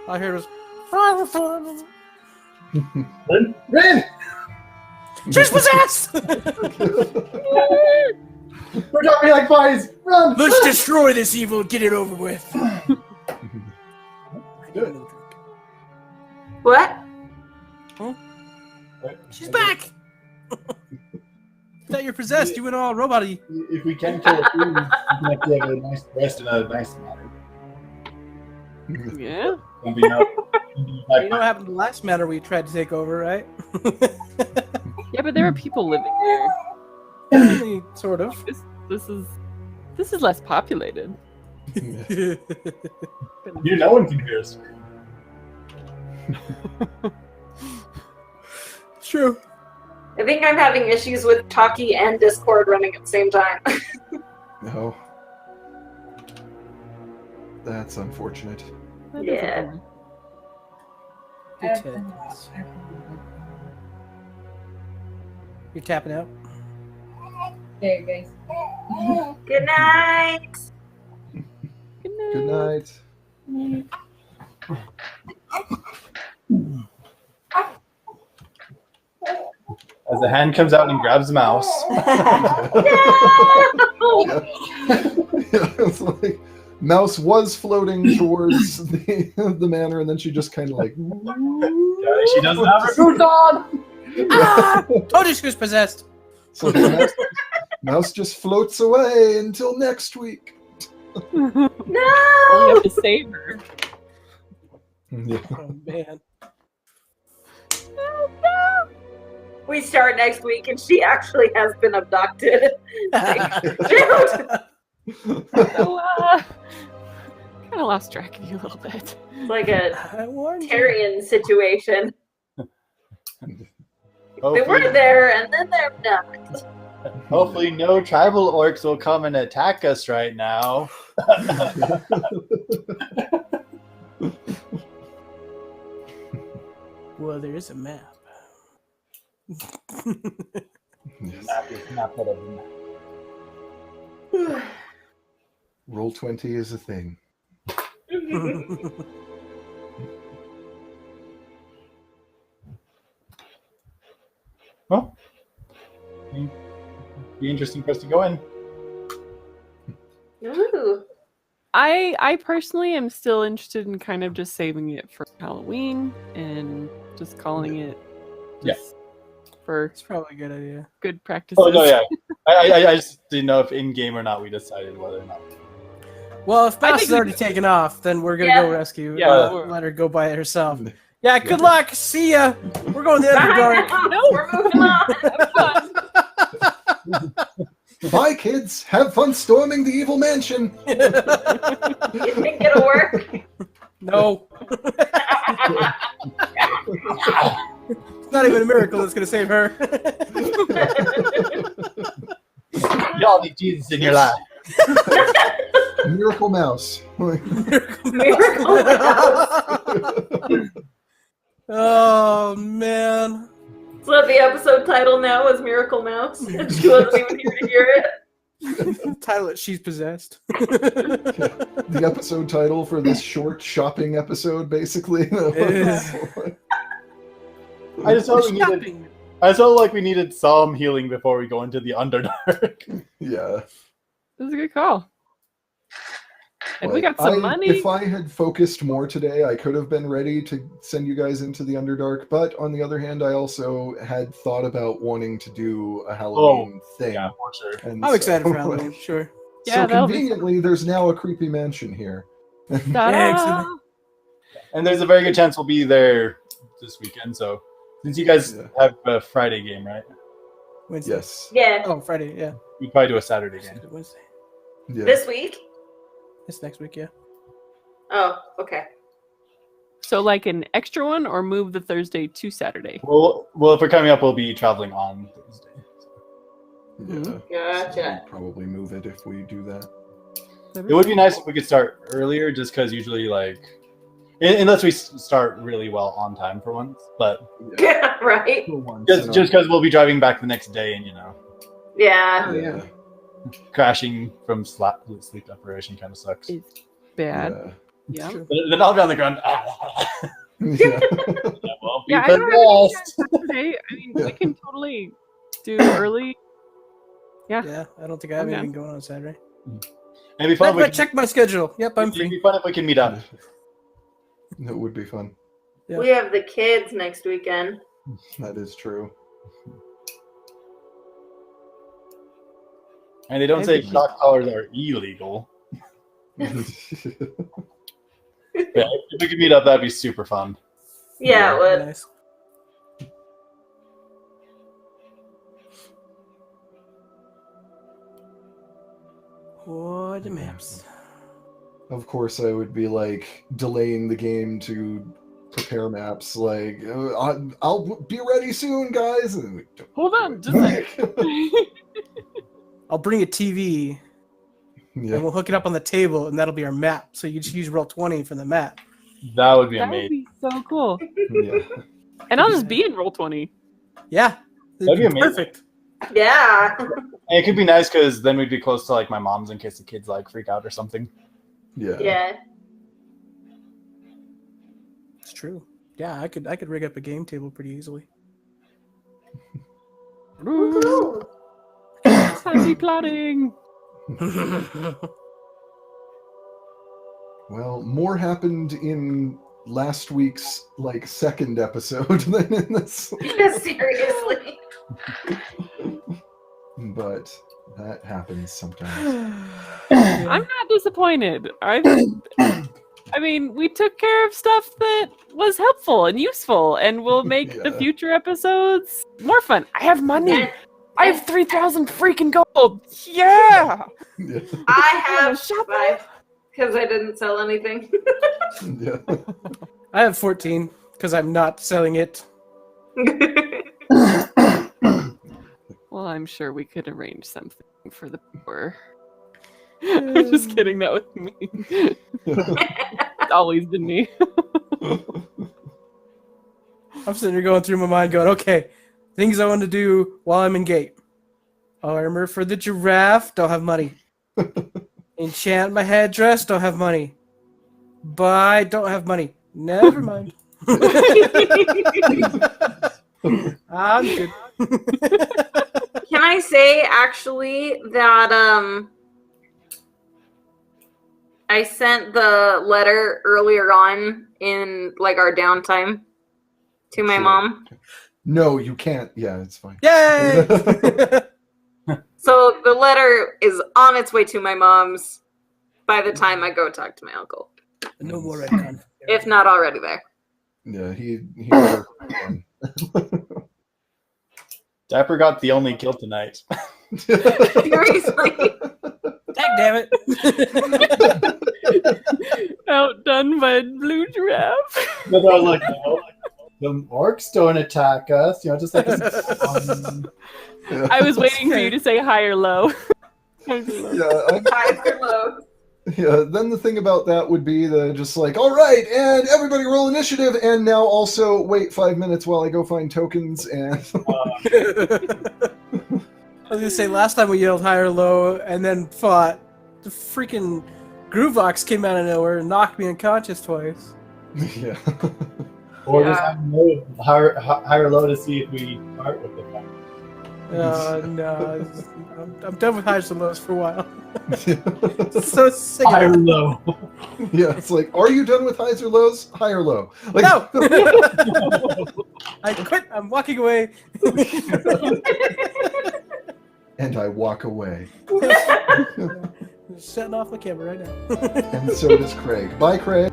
[SPEAKER 3] All I heard was.
[SPEAKER 5] Ren!
[SPEAKER 3] She's possessed!
[SPEAKER 5] We're dropping like flies! Run!
[SPEAKER 3] Let's destroy this evil and get it over with.
[SPEAKER 5] Good.
[SPEAKER 2] What?
[SPEAKER 3] She's back! Thought you're possessed. You went all robot-y.
[SPEAKER 5] If we can kill a food, we can actually have a nice rest and a nice manner.
[SPEAKER 1] Yeah.
[SPEAKER 5] Don't be out.
[SPEAKER 3] You know what happened to the last matter we tried to take over, right?
[SPEAKER 1] Yeah, but there are people living here.
[SPEAKER 3] Sort of.
[SPEAKER 1] This is less populated.
[SPEAKER 5] You no one can hear us.
[SPEAKER 3] It's true.
[SPEAKER 2] I think I'm having issues with Talkie and Discord running at the same time.
[SPEAKER 4] No. That's unfortunate.
[SPEAKER 1] That is a
[SPEAKER 2] Yeah.
[SPEAKER 1] bummer.
[SPEAKER 3] Good tidbits. You're tapping out.
[SPEAKER 6] There, guys.
[SPEAKER 2] Good night.
[SPEAKER 1] Good night.
[SPEAKER 4] Good night.
[SPEAKER 5] As the hand comes out and grabs the mouse.
[SPEAKER 4] It's like Mouse was floating towards the manor, and then she just kind of like.
[SPEAKER 5] She doesn't have her boots on.
[SPEAKER 3] Ah! Told you she was possessed.
[SPEAKER 4] So Mouse just floats away until next week.
[SPEAKER 1] We
[SPEAKER 2] No.
[SPEAKER 1] have to save her.
[SPEAKER 4] Yeah.
[SPEAKER 3] Oh man.
[SPEAKER 2] We start next week, and she actually has been abducted. Shoot.
[SPEAKER 1] So, kind of lost track of you a little bit.
[SPEAKER 2] It's like a
[SPEAKER 3] I warned you.
[SPEAKER 2] Tyrion situation. They
[SPEAKER 5] Hopefully,
[SPEAKER 2] were there, and then they're not.
[SPEAKER 5] hopefully no tribal orcs will come and attack us right now.
[SPEAKER 3] Well, there is a map.
[SPEAKER 4] Yes.
[SPEAKER 5] Not that of the map.
[SPEAKER 4] Roll20 is a thing.
[SPEAKER 5] Well, be interesting for us to go in.
[SPEAKER 2] Ooh.
[SPEAKER 1] I personally am still interested in kind of just saving it for Halloween and just calling it just for
[SPEAKER 3] It's probably a good idea.
[SPEAKER 1] good practices.
[SPEAKER 5] Oh no, yeah. I just didn't know if in game or not. We decided whether or not.
[SPEAKER 3] Well, if
[SPEAKER 1] I
[SPEAKER 3] Mouse
[SPEAKER 1] think
[SPEAKER 3] is already taken off, then we're gonna
[SPEAKER 2] Yeah.
[SPEAKER 3] go rescue.
[SPEAKER 1] Yeah.
[SPEAKER 3] Let her go by herself. Yeah. Good luck. See ya. We're going to the
[SPEAKER 2] Bye
[SPEAKER 3] Underdark.
[SPEAKER 2] now.
[SPEAKER 1] No.
[SPEAKER 2] We're moving on.
[SPEAKER 1] Have fun.
[SPEAKER 4] Bye, kids. Have fun storming the evil mansion.
[SPEAKER 2] You think it'll work?
[SPEAKER 3] No. It's not even a miracle that's gonna save her.
[SPEAKER 5] Y'all need Jesus in your life.
[SPEAKER 4] Miracle Mouse.
[SPEAKER 2] Miracle Mouse.
[SPEAKER 3] Oh man.
[SPEAKER 2] So the episode title now is Miracle Mouse. And she wasn't even here to hear it.
[SPEAKER 3] Title it She's Possessed.
[SPEAKER 4] The episode title for this short shopping episode, basically.
[SPEAKER 3] is.
[SPEAKER 5] I just felt we needed.
[SPEAKER 3] Shopping.
[SPEAKER 5] I felt like we needed some healing before we go into the Underdark.
[SPEAKER 4] Yeah.
[SPEAKER 1] This is a good call. And we
[SPEAKER 4] Like,
[SPEAKER 1] got some money.
[SPEAKER 4] If I had focused more today, I could have been ready to send you guys into the Underdark. But on the other hand, I also had thought about wanting to do a Halloween thing.
[SPEAKER 5] Yeah, for sure.
[SPEAKER 4] And
[SPEAKER 3] I'm excited for
[SPEAKER 4] so-
[SPEAKER 3] Halloween, sure.
[SPEAKER 1] Yeah,
[SPEAKER 4] so
[SPEAKER 1] that'll be
[SPEAKER 4] conveniently, there's now a creepy mansion here.
[SPEAKER 1] Ta-da!
[SPEAKER 3] excellent.
[SPEAKER 5] And there's a very good chance we'll be there this weekend. So since you guys
[SPEAKER 4] Yeah.
[SPEAKER 5] have a Friday game, right?
[SPEAKER 3] Wednesday.
[SPEAKER 4] Yes.
[SPEAKER 2] Yeah.
[SPEAKER 3] Oh, Friday, yeah.
[SPEAKER 5] We probably do a Saturday game.
[SPEAKER 3] Wednesday.
[SPEAKER 4] Yeah.
[SPEAKER 2] This week?
[SPEAKER 3] It's next week, yeah.
[SPEAKER 2] Oh, okay.
[SPEAKER 1] So like an extra one, or move the Thursday to Saturday.
[SPEAKER 5] Well, if we're coming up, we'll be traveling on Thursday.
[SPEAKER 4] Yeah.
[SPEAKER 2] Gotcha.
[SPEAKER 4] So we'd probably move it if we do that.
[SPEAKER 5] It would be nice if we could start earlier, just because usually, like, unless we start really well on time for once. But
[SPEAKER 2] Yeah, right?
[SPEAKER 4] For once,
[SPEAKER 5] just
[SPEAKER 4] you know.
[SPEAKER 5] because we'll be driving back the next day, and
[SPEAKER 2] Yeah.
[SPEAKER 1] Oh, yeah.
[SPEAKER 5] crashing from sleep deprivation kind of sucks.
[SPEAKER 1] It's bad.
[SPEAKER 4] Yeah.
[SPEAKER 1] Yeah.
[SPEAKER 3] True.
[SPEAKER 5] Then I'll be on the ground.
[SPEAKER 4] Yeah.
[SPEAKER 5] That won't be
[SPEAKER 1] Yeah, I don't have any
[SPEAKER 5] possessed.
[SPEAKER 1] Saturday. I mean,
[SPEAKER 4] Yeah.
[SPEAKER 1] we can totally do early. Yeah.
[SPEAKER 3] Yeah, I don't think I have
[SPEAKER 1] Okay.
[SPEAKER 3] anything going on Saturday.
[SPEAKER 5] It'd be fun if we
[SPEAKER 3] But check my schedule. Yep, I'm
[SPEAKER 5] it'd
[SPEAKER 3] free.
[SPEAKER 5] be fun if we can meet up.
[SPEAKER 4] That would be fun.
[SPEAKER 3] Yeah.
[SPEAKER 2] We have the kids next weekend.
[SPEAKER 4] That is true.
[SPEAKER 5] And they don't say
[SPEAKER 3] Maybe.
[SPEAKER 5] shock collars are illegal. Yeah, if we could meet up, that'd be super fun.
[SPEAKER 2] Yeah, it would.
[SPEAKER 3] Nice. What the maps?
[SPEAKER 4] Of course, I would be like delaying the game to prepare maps. Like, I'll be ready soon, guys. And we don't
[SPEAKER 1] Hold
[SPEAKER 4] do
[SPEAKER 1] on,
[SPEAKER 4] it.
[SPEAKER 1] just a sec.
[SPEAKER 3] I'll bring a TV
[SPEAKER 4] Yeah.
[SPEAKER 3] and we'll hook it up on the table, and that'll be our map. So you just use Roll20 for the map.
[SPEAKER 5] That would be
[SPEAKER 1] That would
[SPEAKER 5] amazing.
[SPEAKER 1] be so cool.
[SPEAKER 4] Yeah.
[SPEAKER 1] And I'll just be in Roll20.
[SPEAKER 3] Yeah.
[SPEAKER 5] That'd be amazing.
[SPEAKER 3] Perfect.
[SPEAKER 2] Yeah.
[SPEAKER 5] And it could be nice because then we'd be close to like my mom's in case the kids like freak out or something.
[SPEAKER 4] Yeah.
[SPEAKER 2] Yeah.
[SPEAKER 3] It's true. Yeah, I could rig up a game table pretty easily.
[SPEAKER 2] Woohoo.
[SPEAKER 1] Happy plotting.
[SPEAKER 4] Well, more happened in last week's second episode than in this.
[SPEAKER 2] Yeah, seriously.
[SPEAKER 4] But that happens sometimes.
[SPEAKER 1] I'm not disappointed. I mean, we took care of stuff that was helpful and useful, and will make the
[SPEAKER 4] Yeah.
[SPEAKER 1] future episodes more fun. I have money.
[SPEAKER 2] And
[SPEAKER 1] I have 3,000 freaking gold. Yeah.
[SPEAKER 4] Yeah.
[SPEAKER 2] I have
[SPEAKER 1] Shut
[SPEAKER 2] 5 because I didn't sell anything.
[SPEAKER 4] Yeah.
[SPEAKER 3] I have 14 because I'm not selling it.
[SPEAKER 1] Well, I'm sure we could arrange something for the poor. I'm just kidding. That was me. It's always been me.
[SPEAKER 3] I'm sitting here going through my mind going, okay, things I want to do while I'm in gate. Armor for the giraffe, don't have money. Enchant my headdress, don't have money. Buy, don't have money. Never mind. I'm good.
[SPEAKER 2] Can I say actually that I sent the letter earlier on in our downtime to my
[SPEAKER 4] Sure.
[SPEAKER 2] mom.
[SPEAKER 4] No, you can't. Yeah, it's fine.
[SPEAKER 3] Yay!
[SPEAKER 2] So the letter is on its way to my mom's by the time I go talk to my uncle.
[SPEAKER 3] No more retcon.
[SPEAKER 2] If not already there.
[SPEAKER 4] Yeah, he worked on.
[SPEAKER 5] Dapper got the only kill tonight.
[SPEAKER 2] Seriously.
[SPEAKER 3] Dang, damn it.
[SPEAKER 1] Outdone by a blue giraffe.
[SPEAKER 5] But I was like, no, the orcs don't attack us. Just like
[SPEAKER 4] Yeah.
[SPEAKER 1] I was waiting for you to say high or low.
[SPEAKER 4] Yeah,
[SPEAKER 2] Highs or lows.
[SPEAKER 4] yeah. Then the thing about that would be just all right, and everybody roll initiative, and now also wait 5 minutes while I go find tokens and.
[SPEAKER 3] I was gonna say last time we yelled high or low and then fought, the freaking Groovox came out of nowhere and knocked me unconscious twice.
[SPEAKER 4] Yeah.
[SPEAKER 5] or just have no higher low to see if we part with the fight.
[SPEAKER 3] No, I'm done with highs and lows for a while. So sick. of
[SPEAKER 5] Higher
[SPEAKER 3] it.
[SPEAKER 5] low.
[SPEAKER 4] Yeah, it's are you done with highs or lows? High or low?
[SPEAKER 3] No! I quit. I'm walking away.
[SPEAKER 4] And I walk away.
[SPEAKER 3] Shutting off my camera right now.
[SPEAKER 4] And so does Craig. Bye, Craig.